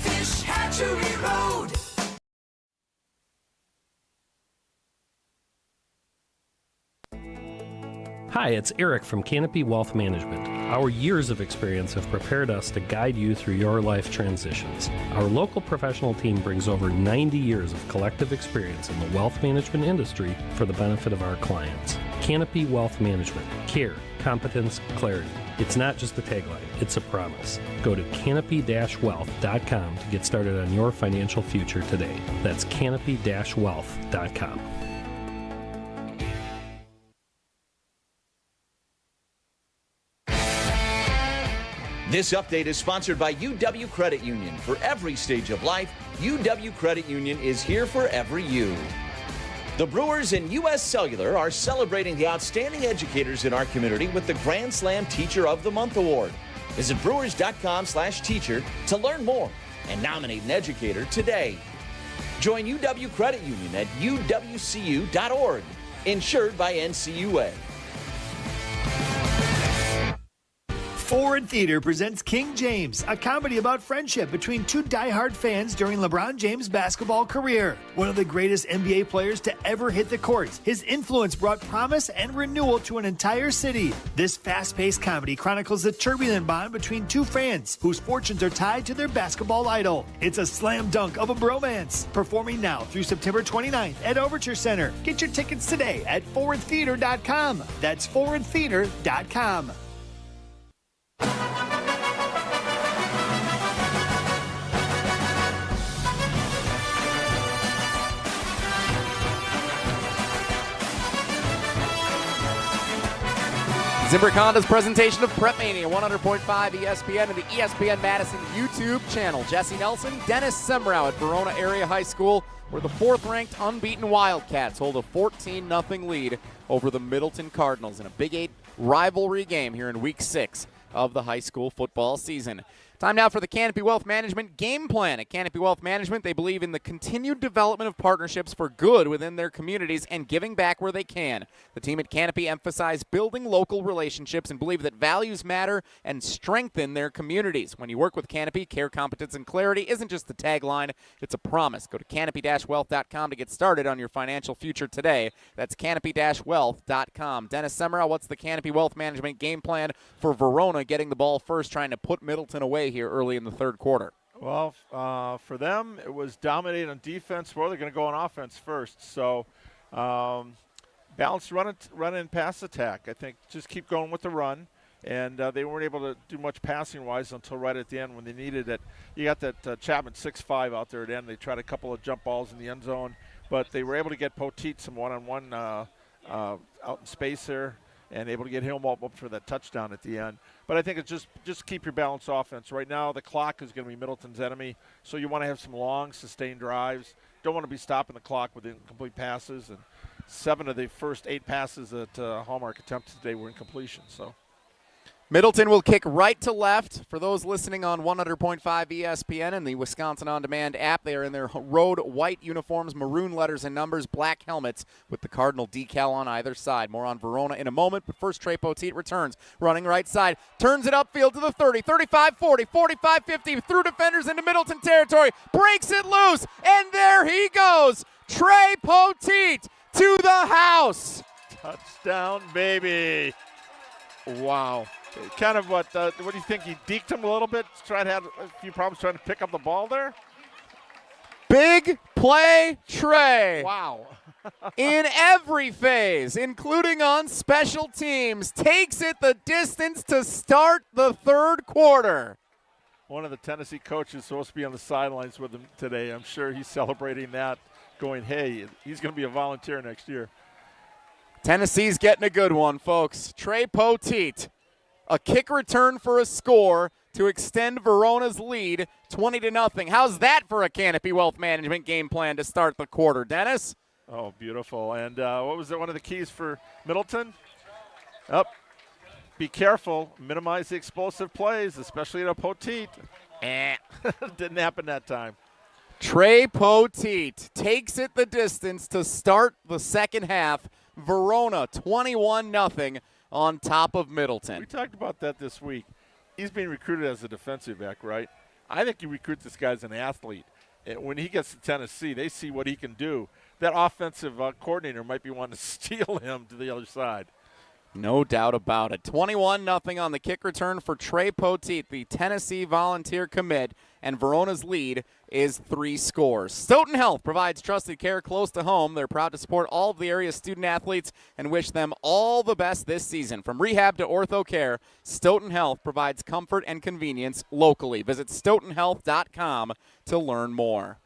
Fish Hatchery Road. Hi, it's Eric from Canopy Wealth Management. Our years of experience have prepared us to guide you through your life transitions. Our local professional team brings over 90 years of collective experience in the wealth management industry for the benefit of our clients. Canopy Wealth Management. Care, competence, clarity. It's not just a tagline, it's a promise. Go to canopy-wealth.com to get started on your financial future today. That's canopy-wealth.com. This update is sponsored by UW Credit Union. For every stage of life, UW Credit Union is here for every you. The Brewers and U.S. Cellular are celebrating the outstanding educators in our community with the Grand Slam Teacher of the Month Award. Visit brewers.com/teacher to learn more and nominate an educator today. Join UW Credit Union at uwcu.org. Insured by NCUA. Forward Theater presents King James, a comedy about friendship between two diehard fans during LeBron James' basketball career. One of the greatest NBA players to ever hit the courts, his influence brought promise and renewal to an entire city. This fast-paced comedy chronicles the turbulent bond between two fans whose fortunes are tied to their basketball idol. It's a slam dunk of a bromance. Performing now through September 29th at Overture Center. Get your tickets today at forwardtheater.com. That's forwardtheater.com. Zimbrick Honda's presentation of PrepMania, 100.5 ESPN and the ESPN Madison YouTube channel. Jesse Nelson, Dennis Semrau at Verona Area High School, where the fourth-ranked unbeaten Wildcats hold a 14-0 lead over the Middleton Cardinals in a Big 8 rivalry game here in Week 6 of the high school football season. Time now for the Canopy Wealth Management game plan. At Canopy Wealth Management, they believe in the continued development of partnerships for good within their communities and giving back where they can. The team at Canopy emphasize building local relationships and believe that values matter and strengthen their communities. When you work with Canopy, care, competence, and clarity isn't just a tagline, it's a promise. Go to canopy-wealth.com to get started on your financial future today. That's canopy-wealth.com. Dennis Semrau, what's the Canopy Wealth Management game plan for Verona getting the ball first, trying to put Middleton away here early in the third quarter? Well, for them, it was dominating on defense. Well, they're going to go on offense first. So, balanced run and pass attack. I think just keep going with the run. And they weren't able to do much passing-wise until right at the end when they needed it. You got that Chapman 6'5" out there at the end. They tried a couple of jump balls in the end zone, but they were able to get Poteet some one-on-one out in space there, and able to get him up for that touchdown at the end. But I think it's just keep your balanced offense. Right now, the clock is going to be Middleton's enemy, so you want to have some long, sustained drives. Don't want to be stopping the clock with incomplete passes. And 7 of the first 8 passes that Hallmark attempted today were incompletion. So Middleton will kick right to left. For those listening on 100.5 ESPN and the Wisconsin On Demand app, they are in their road white uniforms, maroon letters and numbers, black helmets with the Cardinal decal on either side. More on Verona in a moment, but first Trey Poteet returns, running right side, turns it upfield to the 30, 35, 40, 45, 50, through defenders into Middleton territory, breaks it loose, and there he goes. Trey Poteet to the house. Touchdown, baby. Wow. Kind of what do you think? He deked him a little bit, had a few problems trying to pick up the ball there? Big play Trey. Wow. In every phase, including on special teams, takes it the distance to start the third quarter. One of the Tennessee coaches supposed to be on the sidelines with him today. I'm sure he's celebrating that, going, hey, he's going to be a volunteer next year. Tennessee's getting a good one, folks. Trey Poteet. A kick return for a score to extend Verona's lead 20-0. How's that for a Canopy Wealth Management game plan to start the quarter, Dennis? Oh, beautiful. And what was one of the keys for Middleton? Be careful. Minimize the explosive plays, especially at a Poteet. Didn't happen that time. Trey Poteet takes it the distance to start the second half. Verona 21-0 on top of Middleton. We talked about that this week. He's being recruited as a defensive back, right? I think you recruit this guy as an athlete. When he gets to Tennessee, they see what he can do. That offensive coordinator might be wanting to steal him to the other side. No doubt about it. 21-0 on the kick return for Trey Poteet, the Tennessee Volunteer commit, and Verona's lead is 3 scores. Stoughton Health provides trusted care close to home. They're proud to support all of the area's student athletes and wish them all the best this season. From rehab to ortho care, Stoughton Health provides comfort and convenience locally. Visit stoughtonhealth.com to learn more.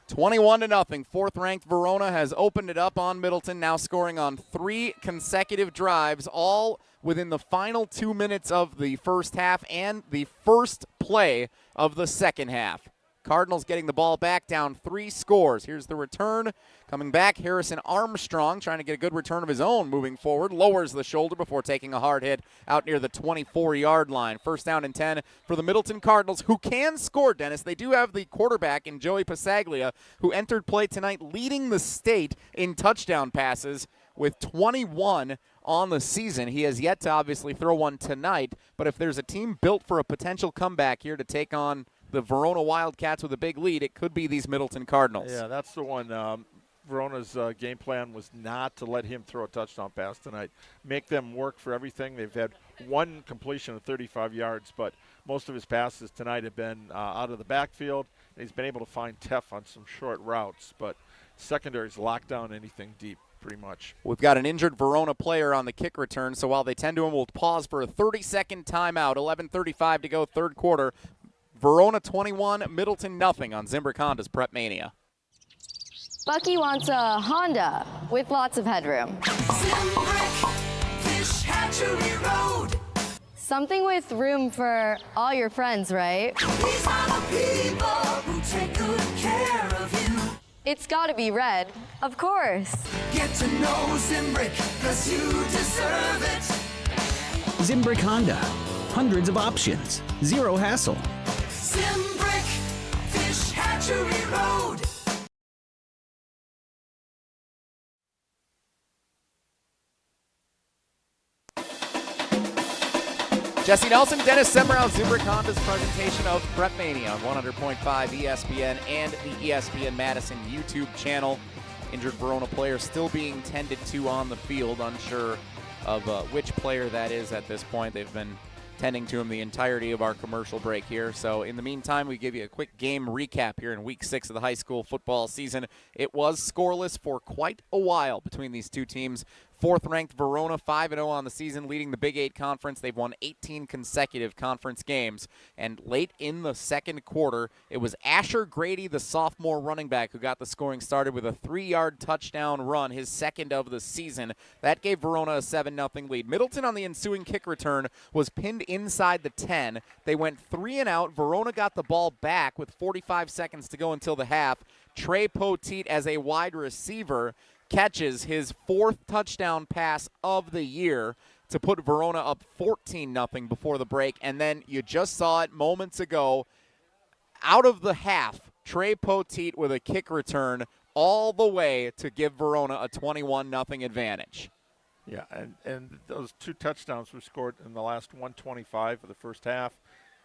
21-0. Fourth-ranked Verona has opened it up on Middleton, now scoring on 3 consecutive drives, all within the final 2 minutes of the first half and the first play of the second half. Cardinals getting the ball back, down 3 scores. Here's the return. Coming back, Harrison Armstrong trying to get a good return of his own moving forward. Lowers the shoulder before taking a hard hit out near the 24-yard line. First down and 10 for the Middleton Cardinals, who can score, Dennis. They do have the quarterback in Joey Passaglia, who entered play tonight leading the state in touchdown passes with 21 on the season. He has yet to obviously throw one tonight, but if there's a team built for a potential comeback here to take on the Verona Wildcats with a big lead, it could be these Middleton Cardinals. Yeah, that's the one. Verona's game plan was not to let him throw a touchdown pass tonight. Make them work for everything. They've had 1 completion of 35 yards, but most of his passes tonight have been out of the backfield. And he's been able to find Teff on some short routes, but secondary's locked down anything deep pretty much. We've got an injured Verona player on the kick return, so while they tend to, we'll pause for a 30-second timeout. 11:35 to go, third quarter. Verona 21, Middleton 0 on Zimbrick Honda's PrepMania. Bucky wants a Honda with lots of headroom. Zimbrick, Fish Hatchery Road. Something with room for all your friends, right? These are the people who take good care of you. It's gotta be red, of course. Get to know Zimbrick, 'cause you deserve it. Zimbrick Honda. Hundreds of options. Zero hassle. Zimbrick, Fish Hatchery Road. Jesse Nelson, Dennis Semrau, Zimbrick Honda's presentation of PrepMania on 100.5 ESPN and the ESPN Madison YouTube channel. Injured Verona player still being tended to on the field, unsure of which player that is at this point. They've been tending to him the entirety of our commercial break here. So in the meantime, we give you a quick game recap here in Week 6 of the high school football season. It was scoreless for quite a while between these two teams. Fourth-ranked Verona, 5-0 on the season, leading the Big 8 Conference. They've won 18 consecutive conference games. And late in the second quarter, it was Asher Grady, the sophomore running back, who got the scoring started with a 3-yard touchdown run, his second of the season. That gave Verona a 7-0 lead. Middleton on the ensuing kick return was pinned inside the 10. They went 3 and out. Verona got the ball back with 45 seconds to go until the half. Trey Poteet, as a wide receiver, catches his 4th touchdown pass of the year to put Verona up 14-0 before the break. And then you just saw it moments ago. Out of the half, Trey Poteet with a kick return all the way to give Verona a 21-0 advantage. Yeah, and those 2 touchdowns were scored in the last 1:25 of the first half,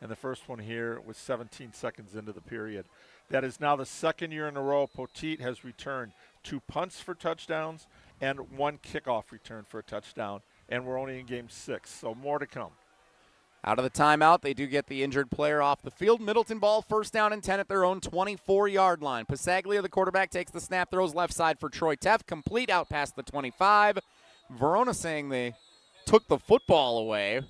and the first one here was 17 seconds into the period. That is now the second year in a row Poteet has returned 2 punts for touchdowns and 1 kickoff return for a touchdown, and we're only in game 6, so more to come. Out of the timeout, they do get the injured player off the field. Middleton ball, first down and 10 at their own 24-yard line. Passaglia, the quarterback, takes the snap, throws left side for Troy Teff, complete out past the 25. Verona saying they took the football away,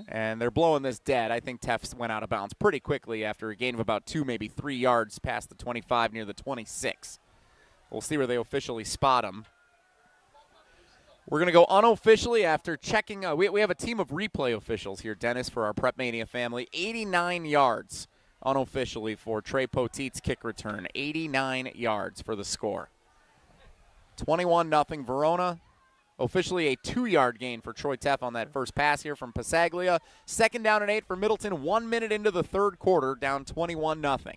and they're blowing this dead. I think Teff went out of bounds pretty quickly after a gain of about 2, maybe 3 yards past the 25 near the 26. We'll see where they officially spot him. We're going to go unofficially after checking. We have a team of replay officials here, Dennis, for our PrepMania family. 89 yards unofficially for Trey Poteet's kick return. 89 yards for the score. 21-0 Verona. Officially a 2-yard gain for Troy Teff on that first pass here from Passaglia. Second down and 8 for Middleton. 1 minute into the third quarter, down 21-0.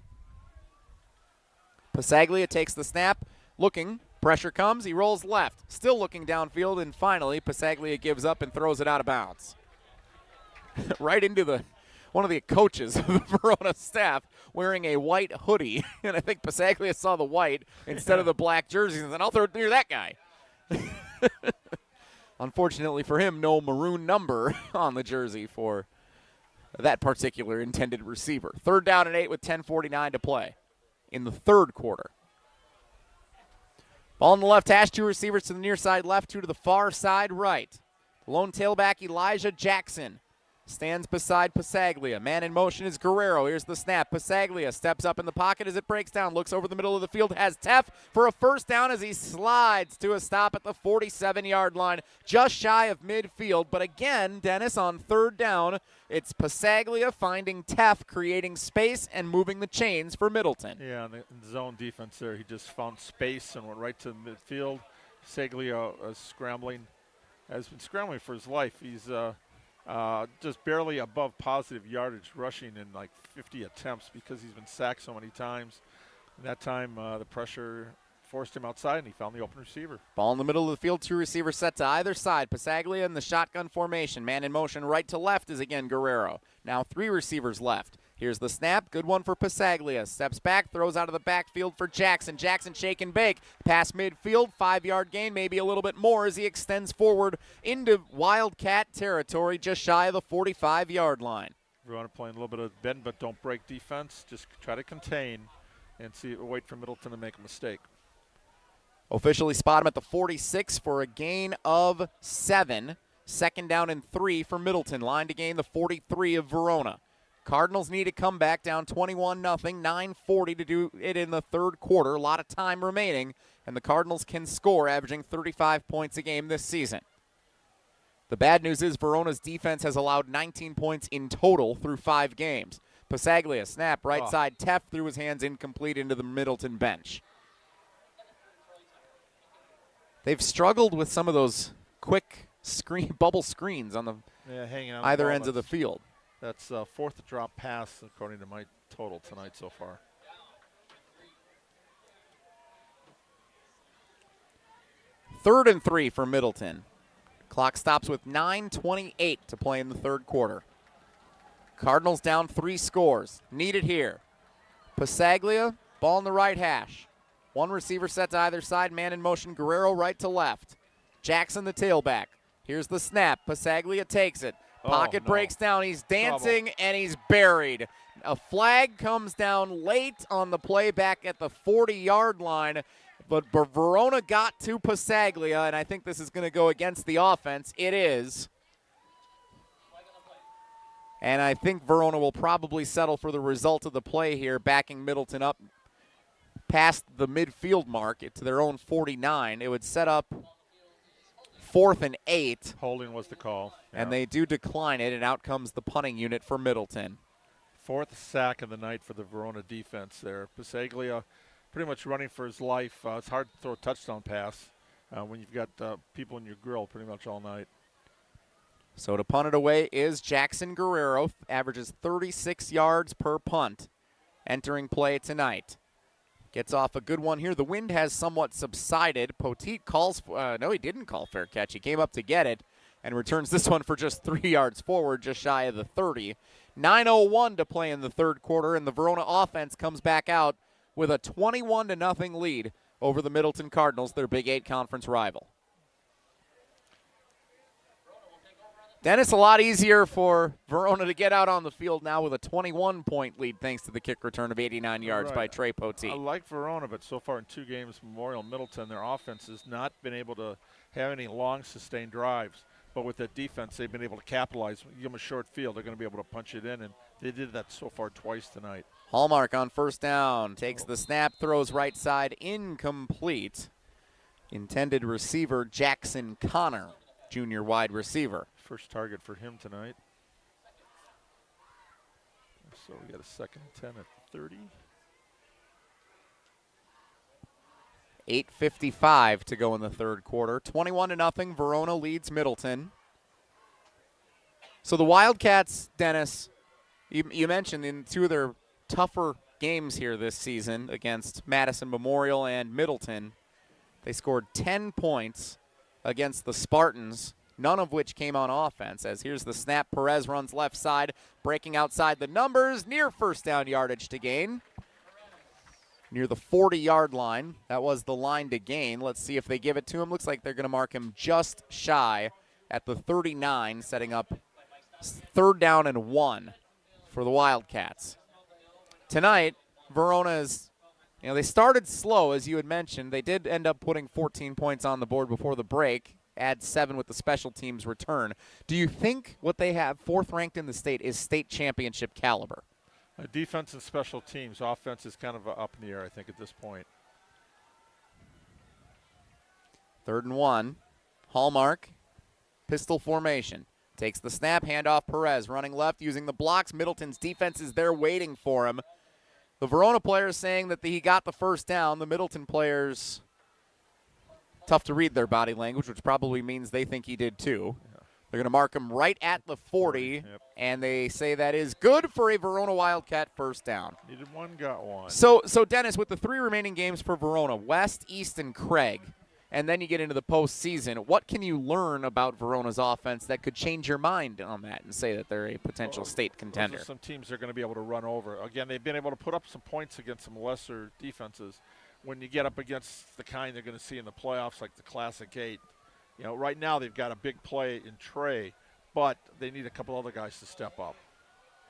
Pasaglia takes the snap, looking. Pressure comes. He rolls left. Still looking downfield, and finally Pasaglia gives up and throws it out of bounds. Right into one of the coaches of the Verona staff wearing a white hoodie. And I think Pasaglia saw the white instead of the black jerseys and said, I'll throw it near that guy. Unfortunately for him, no maroon number on the jersey for that particular intended receiver. 3rd down and 8 with 10:49 to play in the third quarter. Ball on the left hash, 2 receivers to the near side left, 2 to the far side right. Lone tailback Elijah Jackson stands beside Pasaglia. Man in motion is Guerrero. Here's the snap. Pasaglia steps up in the pocket as it breaks down. Looks over the middle of the field. Has Teff for a first down as he slides to a stop at the 47-yard line. Just shy of midfield. But again, Dennis, on 3rd down, it's Pasaglia finding Teff, creating space and moving the chains for Middleton. Yeah, in the zone defense there, he just found space and went right to midfield. Pasaglia has been scrambling for his life. He's just barely above positive yardage rushing in like 50 attempts because he's been sacked so many times. And that time, the pressure forced him outside, and he found the open receiver. Ball in the middle of the field, 2 receivers set to either side. Pasaglia in the shotgun formation. Man in motion right to left is again Guerrero. Now 3 receivers left. Here's the snap. Good one for Pasaglia. Steps back, throws out of the backfield for Jackson. Jackson shake and bake. Past midfield, 5-yard gain, maybe a little bit more as he extends forward into Wildcat territory just shy of the 45-yard line. Verona playing a little bit of bend but don't break defense. Just try to contain and wait for Middleton to make a mistake. Officially spot him at the 46 for a gain of 7. 2nd down and 3 for Middleton. Line to gain the 43 of Verona. Cardinals need to come back down 21-0, 9:40 to do it in the third quarter. A lot of time remaining, and the Cardinals can score, averaging 35 points a game this season. The bad news is Verona's defense has allowed 19 points in total through 5 games. Pasaglia, snap, right side, Teff through his hands, incomplete into the Middleton bench. They've struggled with some of those quick bubble screens on the hanging on either ends of the field. That's 4th drop pass, according to my total tonight so far. Third and 3 for Middleton. Clock stops with 9:28 to play in the third quarter. Cardinals down 3 scores. Need it here. Pasaglia, ball in the right hash. 1 receiver set to either side, man in motion, Guerrero right to left. Jackson the tailback. Here's the snap. Pasaglia takes it. Pocket breaks down. He's dancing, and he's buried. A flag comes down late on the play back at the 40-yard line, but Verona got to Pasaglia, and I think this is going to go against the offense. It is. And I think Verona will probably settle for the result of the play here, backing Middleton up past the midfield mark to their own 49. It would set up 4th and 8. Holding was the call. And they do decline it, and out comes the punting unit for Middleton. 4th sack of the night for the Verona defense there. Pasaglia pretty much running for his life. It's hard to throw a touchdown pass when you've got people in your grill pretty much all night. So to punt it away is Jackson Guerrero, averages 36 yards per punt, entering play tonight. Gets off a good one here. The wind has somewhat subsided. Poteet calls, no, he didn't call fair catch. He came up to get it and returns this one for just 3 yards forward, just shy of the 30. 9:01 to play in the third quarter, and the Verona offense comes back out with a 21-0 lead over the Middleton Cardinals, their Big 8 conference rival. Dennis, a lot easier for Verona to get out on the field now with a 21-point lead thanks to the kick return of 89 yards by Trey Poteet. I like Verona, but so far in 2 games, Memorial Middleton, their offense has not been able to have any long, sustained drives. But with that defense, they've been able to capitalize. You give them a short field, they're going to be able to punch it in, and they did that so far twice tonight. Hallmark on first down, takes the snap, throws right side, incomplete. Intended receiver Jackson Connor, junior wide receiver. First target for him tonight. So we got a 2nd and 10 at 30. 8:55 to go in the third quarter. 21-0, Verona leads Middleton. So the Wildcats, Dennis, you mentioned in 2 of their tougher games here this season against Madison Memorial and Middleton. They scored 10 points against the Spartans, none of which came on offense. As here's the snap, Perez runs left side, breaking outside the numbers, near first down yardage to gain. Near the 40-yard line. That was the line to gain. Let's see if they give it to him. Looks like they're going to mark him just shy at the 39, setting up 3rd down and 1 for the Wildcats. Tonight, Verona is, they started slow, as you had mentioned. They did end up putting 14 points on the board before the break, add 7 with the special teams return. Do you think what they have, 4th ranked in the state, is state championship caliber? Defense and special teams. Offense is kind of up in the air, I think, at this point. 3rd and 1. Hallmark, pistol formation. Takes the snap, handoff Perez, running left, using the blocks. Middleton's defense is there waiting for him. The Verona players saying that he got the first down. The Middleton players, tough to read their body language, which probably means they think he did too. Yeah. They're going to mark him right at the 40, and they say that is good for a Verona Wildcat first down. Needed one, got one. So Dennis, with the 3 remaining games for Verona, West, East, and Craig, and then you get into the postseason, what can you learn about Verona's offense that could change your mind on that and say that they're a potential state contender? Those are some teams they're going to be able to run over. Again, they've been able to put up some points against some lesser defenses. When you get up against the kind they're going to see in the playoffs, like the Classic 8, right now they've got a big play in Trey, but they need a couple other guys to step up.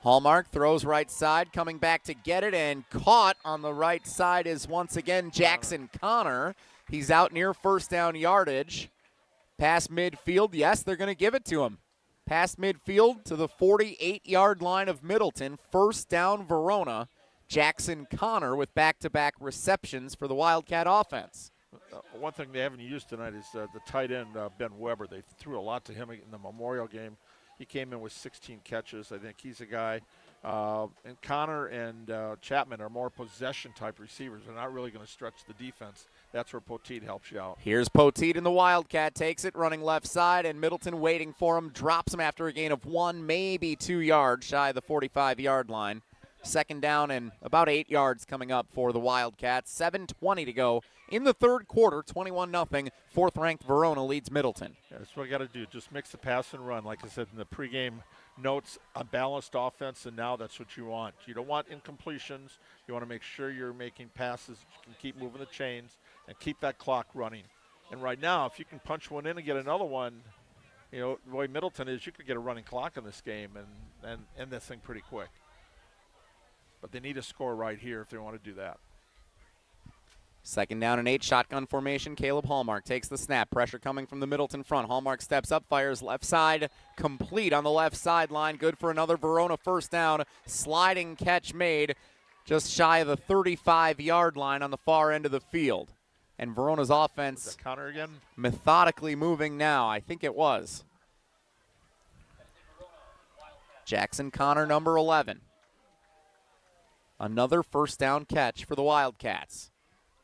Hallmark throws right side, coming back to get it, and caught on the right side is once again Jackson Connor. He's out near first down yardage. Past midfield, yes, they're going to give it to him. Past midfield to the 48-yard line of Middleton. First down Verona. Jackson Connor with back-to-back receptions for the Wildcat offense. One thing they haven't used tonight is the tight end, Ben Weber. They threw a lot to him in the Memorial game. He came in with 16 catches. I think he's a guy. And Connor and Chapman are more possession-type receivers. They're not really going to stretch the defense. That's where Poteet helps you out. Here's Poteet, and the Wildcat takes it, running left side, and Middleton waiting for him. Drops him after a gain of 1, maybe 2 yards, shy of the 45-yard line. 2nd down and about 8 yards coming up for the Wildcats. 7:20 to go in the 3rd quarter, 21-0. 4th-ranked Verona leads Middleton. Yeah, that's what I got to do. Just mix the pass and run. Like I said in the pregame notes, a balanced offense, and now that's what you want. You don't want incompletions. You want to make sure you're making passes. You can keep moving the chains and keep that clock running. And right now, if you can punch one in and get another one, the way Middleton is, you could get a running clock in this game and end this thing pretty quick. But they need a score right here if they want to do that. 2nd down and 8, shotgun formation. Caleb Hallmark takes the snap. Pressure coming from the Middleton front. Hallmark steps up, fires left side, complete on the left sideline. Good for another Verona first down. Sliding catch made just shy of the 35-yard line on the far end of the field. And Verona's offense was that Connor again? Methodically moving now. I think it was. Jackson Connor, number 11. Another first down catch for the Wildcats.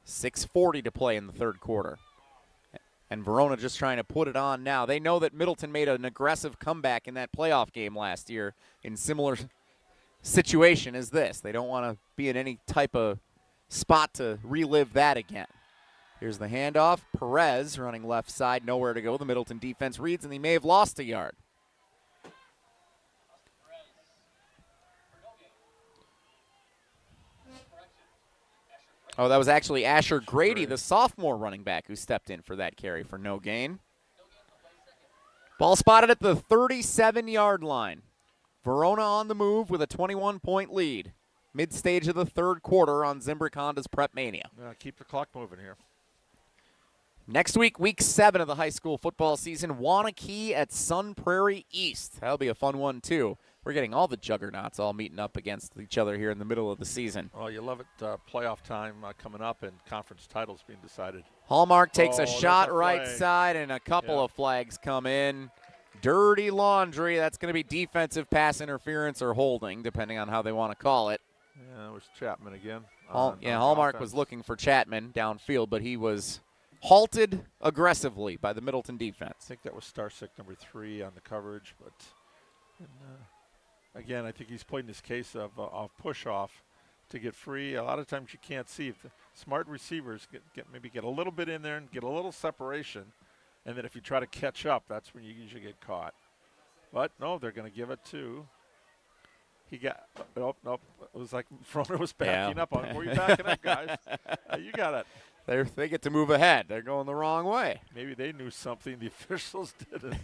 6:40 to play in the 3rd quarter. And Verona just trying to put it on now. They know that Middleton made an aggressive comeback in that playoff game last year in similar situation as this. They don't want to be in any type of spot to relive that again. Here's the handoff. Perez running left side, nowhere to go. The Middleton defense reads, and he may have lost a yard. Oh, that was actually Asher Grady, the sophomore running back, who stepped in for that carry for no gain. Ball spotted at the 37-yard line. Verona on the move with a 21-point lead. Mid-stage of the 3rd quarter on Zimbrick Honda's PrepMania. Keep the clock moving here. Next week, week 7 of the high school football season, Wanakee at Sun Prairie East. That'll be a fun one, too. We're getting all the juggernauts all meeting up against each other here in the middle of the season. Oh, you love it. Playoff time coming up and conference titles being decided. Hallmark takes a shot right side, and a couple of flags come in. Dirty laundry. That's going to be defensive pass interference or holding, depending on how they want to call it. Yeah, it was Chapman again. Hallmark offense. was looking for Chapman downfield, but he was halted aggressively by the Middleton defense. I think that was Starsick number 3 on the coverage, but again, I think he's playing this case of push-off to get free. A lot of times you can't see. If the smart receivers maybe get a little bit in there and get a little separation, and then if you try to catch up, that's when you usually get caught. But no, they're going to give it to. He got nope. It was like Verona was backing up on. Where are you backing up, guys? You got it. They get to move ahead. They're going the wrong way. Maybe they knew something the officials didn't.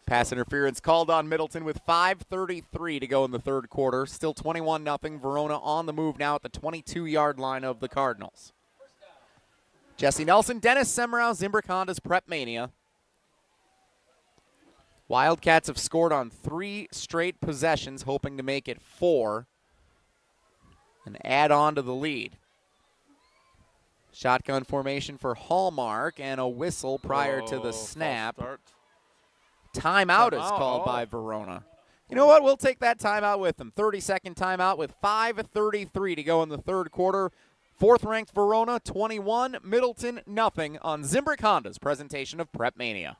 Pass interference called on Middleton with 5:33 to go in the third quarter. Still 21-0. Verona on the move now at the 22-yard line of the Cardinals. Jesse Nelson, Dennis Semrau, Zimbrick Honda's PrepMania. Wildcats have scored on 3 straight possessions, hoping to make it 4 and add on to the lead. Shotgun formation for Hallmark and a whistle prior to the snap. Timeout is called by Verona. You know what? We'll take that timeout with them. 30-second timeout with 5:33 to go in the third quarter. Fourth-ranked Verona, 21, Middleton, nothing on Zimbrick Honda's presentation of PrepMania.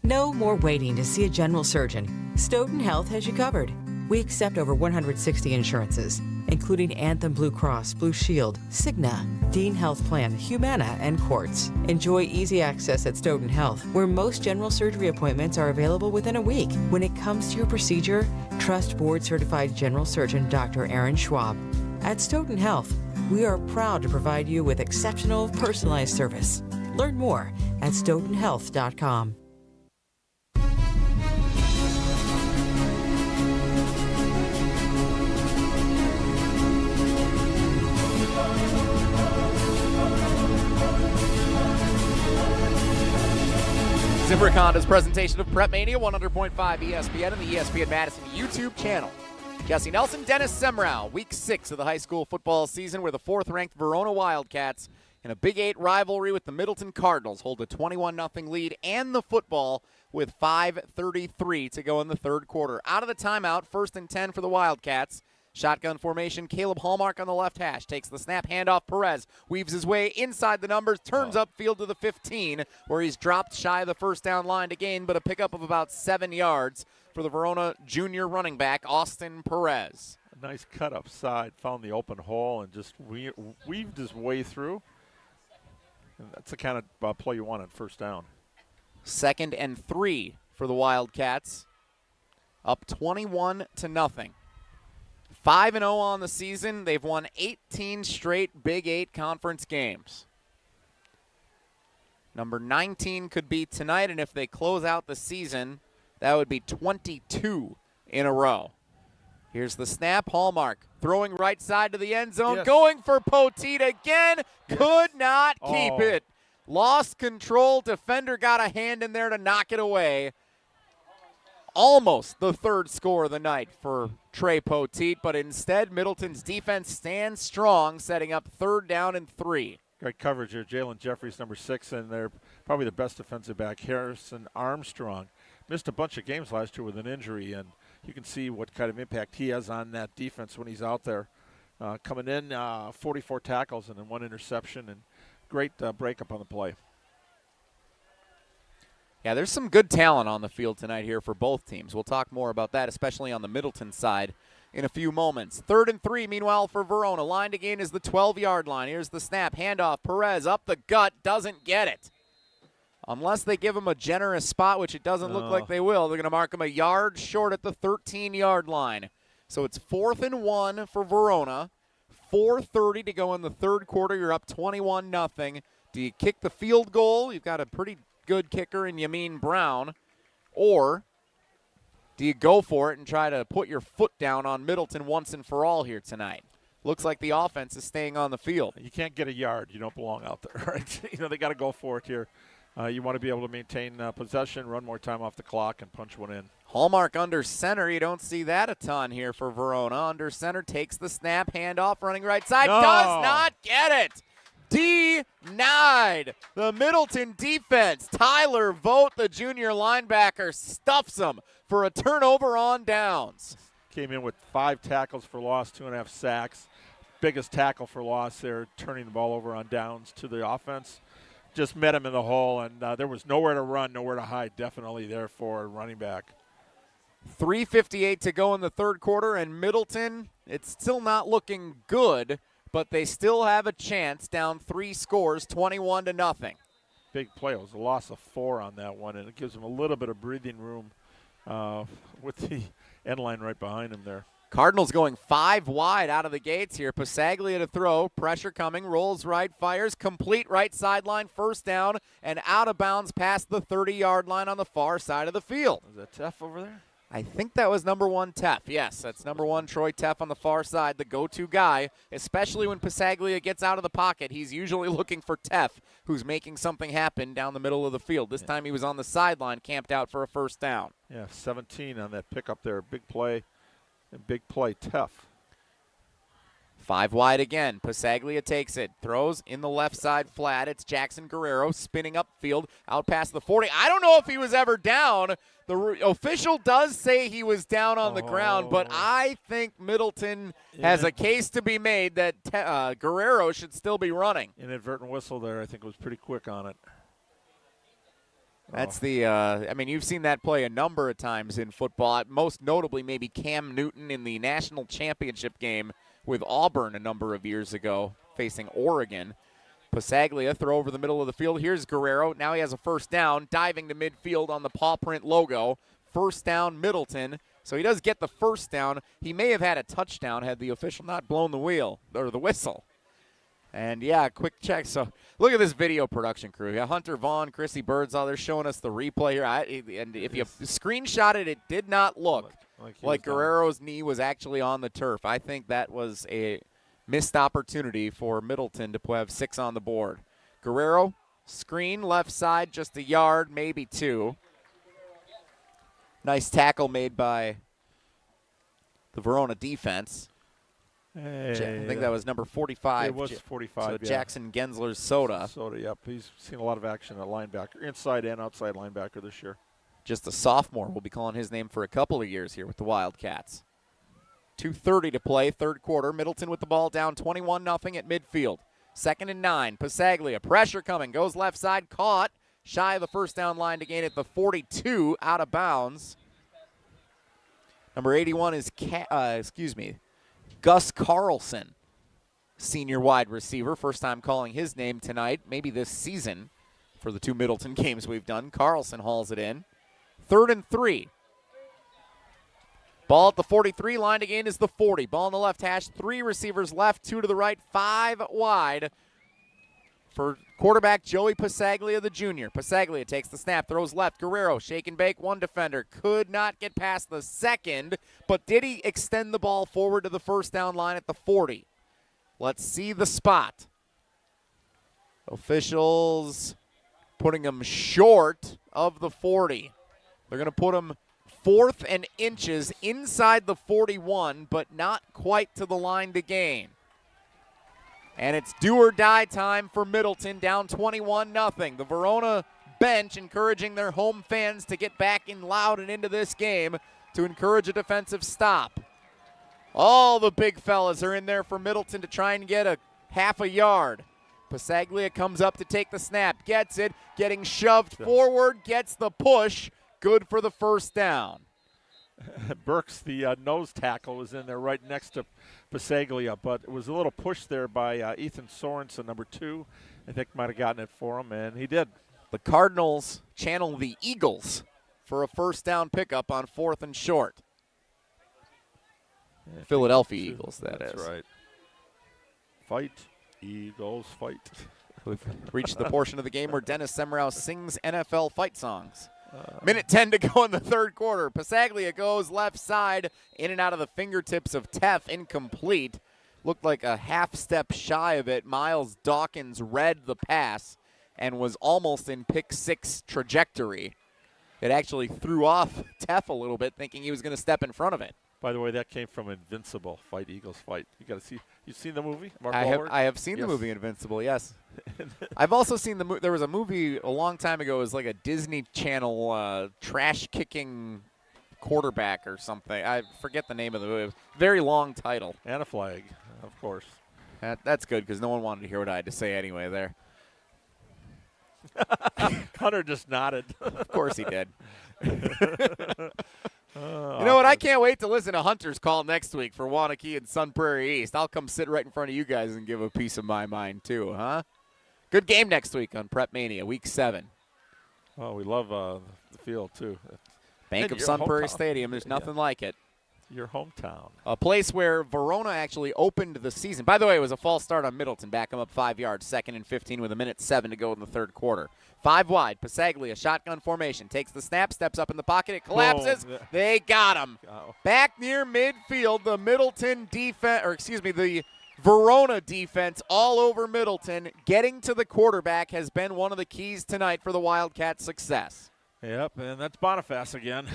No more waiting to see a general surgeon. Stoughton Health has you covered. We accept over 160 insurances, including Anthem Blue Cross, Blue Shield, Cigna, Dean Health Plan, Humana, and Quartz. Enjoy easy access at Stoughton Health, where most general surgery appointments are available within a week. When it comes to your procedure, trust board-certified general surgeon Dr. Aaron Schwab. At Stoughton Health, we are proud to provide you with exceptional, personalized service. Learn more at stoughtonhealth.com. Zimbrick Honda's presentation of PrepMania, 100.5 ESPN and the ESPN Madison YouTube channel. Jesse Nelson, Dennis Semrau, Week 6 of the high school football season, where the fourth-ranked Verona Wildcats in a Big 8 rivalry with the Middleton Cardinals hold a 21-0 lead and the football with 5:33 to go in the third quarter. Out of the timeout, 1st and 10 for the Wildcats. Shotgun formation, Caleb Hallmark on the left hash. Takes the snap, handoff, Perez. Weaves his way inside the numbers, turns upfield to the 15, where he's dropped shy of the first down line to gain, but a pickup of about 7 yards for the Verona junior running back, Austin Perez. A nice cut upside, found the open hole, and just weaved his way through. And that's the kind of play you want on first down. 2nd and 3 for the Wildcats. Up 21-0. 5-0 on the season. They've won 18 straight Big 8 conference games. Number 19 could be tonight, and if they close out the season, that would be 22 in a row. Here's the snap. Hallmark throwing right side to the end zone, going for Poteet again. Could not keep it. Lost control. Defender got a hand in there to knock it away. Almost the third score of the night for Trey Poteet, but instead Middleton's defense stands strong, setting up 3rd down and 3. Great coverage here. Jalen Jeffries, number 6, and they're probably the best defensive back. Harrison Armstrong missed a bunch of games last year with an injury, and you can see what kind of impact he has on that defense when he's out there. Coming in, 44 tackles and then 1 interception, and great breakup on the play. Yeah, there's some good talent on the field tonight here for both teams. We'll talk more about that, especially on the Middleton side, in a few moments. 3rd and 3, meanwhile, for Verona. Line to gain is the 12-yard line. Here's the snap. Handoff. Perez up the gut. Doesn't get it. Unless they give him a generous spot, which it doesn't look like they will, they're going to mark him a yard short at the 13-yard line. So it's 4th and 1 for Verona. 4:30 to go in the third quarter. You're up 21-0. Do you kick the field goal? You've got a pretty good kicker in Yamin Brown, or do you go for it and try to put your foot down on Middleton once and for all here tonight? Looks like the offense is staying on the field. You can't get a yard. You don't belong out there, right? They got to go for it here. You want to be able to maintain possession, run more time off the clock, and punch one in. Hallmark under center. You don't see that a ton here for Verona. Under center, takes the snap, handoff, running right side, does not get it. Denied. The Middleton defense. Tyler Vogt, the junior linebacker, stuffs him for a turnover on downs. Came in with 5 tackles for loss, 2.5 sacks. Biggest tackle for loss there, turning the ball over on downs to the offense. Just met him in the hole, and there was nowhere to run, nowhere to hide, definitely there for a running back. 3:58 to go in the third quarter, and Middleton, it's still not looking good, but they still have a chance, down 3 scores, 21-0. Big play. It was a loss of 4 on that one, and it gives them a little bit of breathing room with the end line right behind him there. Cardinals going 5 wide out of the gates here. Passaglia to throw, pressure coming, rolls right, fires, complete right sideline, first down, and out of bounds past the 30-yard line on the far side of the field. Is that Teff over there? I think that was number 1 Teff. Yes, that's number 1 Troy Teff on the far side, the go-to guy, especially when Passaglia gets out of the pocket. He's usually looking for Teff, who's making something happen down the middle of the field. This time he was on the sideline, camped out for a first down. Yeah, 17 on that pickup there. Big play. And big play, Teff. 5 wide again. Passaglia takes it, throws in the left side flat. It's Jackson Guerrero spinning upfield, out past the 40. I don't know if he was ever down. The official does say he was down on the ground, but I think Middleton has a case to be made that Guerrero should still be running. Inadvertent whistle there. I think it was pretty quick on it. That's I mean, you've seen that play a number of times in football, most notably maybe Cam Newton in the national championship game with Auburn a number of years ago facing Oregon. Passaglia, throw over the middle of the field. Here's Guerrero. Now he has a first down, diving to midfield on the paw print logo. First down, Middleton. So he does get the first down. He may have had a touchdown had the official not blown the whistle. And, yeah, quick check. So look at this video production crew. Yeah, Hunter Vaughn, Chrissy Birdsall, they're showing us the replay here. And if you screenshot it, it did not look like Guerrero's knee was actually on the turf. I think that was a missed opportunity for Middleton to have 6 on the board. Guerrero, screen, left side, just a yard, maybe 2. Nice tackle made by the Verona defense. Hey, I think that was number 45. It was 45, So yeah. Jackson Gensler's Soda. Soda, yep. He's seen a lot of action at linebacker, inside and outside linebacker this year. Just a sophomore. We'll be calling his name for a couple of years here with the Wildcats. 2:30 to play, third quarter. Middleton with the ball down 21-0 at midfield. 2nd and 9. Passaglia, pressure coming, goes left side, caught. Shy of the first down line to gain at the 42, out of bounds. Number 81 is Gus Carlson, senior wide receiver. First time calling his name tonight, maybe this season for the 2 Middleton games we've done. Carlson hauls it in. 3rd and 3. Ball at the 43, line to gain is the 40. Ball in the left hash, 3 receivers left, 2 to the right, 5 wide for quarterback Joey Passaglia, the junior. Passaglia takes the snap, throws left. Guerrero, shake and bake, 1 defender. Could not get past the 2nd, but did he extend the ball forward to the first down line at the 40? Let's see the spot. Officials putting him short of the 40. They're going to put him 4th and inches inside the 41, but not quite to the line to gain. And it's do or die time for Middleton, down 21-0. The Verona bench encouraging their home fans to get back in loud and into this game to encourage a defensive stop. All the big fellas are in there for Middleton to try and get a half a yard. Passaglia comes up to take the snap, gets it, getting shoved forward, gets the push, good for the first down. Burks, the nose tackle, was in there right next to Passaglia, but it was a little push there by Ethan Sorensen, number 2. I think might have gotten it for him, and he did. The Cardinals channel the Eagles for a first down pickup on 4th and short. Yeah, Philadelphia Eagles, That's right. Fight, Eagles, fight. We've reached the portion of the game where Dennis Semrau sings NFL fight songs. Minute 10 to go in the third quarter. Passaglia goes left side, in and out of the fingertips of Teff, incomplete. Looked like a half step shy of it. Miles Dawkins read the pass and was almost in pick 6 trajectory. It actually threw off Teff a little bit, thinking he was going to step in front of it. By the way, that came from Invincible, Fight Eagles Fight. You got to see. You've seen the movie? Mark I Wahlberg? have seen the movie Invincible. Yes. I've also seen there was a movie a long time ago. It was like a Disney Channel trash kicking quarterback or something. I forget the name of the movie. It was a very long title. And a flag, of course. That's good because no one wanted to hear what I had to say anyway. There. Hunter just nodded. Of course he did. You know what? I can't wait to listen to Hunter's call next week for Wanakee and Sun Prairie East. I'll come sit right in front of you guys and give a piece of my mind too, huh? Good game next week on PrepMania, Week 7. Oh, we love the field too. Bank of Sun Prairie Stadium. There's nothing like it. Your hometown. A place where Verona actually opened the season. By the way, it was a false start on Middleton. Back them up 5 yards, 2nd and 15 with 1:07 to go in the third quarter. 5 wide. Pasaglia, shotgun formation. Takes the snap, steps up in the pocket. It collapses. Boom. They got him. Oh. Back near midfield, the the Verona defense all over Middleton. Getting to the quarterback has been one of the keys tonight for the Wildcats' success. Yep, and that's Boniface again.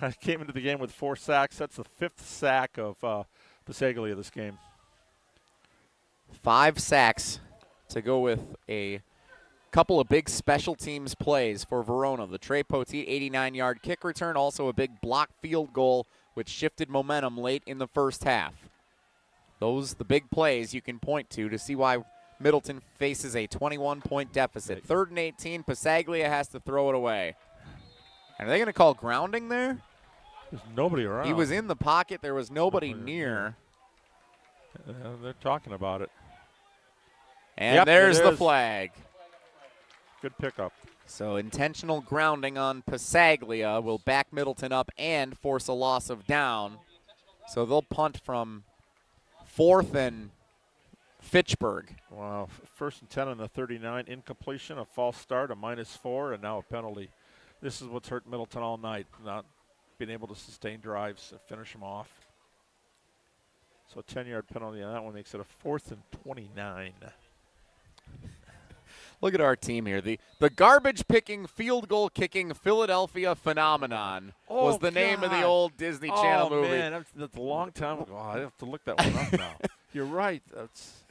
I came into the game with 4 sacks. That's the 5th sack of Pasaglia this game. 5 sacks to go with a couple of big special teams plays for Verona. The Trey Poteet 89-yard kick return, also a big block field goal, which shifted momentum late in the first half. Those the big plays you can point to see why Middleton faces a 21-point deficit. 3rd and 18, Pasaglia has to throw it away. And are they going to call grounding there? There's nobody around. He was in the pocket. There was nobody near. They're talking about it. And there's the flag. Good pickup. So intentional grounding on Pasaglia will back Middleton up and force a loss of down. So they'll punt from 4th and Fitchburg. Wow. 1st and 10 on the 39. Incompletion, a false start, a -4, and now a penalty. This is what's hurt Middleton all night, not being able to sustain drives and finish them off. So a 10-yard penalty on that one makes it a 4th and 29. Look at our team here. The garbage-picking, field goal-kicking Philadelphia phenomenon was the name of the old Disney Channel movie. Oh, man, that's a long time ago. I have to look that one up now. You're right. That's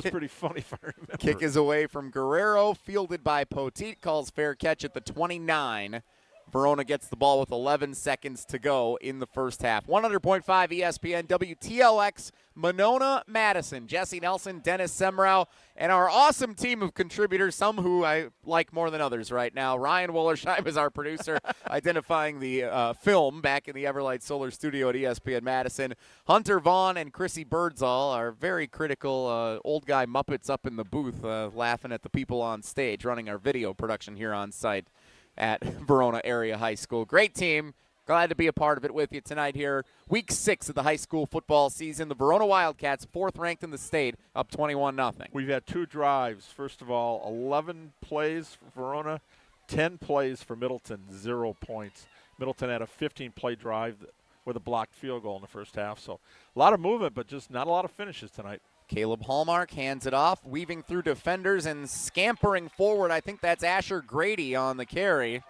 pretty funny if I remember. Kick is away from Guerrero, fielded by Poteet, calls fair catch at the 29. Verona gets the ball with 11 seconds to go in the first half. 100.5 ESPN, WTLX, Monona, Madison, Jesse Nelson, Dennis Semrau, and our awesome team of contributors, some who I like more than others right now. Ryan Wollersheim is our producer, identifying the film back in the Everlight Solar Studio at ESPN Madison. Hunter Vaughn and Chrissy Birdsall are very critical old guy Muppets up in the booth, laughing at the people on stage, running our video production here on site at Verona Area High School. Great team. Glad to be a part of it with you tonight here. Week 6 of the high school football season. The Verona Wildcats, 4th ranked in the state, up 21-0. We've had 2 drives. First of all, 11 plays for Verona, 10 plays for Middleton, 0 points. Middleton had a 15-play drive with a blocked field goal in the first half. So a lot of movement, but just not a lot of finishes tonight. Caleb Hallmark hands it off, weaving through defenders and scampering forward. I think that's Asher Grady on the carry.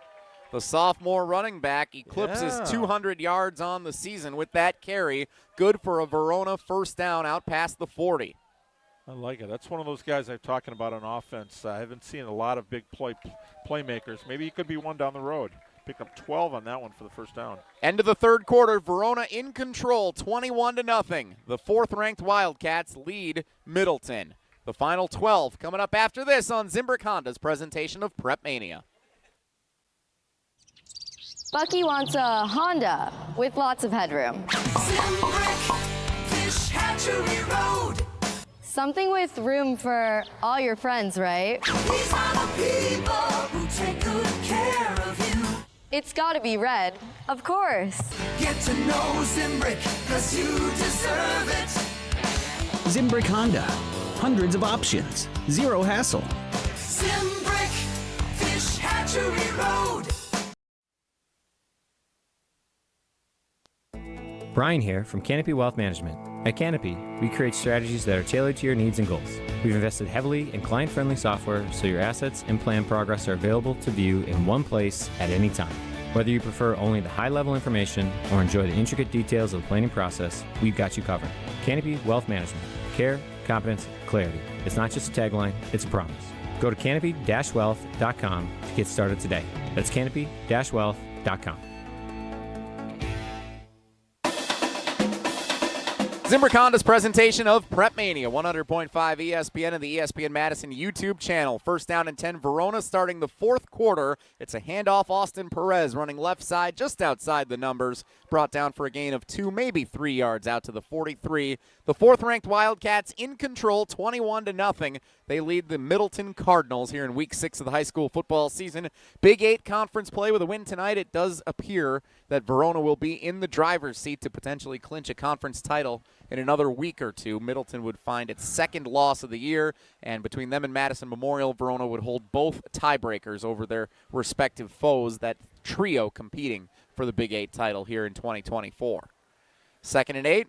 The sophomore running back eclipses 200 yards on the season with that carry. Good for a Verona first down out past the 40. I like it. That's one of those guys I'm talking about on offense. I haven't seen a lot of big playmakers. Maybe he could be one down the road. Picked up 12 on that one for the first down. End of the third quarter, Verona in control, 21-0. The 4th-ranked Wildcats lead Middleton. The final 12 coming up after this on Zimbrick Honda's presentation of PrepMania. Bucky wants a Honda with lots of headroom. Zimbrick, Fish Hatchery Road. Something with room for all your friends, right? These are the people who take good care of you. It's gotta be red, of course. Get to know Zimbrick, 'cause you deserve it. Zimbrick Honda. Hundreds of options. Zero hassle. Zimbrick, Fish Hatchery Road. Brian here from Canopy Wealth Management. At Canopy, we create strategies that are tailored to your needs and goals. We've invested heavily in client-friendly software so your assets and plan progress are available to view in one place at any time. Whether you prefer only the high-level information or enjoy the intricate details of the planning process, we've got you covered. Canopy Wealth Management. Care, competence, clarity. It's not just a tagline, it's a promise. Go to canopy-wealth.com to get started today. That's canopy-wealth.com. Zimbrick Honda's presentation of PrepMania, 100.5 ESPN and the ESPN Madison YouTube channel. First down and 10, Verona starting the fourth quarter. It's a handoff, Austin Perez running left side just outside the numbers. Brought down for a gain of 2, maybe 3 yards out to the 43. The fourth-ranked Wildcats in control, 21-0. They lead the Middleton Cardinals here in Week 6 of the high school football season. Big 8 conference play with a win tonight. It does appear that Verona will be in the driver's seat to potentially clinch a conference title in another week or two. Middleton would find its second loss of the year, and between them and Madison Memorial, Verona would hold both tiebreakers over their respective foes, that trio competing for the Big 8 title here in 2024. Second and 8.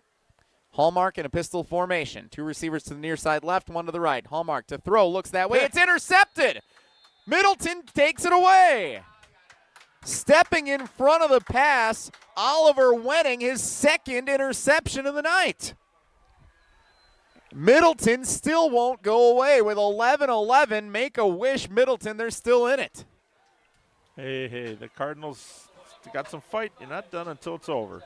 Hallmark in a pistol formation. 2 receivers to the near side left, 1 to the right. Hallmark to throw, looks that way. It's intercepted. Middleton takes it away. Stepping in front of the pass, Oliver Wenning, his second interception of the night. Middleton still won't go away with 11-11. Make a wish, Middleton. They're still in it. Hey, the Cardinals got some fight. You're not done until it's over.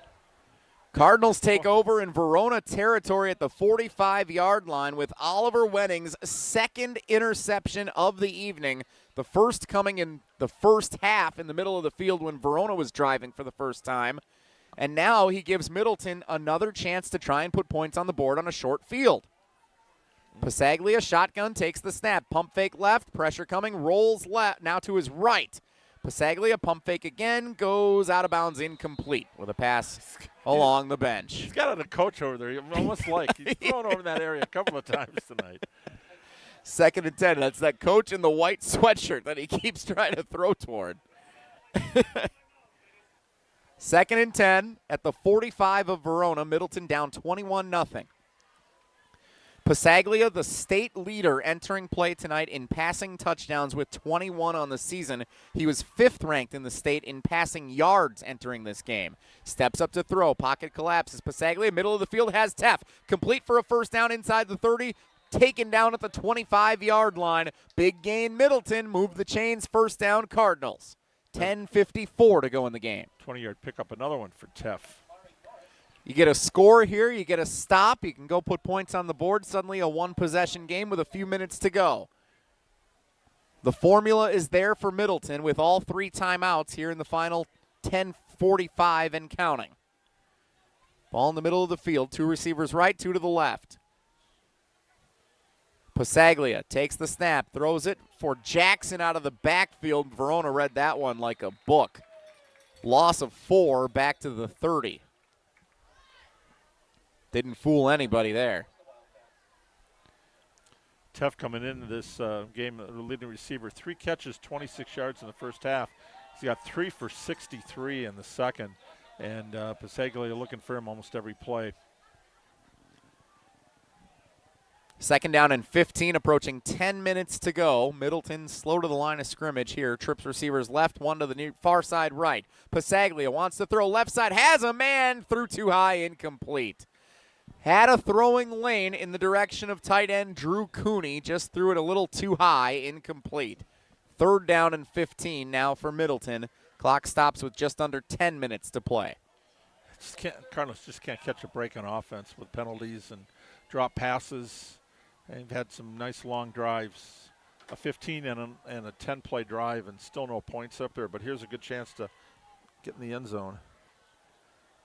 Cardinals take over in Verona territory at the 45-yard line with Oliver Wenning's second interception of the evening. The first coming in the first half in the middle of the field when Verona was driving for the first time. And now he gives Middleton another chance to try and put points on the board on a short field. Pasaglia, shotgun, takes the snap. Pump fake left, pressure coming, rolls left, now to his right. Pasaglia, pump fake again, goes out of bounds, incomplete with a pass along the bench. He's got a coach over there. Almost like he's thrown over in that area a couple of times tonight. Second and 10. That's that coach in the white sweatshirt that he keeps trying to throw toward. Second and 10 at the 45 of Verona. Middleton down 21-0. Pasaglia, the state leader, entering play tonight in passing touchdowns with 21 on the season. He was 5th ranked in the state in passing yards entering this game. Steps up to throw. Pocket collapses. Pasaglia, middle of the field, has Teff. Complete for a first down inside the 30. Taken down at the 25-yard line. Big gain, Middleton. Move the chains. First down, Cardinals. 10:54 to go in the game. 20-yard pickup, another one for Teff. You get a score here, you get a stop, you can go put points on the board. Suddenly a one-possession game with a few minutes to go. The formula is there for Middleton with all 3 timeouts here in the final 10:45 and counting. Ball in the middle of the field, 2 receivers right, 2 to the left. Pasaglia takes the snap, throws it for Jackson out of the backfield. Verona read that one like a book. Loss of 4 back to the 30. Didn't fool anybody there. Teff coming into this game, the leading receiver, 3 catches, 26 yards in the first half. He's got 3 for 63 in the second, and Pasaglia looking for him almost every play. Second down and 15, approaching 10 minutes to go. Middleton slow to the line of scrimmage here. Trips receivers left, 1 to the far side right. Pasaglia wants to throw left side, has a man, threw too high, incomplete. Had a throwing lane in the direction of tight end Drew Cooney, just threw it a little too high, incomplete. Third down and 15 now for Middleton. Clock stops with just under 10 minutes to play. Cardinals just can't catch a break on offense with penalties and drop passes. They've had some nice long drives, a 15 and a 10-play drive, and still no points up there. But here's a good chance to get in the end zone.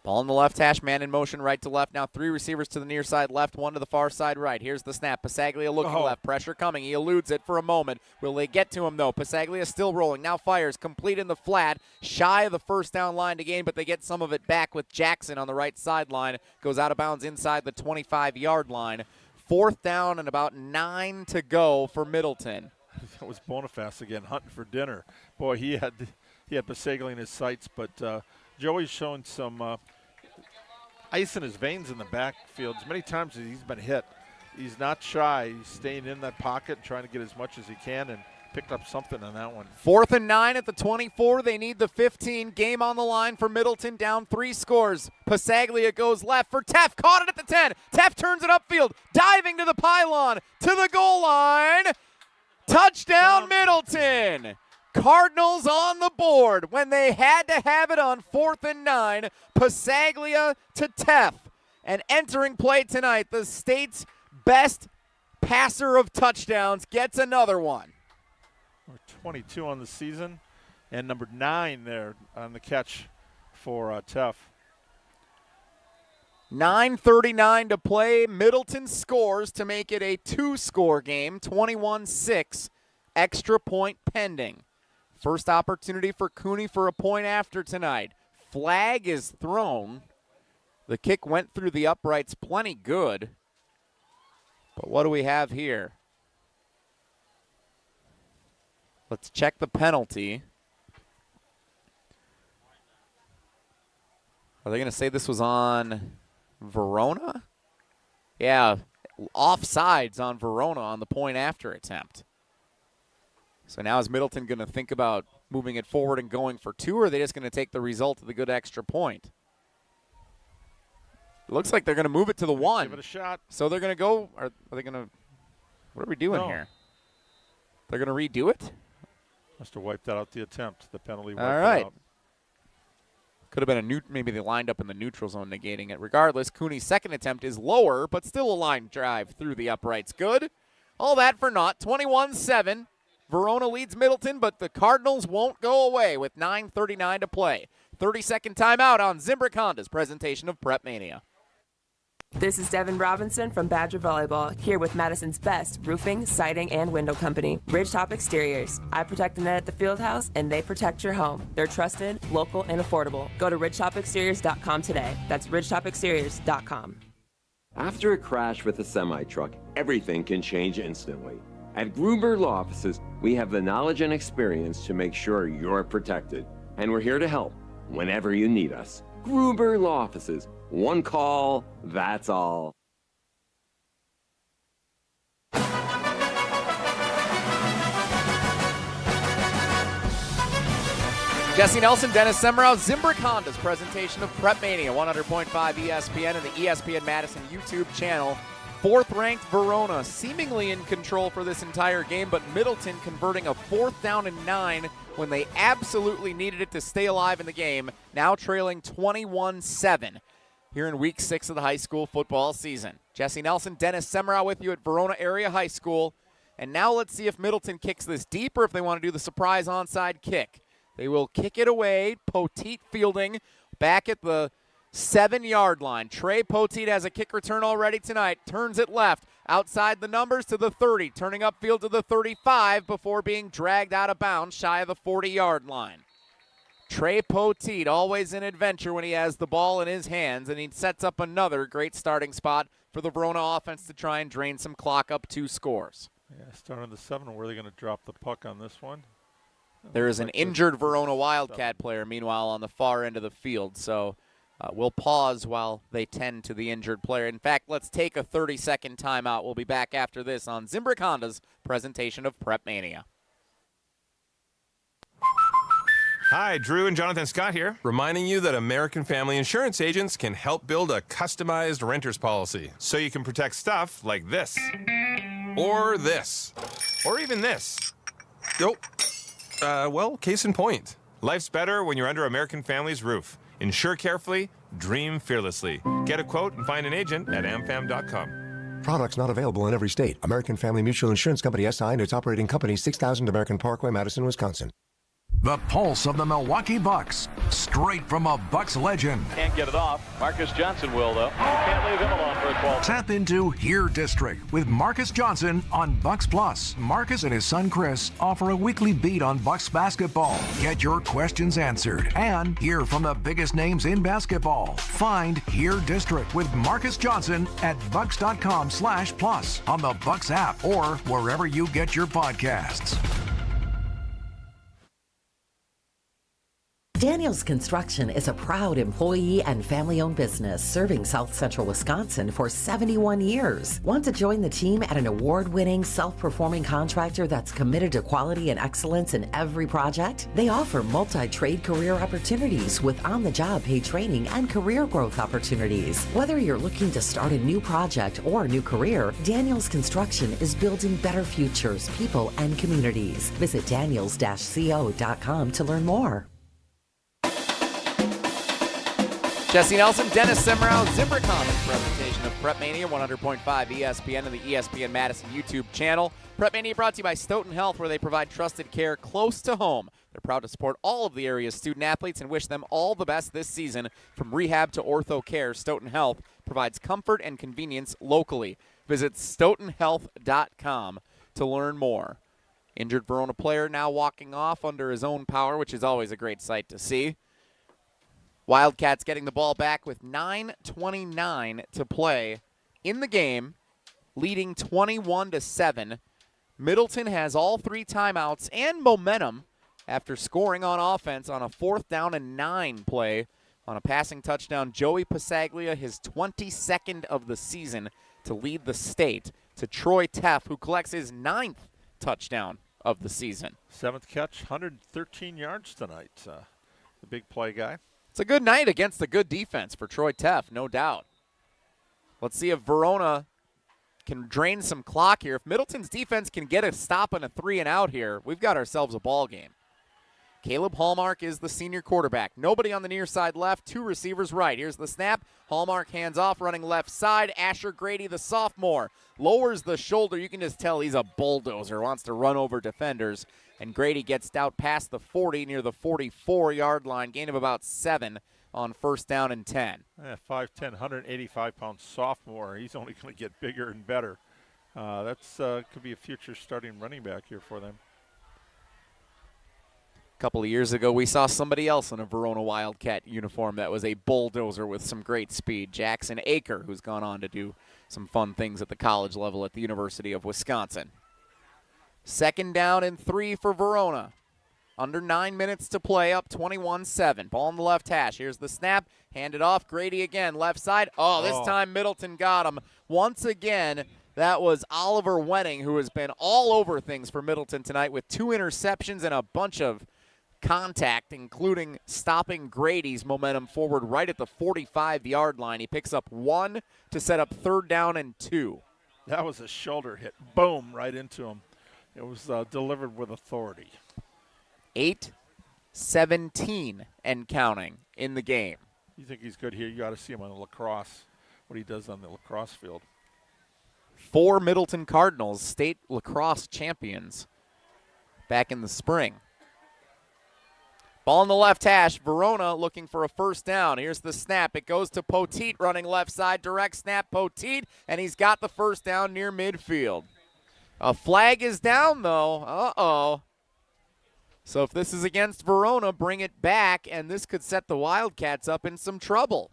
Ball in the left hash, man in motion right to left. Now 3 receivers to the near side left, 1 to the far side right. Here's the snap. Pasaglia looking left. Pressure coming. He eludes it for a moment. Will they get to him, though? Pasaglia still rolling. Now fires. Complete in the flat. Shy of the first down line to gain, but they get some of it back with Jackson on the right sideline. Goes out of bounds inside the 25-yard line. 4th down and about 9 to go for Middleton. That was Boniface again, hunting for dinner. Boy, he had Pasaglia in his sights, but Joey's showing some ice in his veins in the backfield. As many times as he's been hit, he's not shy. He's staying in that pocket and trying to get as much as he can, and picked up something on that one. 4th and 9 at the 24. They need the 15. Game on the line for Middleton, down 3 scores. Pasaglia goes left for Teff. Caught it at the 10. Teff turns it upfield, diving to the pylon, to the goal line. Touchdown, Middleton. Cardinals on the board when they had to have it on 4th and 9. Pasaglia to Teff. And entering play tonight, the state's best passer of touchdowns gets another one. We're 22 on the season, and number 9 there on the catch for Teff. 9:39 to play. Middleton scores to make it a 2-score game, 21-6, extra point pending. First opportunity for Cooney for a point after tonight. Flag is thrown. The kick went through the uprights plenty good. But what do we have here? Let's check the penalty. Are they going to say this was on Verona? Yeah, offsides on Verona on the point after attempt. So now is Middleton going to think about moving it forward and going for 2, or are they just going to take the result of the good extra point? It looks like they're going to move it to the 1. Give it a shot. So they're going to go, are they going to, what are we doing here? They're going to redo it? Must have wiped out the attempt. The penalty wiped All right. it out. Could have been maybe they lined up in the neutral zone negating it. Regardless, Cooney's second attempt is lower, but still a line drive through the uprights. Good. All that for naught. 21-7. Verona leads Middleton, but the Cardinals won't go away with 9:39 to play. 30-second timeout on Zimbrick Honda's presentation of PrepMania. This is Devin Robinson from Badger Volleyball, here with Madison's best roofing, siding, and window company, Ridgetop Exteriors. I protect the net at the field house, and they protect your home. They're trusted, local, and affordable. Go to ridgetopexteriors.com today. That's ridgetopexteriors.com. After a crash with a semi-truck, everything can change instantly. At Gruber Law Offices, we have the knowledge and experience to make sure you're protected. And we're here to help whenever you need us. Gruber Law Offices. One call, that's all. Jesse Nelson, Dennis Semrau, Zimbrick Honda's presentation of PrepMania, 100.5 ESPN and the ESPN Madison YouTube channel. 4th-ranked Verona seemingly in control for this entire game, but Middleton converting a 4th down and 9 when they absolutely needed it to stay alive in the game, now trailing 21-7 here in Week 6 of the high school football season. Jesse Nelson, Dennis Semrau with you at Verona Area High School. And now let's see if Middleton kicks this deep or if they want to do the surprise onside kick. They will kick it away. Poteet fielding back at the 7-yard line. Trey Poteet has a kick return already tonight. Turns it left. Outside the numbers to the 30. Turning upfield to the 35 before being dragged out of bounds shy of the 40-yard line. Trey Poteet always an adventure when he has the ball in his hands, and he sets up another great starting spot for the Verona offense to try and drain some clock up 2 scores. Yeah, starting the 7. Where are they going to drop the puck on this one? There is an injured Verona Wildcat player, meanwhile, on the far end of the field. So we'll pause while they tend to the injured player. In fact, let's take a 30-second timeout. We'll be back after this on Zimbrick Honda's presentation of PrepMania. Hi, Drew and Jonathan Scott here, reminding you that American Family Insurance agents can help build a customized renter's policy so you can protect stuff like this, or this, or even this. Well, case in point. Life's better when you're under American Family's roof. Insure carefully, dream fearlessly. Get a quote and find an agent at amfam.com. Products not available in every state. American Family Mutual Insurance Company SI and its operating company, 6000 American Parkway, Madison, Wisconsin. The pulse of the Milwaukee Bucks, straight from a Bucks legend. Can't get it off. Marcus Johnson will, though. Can't leave him alone for a 12. Tap into Here District with Marcus Johnson on Bucks Plus. Marcus and his son Chris offer a weekly beat on Bucks basketball. Get your questions answered and hear from the biggest names in basketball. Find Here District with Marcus Johnson at bucks.com/plus on the Bucks app or wherever you get your podcasts. Daniels Construction is a proud employee and family-owned business serving South Central Wisconsin for 71 years. Want to join the team at an award-winning, self-performing contractor that's committed to quality and excellence in every project? They offer multi-trade career opportunities with on-the-job paid training and career growth opportunities. Whether you're looking to start a new project or a new career, Daniels Construction is building better futures, people, and communities. Visit daniels-co.com to learn more. Jesse Nelson, Dennis Semrau, Zimbrick Honda's presentation of PrepMania, 100.5 ESPN and the ESPN Madison YouTube channel. PrepMania brought to you by Stoughton Health, where they provide trusted care close to home. They're proud to support all of the area's student athletes and wish them all the best this season. From rehab to ortho care, Stoughton Health provides comfort and convenience locally. Visit stoughtonhealth.com to learn more. Injured Verona player now walking off under his own power, which is always a great sight to see. Wildcats getting the ball back with 9:29 to play in the game, leading 21-7. Middleton has all 3 timeouts and momentum after scoring on offense on a 4th down and 9 play on a passing touchdown. Joey Passaglia, his 22nd of the season, to lead the state to Troy Teff, who collects his 9th touchdown of the season. 7th catch, 113 yards tonight. The big play guy. It's a good night against a good defense for Troy Teff, no doubt. Let's see if Verona can drain some clock here. If Middleton's defense can get a stop and a 3-and-out here, we've got ourselves a ball game. Caleb Hallmark is the senior quarterback. Nobody on the near side left, 2 receivers right. Here's the snap. Hallmark hands off, running left side. Asher Grady, the sophomore, lowers the shoulder. You can just tell he's a bulldozer, wants to run over defenders. And Grady gets out past the 40 near the 44-yard line, gain of about 7 on 1st down and 10. 5'10", 185-pound sophomore. He's only going to get bigger and better. That's could be a future starting running back here for them. A couple of years ago, we saw somebody else in a Verona Wildcat uniform that was a bulldozer with some great speed. Jackson Aker, who's gone on to do some fun things at the college level at the University of Wisconsin. 2nd down and 3 for Verona. Under 9 minutes to play, up 21-7. Ball on the left hash. Here's the snap. Handed off. Grady again, left side. This time Middleton got him. Once again, that was Oliver Wenning, who has been all over things for Middleton tonight with 2 interceptions and a bunch of contact, including stopping Grady's momentum forward right at the 45-yard line. He picks up 1 to set up 3rd down and 2. That was a shoulder hit. Boom, right into him. It was delivered with authority. 8-17 and counting in the game. You think he's good here? You got to see him on the lacrosse, what he does on the lacrosse field. 4 Middleton Cardinals, state lacrosse champions back in the spring. Ball on the left hash. Verona looking for a 1st down. Here's the snap. It goes to Poteet running left side. Direct snap, Poteet, and he's got the 1st down near midfield. A flag is down, though. Uh-oh. So if this is against Verona, bring it back, and this could set the Wildcats up in some trouble.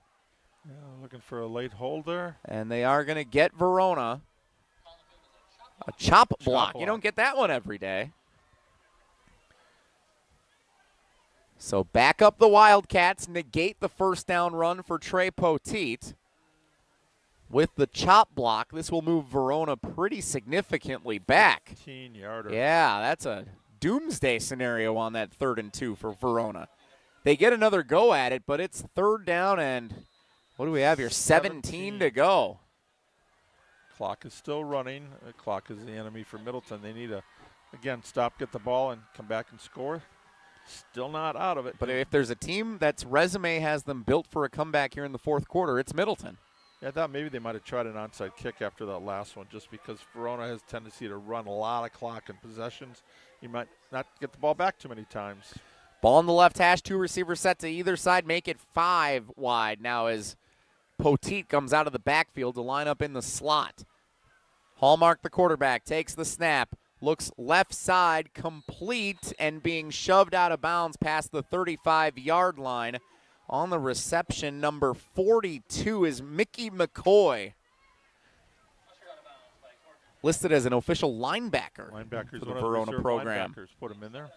Yeah, looking for a late hold there. And they are going to get Verona a chop block. You don't get that one every day. So back up the Wildcats, negate the 1st down run for Trey Poteet. With the chop block, this will move Verona pretty significantly back. 15-yarder. Yeah, that's a doomsday scenario on that 3rd and 2 for Verona. They get another go at it, but it's 3rd down and what do we have here? 17 to go. Clock is still running. The clock is the enemy for Middleton. They need to, again, stop, get the ball, and come back and score. Still not out of it. But if there's a team that's resume has them built for a comeback here in the 4th quarter, it's Middleton. Yeah, I thought maybe they might have tried an onside kick after that last one just because Verona has a tendency to run a lot of clock and possessions. You might not get the ball back too many times. Ball on the left hash, 2 receivers set to either side, make it 5 wide. Now as Poteet comes out of the backfield to line up in the slot. Hallmark, the quarterback, takes the snap, looks left side, complete, and being shoved out of bounds past the 35-yard line. On the reception, number 42 is Mickey McCoy, listed as an official linebacker for the Verona program. Put him in there.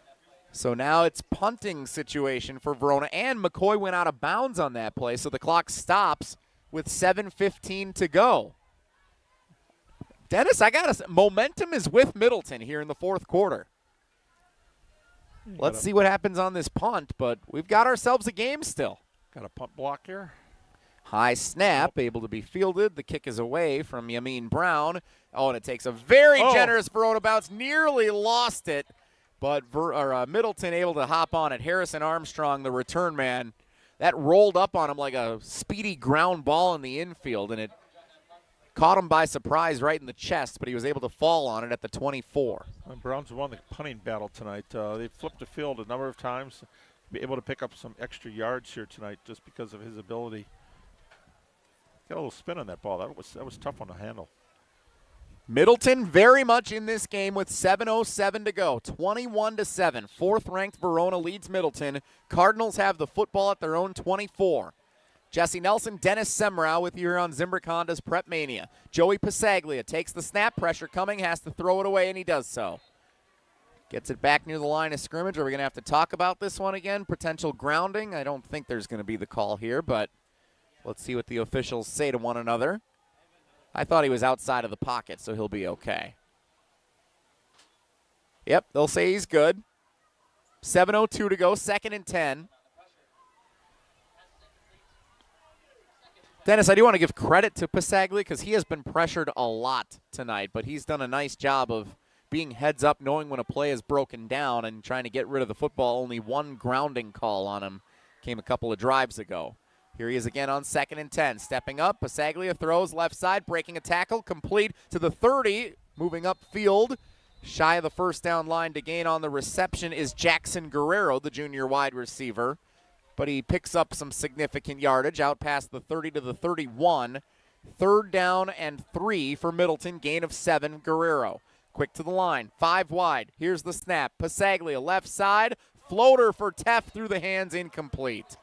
So now it's punting situation for Verona, and McCoy went out of bounds on that play, so the clock stops with 7:15 to go. Dennis, I got to say, momentum is with Middleton here in the 4th quarter. Let's see what happens on this punt, but we've got ourselves a game still. Got a punt block here. High snap, able to be fielded. The kick is away from Yamin Brown. Oh, and it takes a very generous Verona bounce. Nearly lost it, but Middleton able to hop on it. Harrison Armstrong, the return man. that rolled up on him like a speedy ground ball in the infield, and it caught him by surprise right in the chest, but he was able to fall on it at the 24. The Browns won the punting battle tonight. They flipped the field a number of times, be able to pick up some extra yards here tonight just because of his ability. Got a little spin on that ball. That was tough one to handle. Middleton very much in this game with 7:07 to go. 21-7. Fourth-ranked Verona leads Middleton. Cardinals have the football at their own 24. Jesse Nelson, Dennis Semrau with you here on Zimbrick Honda's PrepMania. Joey Passaglia takes the snap, pressure coming, has to throw it away, and he does so. Gets it back near the line of scrimmage. Are we going to have to talk about this one again? Potential grounding. I don't think there's going to be the call here, but let's see what the officials say to one another. I thought he was outside of the pocket, so he'll be okay. Yep, they'll say he's good. 7:02 to go, 2nd and 10. Dennis, I do want to give credit to Passaglia because he has been pressured a lot tonight, but he's done a nice job of being heads up, knowing when a play is broken down and trying to get rid of the football. Only one grounding call on him came a couple of drives ago. Here he is again on 2nd and 10. Stepping up, Passaglia throws left side, breaking a tackle, complete to the 30, moving upfield. Shy of the first down line to gain on the reception is Jackson Guerrero, the junior wide receiver. But he picks up some significant yardage out past the 30 to the 31. 3rd down and 3 for Middleton, gain of 7, Guerrero. Quick to the line, 5 wide. Here's the snap. Passaglia left side, floater for Teff through the hands, incomplete.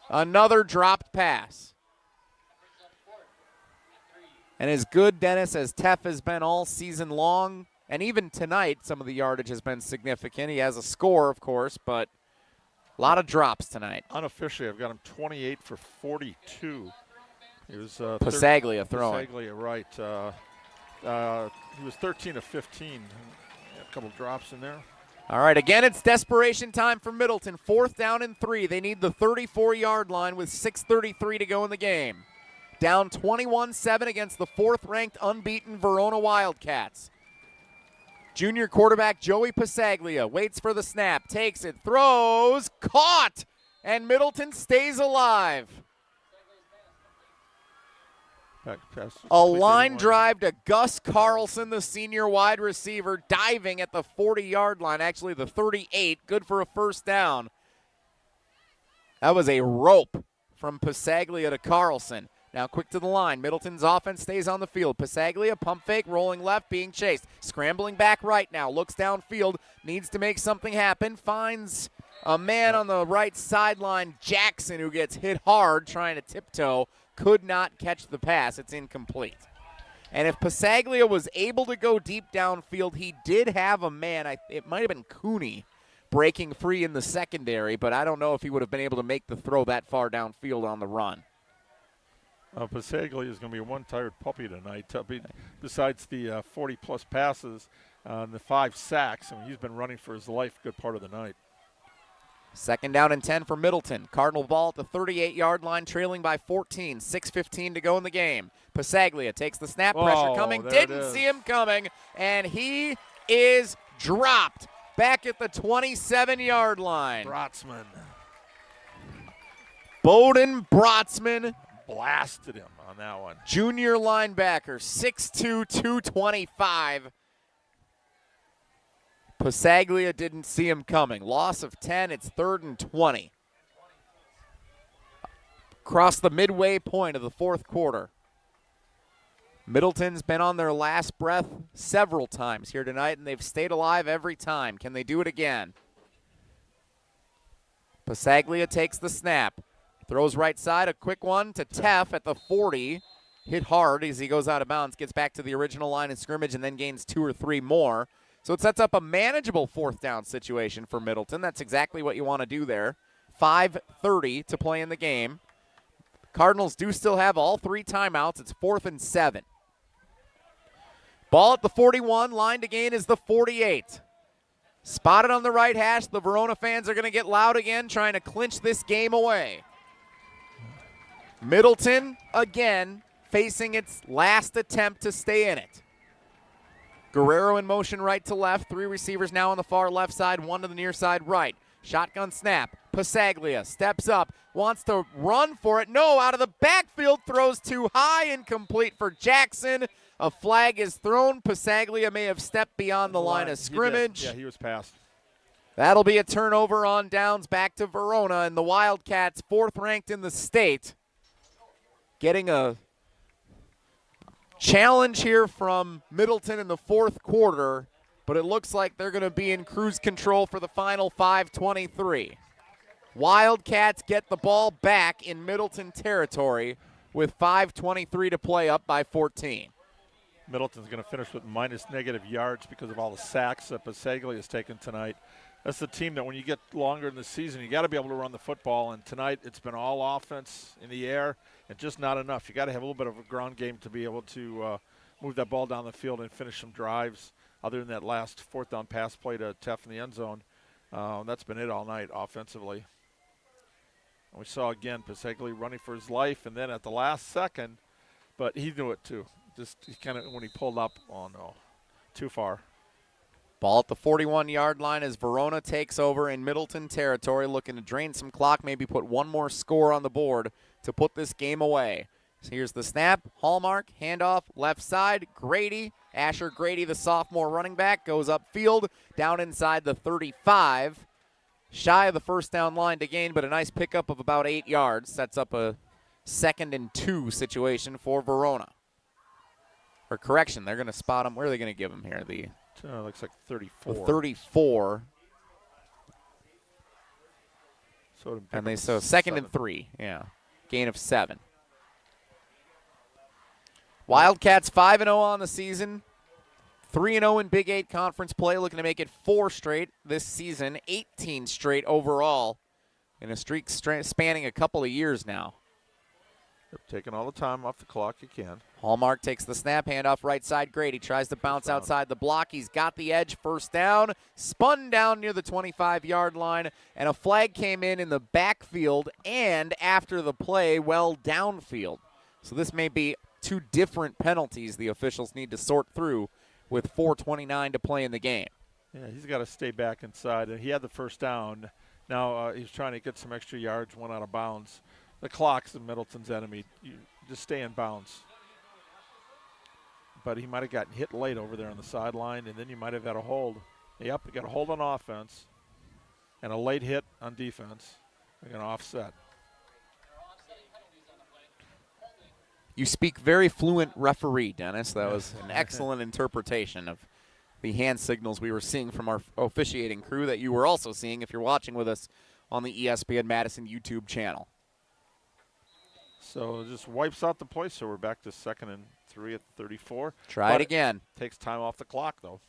Another dropped pass. And as good, Dennis, as Teff has been all season long, and even tonight some of the yardage has been significant. He has a score, of course, but a lot of drops tonight. Unofficially, I've got him 28 for 42. He was Passaglia throwing. Passaglia, right. He was 13 of 15. A couple drops in there. All right, again, it's desperation time for Middleton. 4th down and 3. They need the 34-yard line with 6:33 to go in the game. Down 21-7 against the 4th-ranked unbeaten Verona Wildcats. Junior quarterback Joey Passaglia waits for the snap, takes it, throws, caught, and Middleton stays alive. A line drive to Gus Carlson, the senior wide receiver, diving at the 40-yard line, actually the 38, good for a 1st down. That was a rope from Passaglia to Carlson. Now quick to the line. Middleton's offense stays on the field. Passaglia, pump fake, rolling left, being chased. Scrambling back right now. Looks downfield. Needs to make something happen. Finds a man on the right sideline, Jackson, who gets hit hard trying to tiptoe. Could not catch the pass. It's incomplete. And if Passaglia was able to go deep downfield, he did have a man. It might have been Cooney breaking free in the secondary, but I don't know if he would have been able to make the throw that far downfield on the run. Passaglia is going to be one tired puppy tonight. Besides the 40-plus passes and the 5 sacks, I mean, he's been running for his life good part of the night. 2nd down and 10 for Middleton. Cardinal ball at the 38-yard line, trailing by 14. 6:15 to go in the game. Passaglia takes the snap, pressure coming. Didn't see him coming, and he is dropped back at the 27-yard line. Brotzman. Bowden Brotzman blasted him on that one. Junior linebacker, 6'2", 225. Passaglia didn't see him coming. Loss of 10, it's 3rd and 20. Across the midway point of the 4th quarter. Middleton's been on their last breath several times here tonight, and they've stayed alive every time. Can they do it again? Passaglia takes the snap. Throws right side, a quick one to Teff at the 40. Hit hard as he goes out of bounds, gets back to the original line of scrimmage, and then gains 2 or 3 more. So it sets up a manageable 4th down situation for Middleton. That's exactly what you want to do there. 5:30 to play in the game. Cardinals do still have all 3 timeouts. It's 4th and 7. Ball at the 41. Line to gain is the 48. Spotted on the right hash. The Verona fans are going to get loud again, trying to clinch this game away. Middleton, again, facing its last attempt to stay in it. Guerrero in motion right to left. 3 receivers now on the far left side, 1 to the near side right. Shotgun snap. Passaglia steps up, wants to run for it. No, out of the backfield, throws too high, incomplete for Jackson. A flag is thrown. Passaglia may have stepped beyond the line of scrimmage. Yeah, he was passed. That'll be a turnover on downs back to Verona, and the Wildcats, 4th ranked in the state, getting a challenge here from Middleton in the 4th quarter, but it looks like they're going to be in cruise control for the final 5:23. Wildcats get the ball back in Middleton territory with 5:23 to play, up by 14. Middleton's going to finish with minus negative yards because of all the sacks that Passaglia has taken tonight. That's the team that when you get longer in the season, you got to be able to run the football, and tonight it's been all offense in the air and just not enough. You got to have a little bit of a ground game to be able to move that ball down the field and finish some drives. Other than that last 4th down pass play to Teff in the end zone, that's been it all night offensively. And we saw again Passaglia running for his life, and then at the last second, but he knew it too. Just kind of when he pulled up, oh no, too far. Ball at the 41-yard line as Verona takes over in Middleton territory, looking to drain some clock, maybe put one more score on the board to put this game away. So here's the snap, Hallmark, handoff, left side, Grady. Asher Grady, the sophomore running back, goes upfield, down inside the 35. Shy of the first down line to gain, but a nice pickup of about 8 yards. Sets up a 2nd and 2 situation for Verona. Or correction, they're going to spot him. Where are they going to give him here? The looks like 34. The 34. So and they 2nd and 3. Yeah, gain of 7. Wildcats 5-0 on the season. 3-0 in Big 8 conference play, looking to make it 4 straight this season, 18 straight overall in a streak spanning a couple of years now. They're taking all the time off the clock you can. Hallmark takes the snap, handoff right side. Grady tries to bounce outside the block. He's got the edge, 1st down, spun down near the 25-yard line, and a flag came in the backfield and after the play, well downfield. So this may be 2 different penalties the officials need to sort through with 4:29 to play in the game. Yeah, he's got to stay back inside. And he had the 1st down. Now he's trying to get some extra yards, went out of bounds. The clock's the Middleton's enemy. You just stay in bounds. But he might have gotten hit late over there on the sideline, and then you might have had a hold. Yep, you got a hold on offense and a late hit on defense. They're going to offset. You speak very fluent referee, Dennis. That was an excellent interpretation of the hand signals we were seeing from our officiating crew that you were also seeing if you're watching with us on the ESPN Madison YouTube channel. So it just wipes out the play, so we're back to 2nd and 3 at 34. Try it again. Takes time off the clock, though.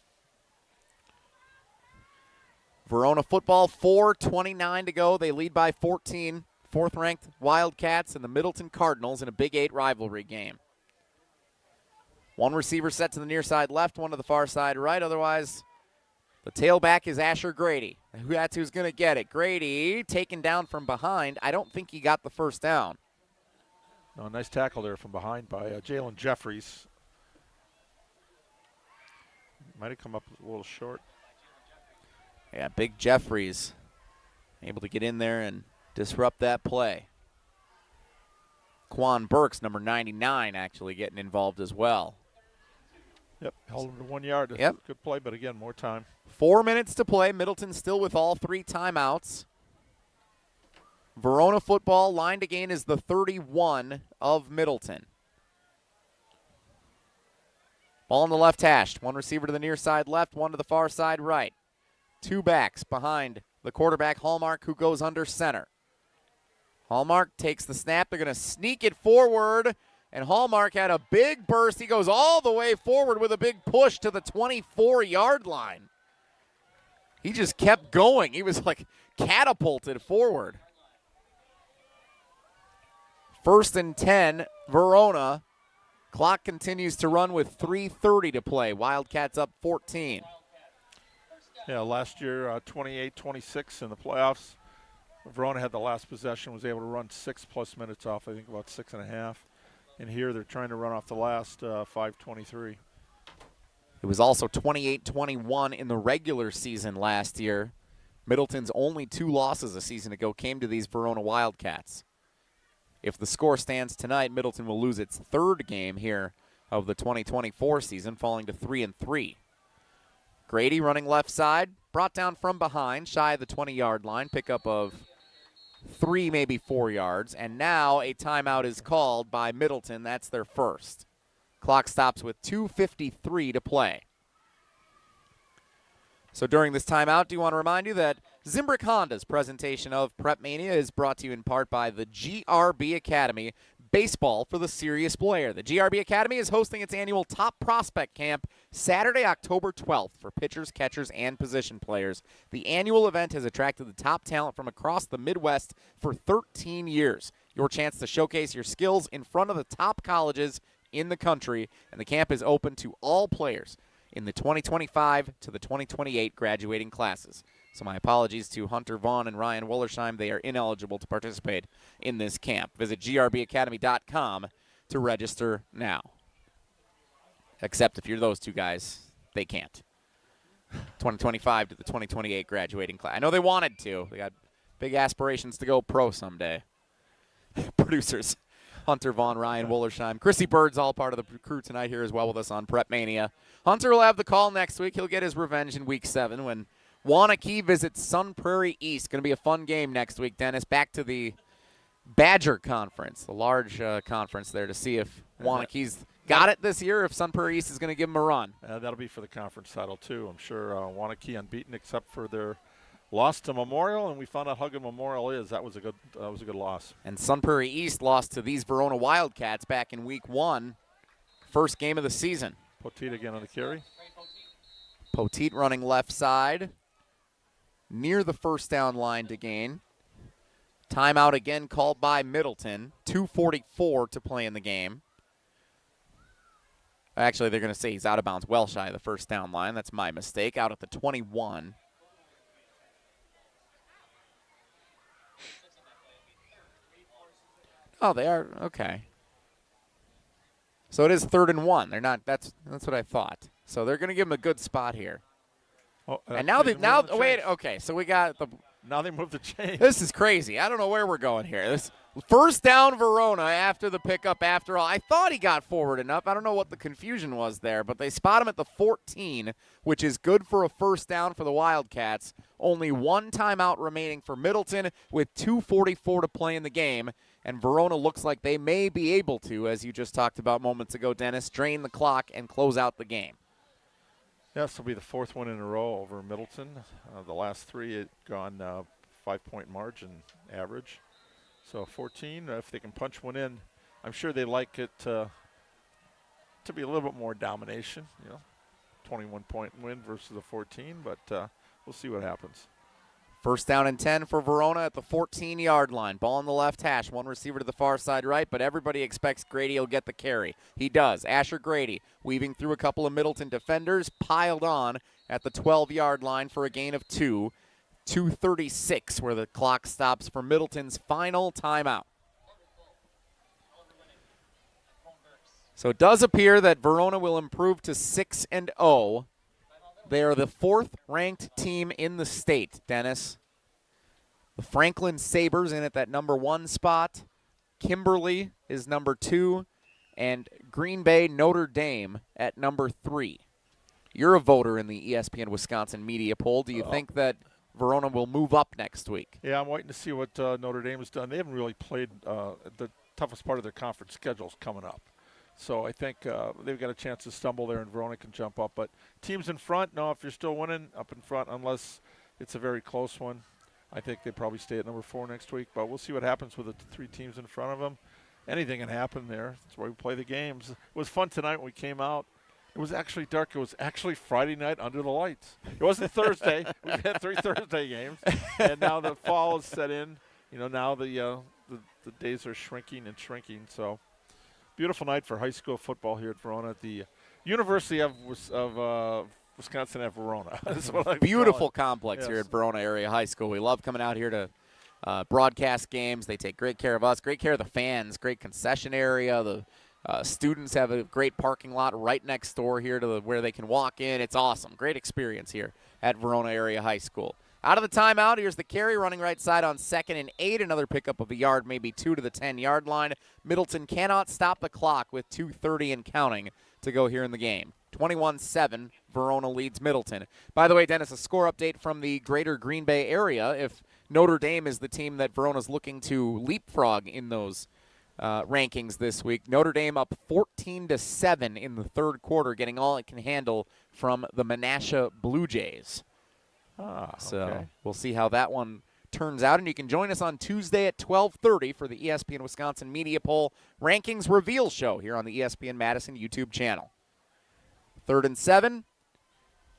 Verona football, 4:29 to go. They lead by 14. 4th-ranked Wildcats and the Middleton Cardinals in a Big 8 rivalry game. One receiver set to the near side left, one to the far side right. Otherwise, the tailback is Asher Grady. That's who's going to get it. Grady taken down from behind. I don't think he got the 1st down. No, nice tackle there from behind by Jalen Jeffries. Might have come up a little short. Yeah, big Jeffries able to get in there and disrupt that play. Quan Burks, number 99, actually getting involved as well. Yep, held him to 1 yard. Yep. Good play, but again, more time. 4 minutes to play. Middleton still with all 3 timeouts. Verona football, line to gain is the 31 of Middleton. Ball on the left hash. One receiver to the near side left, one to the far side right. 2 backs behind the quarterback, Hallmark, who goes under center. Hallmark takes the snap. They're going to sneak it forward, and Hallmark had a big burst. He goes all the way forward with a big push to the 24-yard line. He just kept going. He was like catapulted forward. 1st and 10, Verona. Clock continues to run with 3:30 to play. Wildcats up 14. Yeah, last year, 28-26 in the playoffs. Verona had the last possession, was able to run 6+ minutes off, I think about 6.5. And here they're trying to run off the last 5:23. It was also 28-21 in the regular season last year Middleton's only 2 losses a season ago came to these Verona Wildcats. If the score stands tonight, Middleton will lose its 3rd game here of the 2024 season, falling to 3-3. Grady running left side, brought down from behind, shy of the 20-yard line, pickup of 3, maybe 4 yards, and now a timeout is called by Middleton. That's their first. Clock stops with 2:53 to play. So during this timeout, do you want to remind you that Zimbrick Honda's presentation of PrepMania is brought to you in part by the GRB Academy, baseball for the serious player. The GRB Academy is hosting its annual Top Prospect Camp Saturday, October 12th for pitchers, catchers, and position players. The annual event has attracted the top talent from across the Midwest for 13 years. Your chance to showcase your skills in front of the top colleges in the country, and the camp is open to all players in the 2025 to the 2028 graduating classes. So my apologies to Hunter Vaughn and Ryan Wollersheim. They are ineligible to participate in this camp. Visit grbacademy.com to register now. Except if you're those 2 guys, they can't. 2025 to the 2028 graduating class. I know they wanted to. They got big aspirations to go pro someday. Producers Hunter Vaughn, Ryan Wollersheim. Chrissy Bird's all part of the crew tonight here as well with us on PrepMania. Hunter will have the call next week. He'll get his revenge in Week 7 when Waunakee visits Sun Prairie East. Going to be a fun game next week, Dennis. Back to the Badger Conference, the large conference there, to see if Waunakee's got it this year, if Sun Prairie East is going to give them a run. That'll be for the conference title, too. I'm sure Waunakee unbeaten except for their lost to Memorial, and we found out how good Memorial is. That was a good loss. And Sun Prairie East lost to these Verona Wildcats back in Week 1, first game of the season. Poteet again on the carry. Poteet running left side, near the first down line to gain. Timeout again called by Middleton. 2:44 to play in the game. Actually, they're going to say he's out of bounds well shy of the first down line. That's my mistake. Out at the 21. Oh, they are. Okay. So it is 3rd and 1. They're not. That's what I thought. So they're going to give him a good spot here. Oh, and now wait. Okay, so we got the. Now they moved the chain. This is crazy. I don't know where we're going here. This first down Verona after the pickup. After all, I thought he got forward enough. I don't know what the confusion was there, but they spot him at the 14, which is good for a first down for the Wildcats. Only 1 timeout remaining for Middleton with 2:44 to play in the game. And Verona looks like they may be able to, as you just talked about moments ago, Dennis, drain the clock and close out the game. Yes, this will be the 4th one in a row over Middleton. The last 3 had gone 5-point margin average. So 14, if they can punch one in, I'm sure they like it to be a little bit more domination. 21-point win versus a 14, but we'll see what happens. First down and 10 for Verona at the 14-yard line. Ball on the left hash. 1 receiver to the far side right, but everybody expects Grady will get the carry. He does. Asher Grady weaving through a couple of Middleton defenders, piled on at the 12-yard line for a gain of 2. 2:36 where the clock stops for Middleton's final timeout. So it does appear that Verona will improve to 6-0. They are the 4th-ranked team in the state, Dennis. The Franklin Sabres in at that number 1 spot. Kimberly is number 2. And Green Bay Notre Dame at number 3. You're a voter in the ESPN Wisconsin media poll. Do you think that Verona will move up next week? Yeah, I'm waiting to see what Notre Dame has done. They haven't really played the toughest part of their conference schedule is coming up. So I think they've got a chance to stumble there, and Verona can jump up. But teams in front, no, if you're still winning, up in front, unless it's a very close one. I think they probably stay at number 4 next week. But we'll see what happens with the 3 teams in front of them. Anything can happen there. That's why we play the games. It was fun tonight when we came out. It was actually dark. It was actually Friday night under the lights. It wasn't Thursday. We've had 3 Thursday games. And now the fall is set in. Now the days are shrinking and shrinking. So beautiful night for high school football here at Verona at the University of Wisconsin at Verona. That's what I Beautiful complex here at Verona Area High School. We love coming out here to broadcast games. They take great care of us, great care of the fans, great concession area. The students have a great parking lot right next door here to where they can walk in. It's awesome. Great experience here at Verona Area High School. Out of the timeout, here's the carry running right side on 2nd and 8. Another pickup of a yard, maybe 2 to the 10-yard line. Middleton cannot stop the clock with 2:30 and counting to go here in the game. 21-7, Verona leads Middleton. By the way, Dennis, a score update from the greater Green Bay area. If Notre Dame is the team that Verona's looking to leapfrog in those rankings this week, Notre Dame up 14-7 in the third quarter, getting all it can handle from the Menasha Blue Jays. So we'll see how that one turns out. And you can join us on Tuesday at 12:30 for the ESPN Wisconsin Media Poll Rankings Reveal Show here on the ESPN Madison YouTube channel. 3rd and 7.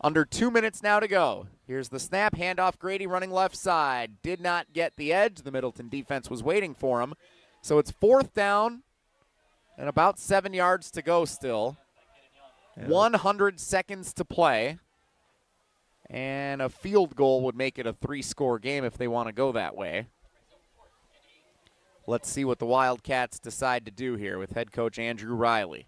Under 2 minutes now to go. Here's the snap. Handoff, Grady running left side. Did not get the edge. The Middleton defense was waiting for him. So it's 4th down and about 7 yards to go still. 100 seconds to play. And a field goal would make it a 3-score game if they want to go that way. Let's see what the Wildcats decide to do here with head coach Andrew Riley.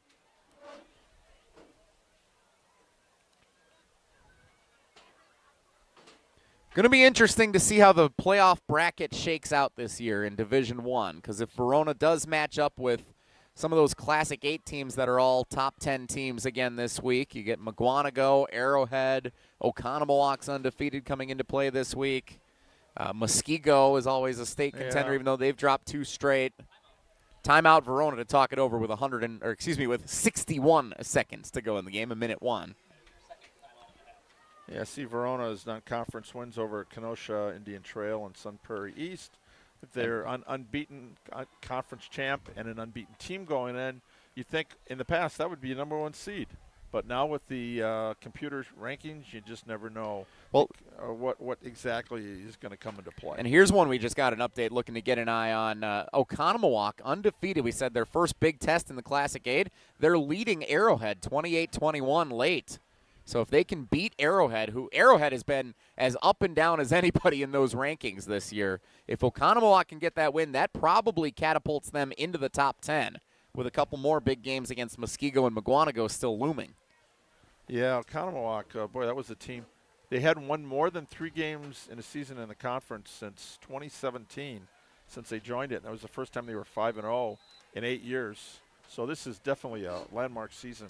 Going to be interesting to see how the playoff bracket shakes out this year in Division I, because if Verona does match up with some of those Classic 8 teams that are all top 10 teams again this week, you get McGuanago, Arrowhead, Oconomowoc undefeated coming into play this week. Muskego is always a state contender, even though they've dropped 2 straight. Timeout Verona to talk it over with with 61 seconds to go in the game, a minute 1. Yeah, see, Verona's non-conference wins over Kenosha, Indian Trail, and Sun Prairie East. If they're unbeaten conference champ and an unbeaten team going in, you think in the past that would be a number 1 seed. But now with the computer rankings, you just never know what exactly is going to come into play. And here's one we just got an update looking to get an eye on. Oconomowoc, undefeated. We said their first big test in the Classic 8. They're leading Arrowhead 28-21 late. So if they can beat Arrowhead, who Arrowhead has been as up and down as anybody in those rankings this year, if Oconomowoc can get that win, that probably catapults them into the top 10 with a couple more big games against Muskego and McGuanago still looming. Yeah, Oconomowoc, boy, that was a team. They hadn't won more than 3 games in a season in the conference since 2017, since they joined it. And that was the first time they were 5-0 in 8 years. So this is definitely a landmark season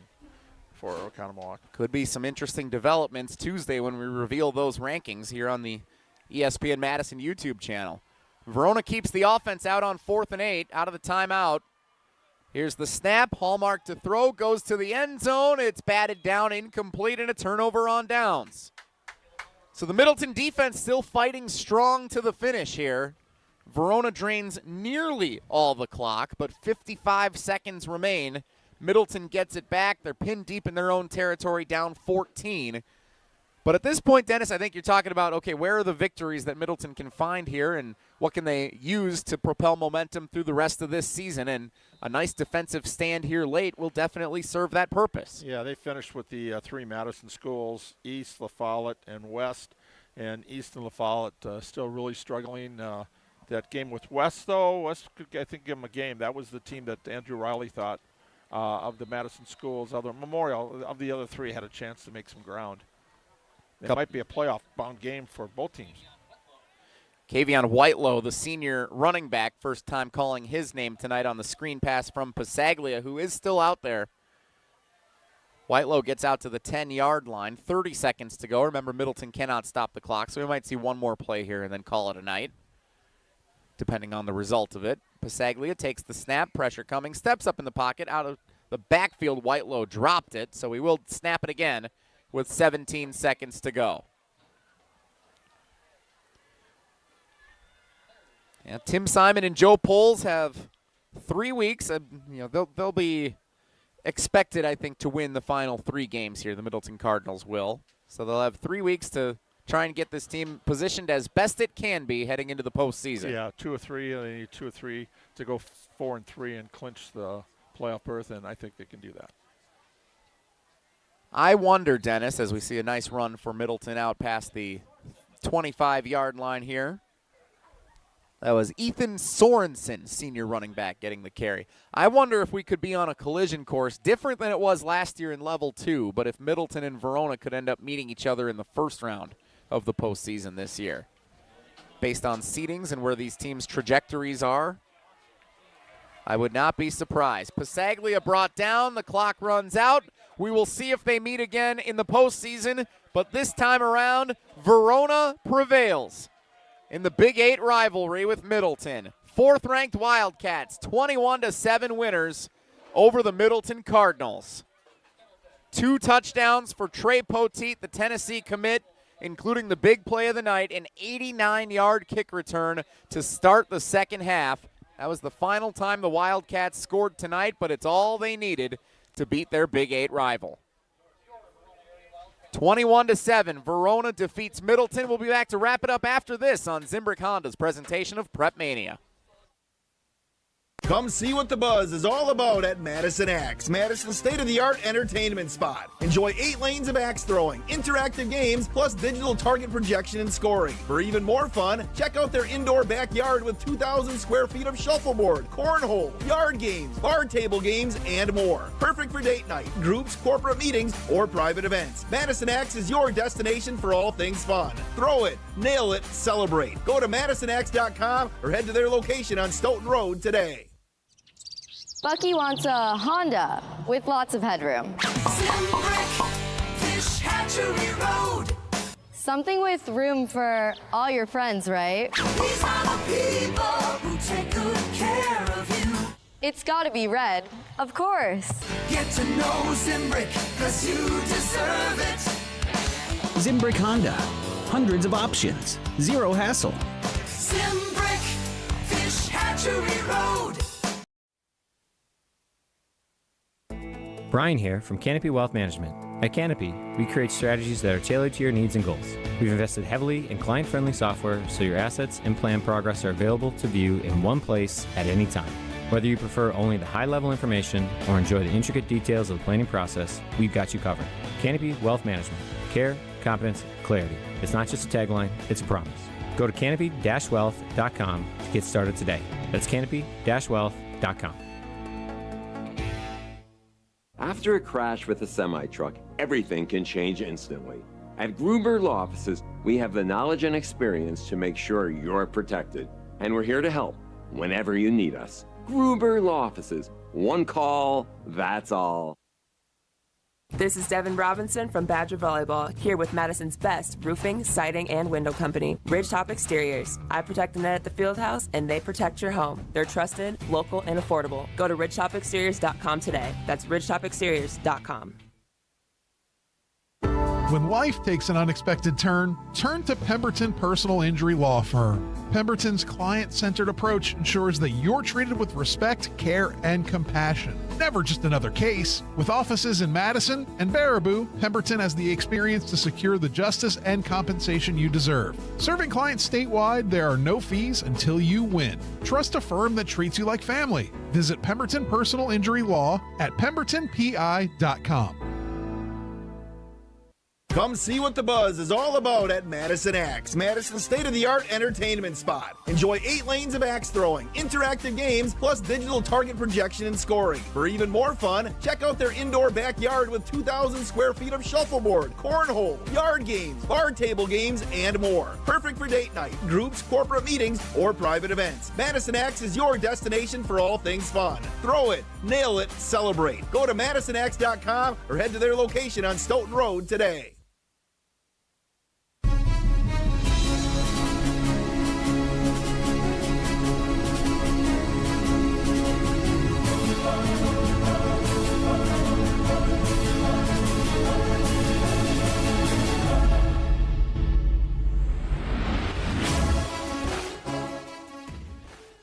for Oconomowoc. Could be some interesting developments Tuesday when we reveal those rankings here on the ESPN Madison YouTube channel. Verona keeps the offense out on 4th and 8, out of the timeout. Here's the snap. Hallmark to throw, goes to the end zone. It's batted down, incomplete, and a turnover on downs. So the Middleton defense still fighting strong to the finish here. Verona drains nearly all the clock, but 55 seconds remain. Middleton gets it back. They're pinned deep in their own territory, down 14. But at this point, Dennis, I think you're talking about, okay, where are the victories that Middleton can find here, and what can they use to propel momentum through the rest of this season? And a nice defensive stand here late will definitely serve that purpose. Yeah, they finished with the 3 Madison schools, East, La Follette, and West. And East and La Follette still really struggling. That game with West, though, West could, I think, give them a game. That was the team that Andrew Riley thought of the Madison schools, other Memorial, of the other 3 had a chance to make some ground. It might be a playoff-bound game for both teams. Kavion Whitelow, the senior running back, first time calling his name tonight on the screen pass from Pasaglia, who is still out there. Whitelow gets out to the 10-yard line, 30 seconds to go. Remember, Middleton cannot stop the clock, so we might see one more play here and then call it a night, depending on the result of it. Pasaglia takes the snap, pressure coming, steps up in the pocket. Out of the backfield, Whitelow dropped it, so we will snap it again with 17 seconds to go. Yeah, Tim Simon and Joe Poles have 3 weeks. They'll be expected, I think, to win the final 3 games here. The Middleton Cardinals will. So they'll have 3 weeks to try and get this team positioned as best it can be heading into the postseason. Yeah, 2 or 3. They need 2 or 3 to go 4-3 and clinch the playoff berth, and I think they can do that. I wonder, Dennis, as we see a nice run for Middleton out past the 25-yard line here. That was Ethan Sorensen, senior running back, getting the carry. I wonder if we could be on a collision course, different than it was last year in Level 2, but if Middleton and Verona could end up meeting each other in the first round of the postseason this year. Based on seedings and where these teams' trajectories are, I would not be surprised. Passaglia brought down. The clock runs out. We will see if they meet again in the postseason, but this time around, Verona prevails in the Big 8 rivalry with Middleton. Fourth-ranked Wildcats, 21-7 winners over the Middleton Cardinals. 2 touchdowns for Trey Poteet, the Tennessee commit, including the big play of the night, an 89-yard kick return to start the second half. That was the final time the Wildcats scored tonight, but it's all they needed to beat their Big 8 rival. 21-7, Verona defeats Middleton. We'll be back to wrap it up after this on Zimbrick Honda's presentation of PrepMania. Come see what the buzz is all about at Madison Axe, Madison's state-of-the-art entertainment spot. Enjoy 8 lanes of axe throwing, interactive games, plus digital target projection and scoring. For even more fun, check out their indoor backyard with 2,000 square feet of shuffleboard, cornhole, yard games, bar table games, and more. Perfect for date night, groups, corporate meetings, or private events. Madison Axe is your destination for all things fun. Throw it, nail it, celebrate. Go to MadisonAxe.com or head to their location on Stoughton Road today. Bucky wants a Honda with lots of headroom. Zimbrick, Fish Hatchery Road. Something with room for all your friends, right? These are the people who take good care of you. It's gotta be red, of course. Get to know Zimbrick, 'cause you deserve it. Zimbrick Honda. Hundreds of options. Zero hassle. Zimbrick, Fish Hatchery Road. Brian here from Canopy Wealth Management. At Canopy, we create strategies that are tailored to your needs and goals. We've invested heavily in client-friendly software so your assets and plan progress are available to view in one place at any time. Whether you prefer only the high-level information or enjoy the intricate details of the planning process, we've got you covered. Canopy Wealth Management. Care, competence, clarity. It's not just a tagline, it's a promise. Go to canopy-wealth.com to get started today. That's canopy-wealth.com. After a crash with a semi-truck, everything can change instantly. At Gruber Law Offices, we have the knowledge and experience to make sure you're protected. And we're here to help whenever you need us. Gruber Law Offices. One call, that's all. This is Devin Robinson from Badger Volleyball, here with Madison's best roofing, siding, and window company, Ridgetop Exteriors. I protect the net at the field house, and they protect your home. They're trusted, local, and affordable. Go to ridgetopexteriors.com today. That's ridgetopexteriors.com. When life takes an unexpected turn, turn to Pemberton Personal Injury Law Firm. Pemberton's client-centered approach ensures that you're treated with respect, care, and compassion. Never just another case. With offices in Madison and Baraboo, Pemberton has the experience to secure the justice and compensation you deserve. Serving clients statewide, there are no fees until you win. Trust a firm that treats you like family. Visit Pemberton Personal Injury Law at pembertonpi.com. Come see what the buzz is all about at Madison Axe, Madison's state-of-the-art entertainment spot. Enjoy 8 lanes of axe throwing, interactive games, plus digital target projection and scoring. For even more fun, check out their indoor backyard with 2,000 square feet of shuffleboard, cornhole, yard games, bar table games, and more. Perfect for date night, groups, corporate meetings, or private events. Madison Axe is your destination for all things fun. Throw it, nail it, celebrate. Go to MadisonAxe.com or head to their location on Stoughton Road today.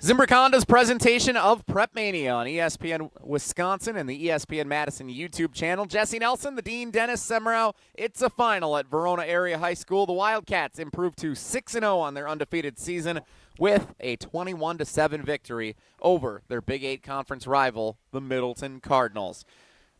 Zimbrick Honda's presentation of PrepMania on ESPN Wisconsin and the ESPN Madison YouTube channel. Jesse Nelson, the Dean, Dennis Semrau. It's a final at Verona Area High School. The Wildcats improved to 6-0 on their undefeated season with a 21-7 victory over their Big 8 conference rival, the Middleton Cardinals.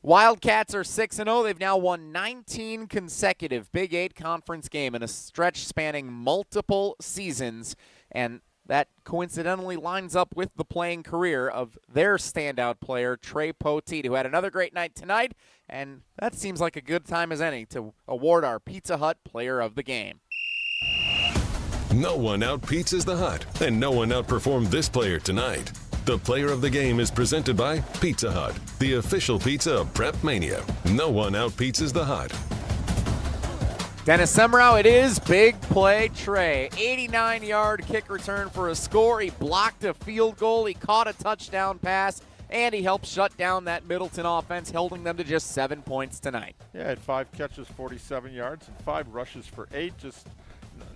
Wildcats are 6-0. They've now won 19 consecutive Big 8 conference games in a stretch spanning multiple seasons, and that coincidentally lines up with the playing career of their standout player, Trey Poteet, who had another great night tonight, and that seems like a good time as any to award our Pizza Hut Player of the Game. No one out-pizzas the Hut, and no one outperformed this player tonight. The player of the game is presented by Pizza Hut, the official pizza of PrepMania. No one out-pizzas the Hut. Dennis Semrau, it is big play Trey. 89-yard kick return for a score. He blocked a field goal. He caught a touchdown pass, and he helped shut down that Middleton offense, holding them to just 7 points tonight. Yeah, had 5 catches, 47 yards, and 5 rushes for 8. Just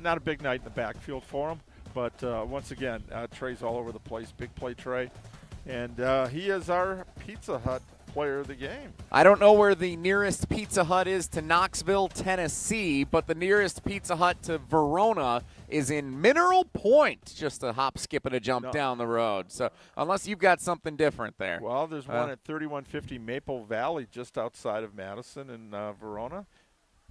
not a big night in the backfield for him. But once again, Trey's all over the place. Big play Trey. And he is our Pizza Hut player of the game. I don't know where the nearest Pizza Hut is to Knoxville, Tennessee, but the nearest Pizza Hut to Verona is in Mineral Point, just a hop, skip, and a jump down the road. So unless you've got something different there. Well, there's one at 3150 Maple Valley just outside of Madison in Verona.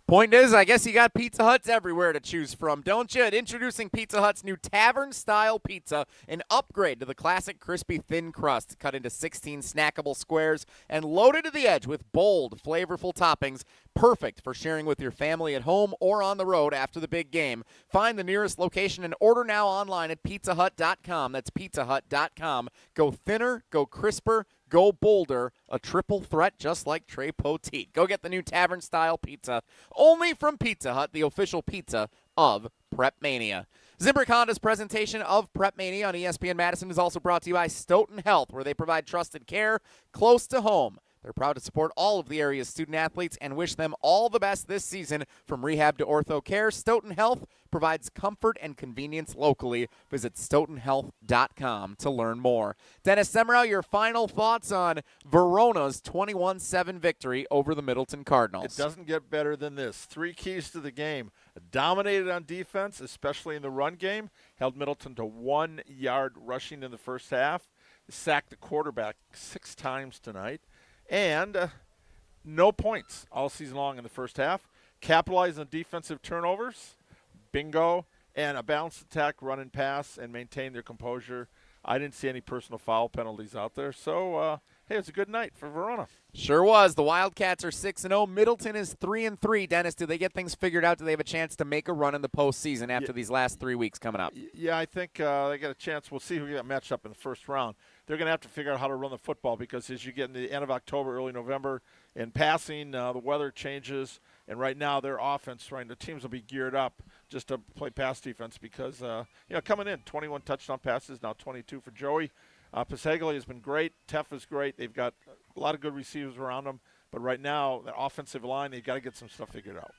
Point is, I guess you got Pizza Huts everywhere to choose from, don't you? Introducing Pizza Hut's new tavern-style pizza, an upgrade to the classic crispy thin crust, cut into 16 snackable squares and loaded to the edge with bold, flavorful toppings, perfect for sharing with your family at home or on the road after the big game. Find the nearest location and order now online at pizzahut.com. That's pizzahut.com. Go thinner, go crisper, go bolder, a triple threat just like Trey Poteet. Go get the new tavern-style pizza, only from Pizza Hut, the official pizza of PrepMania. Zimbrick Honda's presentation of PrepMania on ESPN Madison is also brought to you by Stoughton Health, where they provide trusted care close to home. They're proud to support all of the area's student athletes and wish them all the best this season. From rehab to ortho care, Stoughton Health provides comfort and convenience locally. Visit stoughtonhealth.com to learn more. Dennis Semrau, your final thoughts on Verona's 21-7 victory over the Middleton Cardinals. It doesn't get better than this. 3 keys to the game. Dominated on defense, especially in the run game. Held Middleton to 1 yard rushing in the first half. Sacked the quarterback 6 times tonight. And no points all season long in the first half. Capitalized on defensive turnovers, bingo, and a balanced attack, run and pass, and maintain their composure. I didn't see any personal foul penalties out there. So, hey, it's a good night for Verona. Sure was. The Wildcats are 6-0. Middleton is 3-3. Dennis, do they get things figured out? Do they have a chance to make a run in the postseason after these last 3 weeks coming up? Yeah, I think they got a chance. We'll see who got matched up in the first round. They're going to have to figure out how to run the football because as you get in the end of October, early November, in passing, the weather changes. And right now their offense, the teams will be geared up just to play pass defense because, coming in, 21 touchdown passes, now 22 for Joey. Pasaglia has been great. Teff is great. They've got a lot of good receivers around them. But right now, the offensive line, they've got to get some stuff figured out.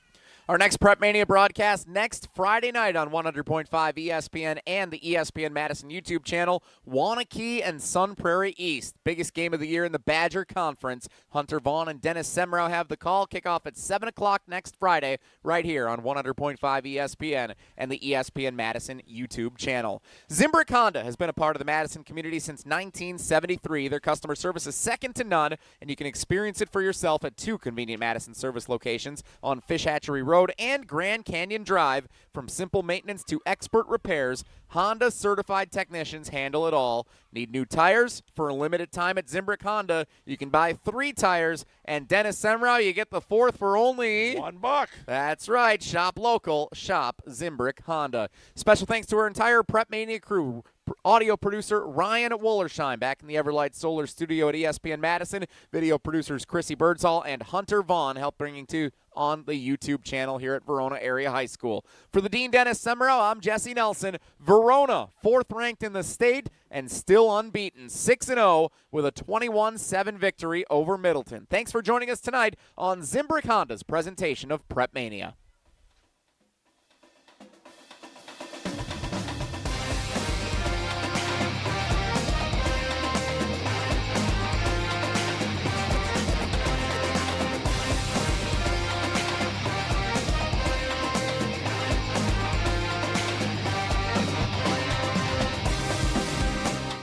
Our next PrepMania broadcast next Friday night on 100.5 ESPN and the ESPN Madison YouTube channel. Waunakee and Sun Prairie East. Biggest game of the year in the Badger Conference. Hunter Vaughn and Dennis Semrau have the call. Kickoff at 7 o'clock next Friday right here on 100.5 ESPN and the ESPN Madison YouTube channel. Zimbrick Honda has been a part of the Madison community since 1973. Their customer service is second to none, and you can experience it for yourself at 2 convenient Madison service locations on Fish Hatchery Road and Grand Canyon Drive. From simple maintenance to expert repairs, Honda certified technicians handle it all. Need new tires? For a limited time at Zimbrick Honda, you can buy 3 tires, and Dennis Semrau, you get the 4th for only $1. That's right. Shop local. Shop Zimbrick Honda. Special thanks to our entire PrepMania crew. Audio producer Ryan Wollersheim back in the Everlight Solar Studio at ESPN Madison. Video producers Chrissy Birdsall and Hunter Vaughn help bringing to on the YouTube channel here at Verona Area High School. For the Dean Dennis Semrau, I'm Jesse Nelson. Verona, 4th ranked in the state and still unbeaten, 6-0 with a 21-7 victory over Middleton. Thanks for joining us tonight on Zimbrick Honda's presentation of PrepMania.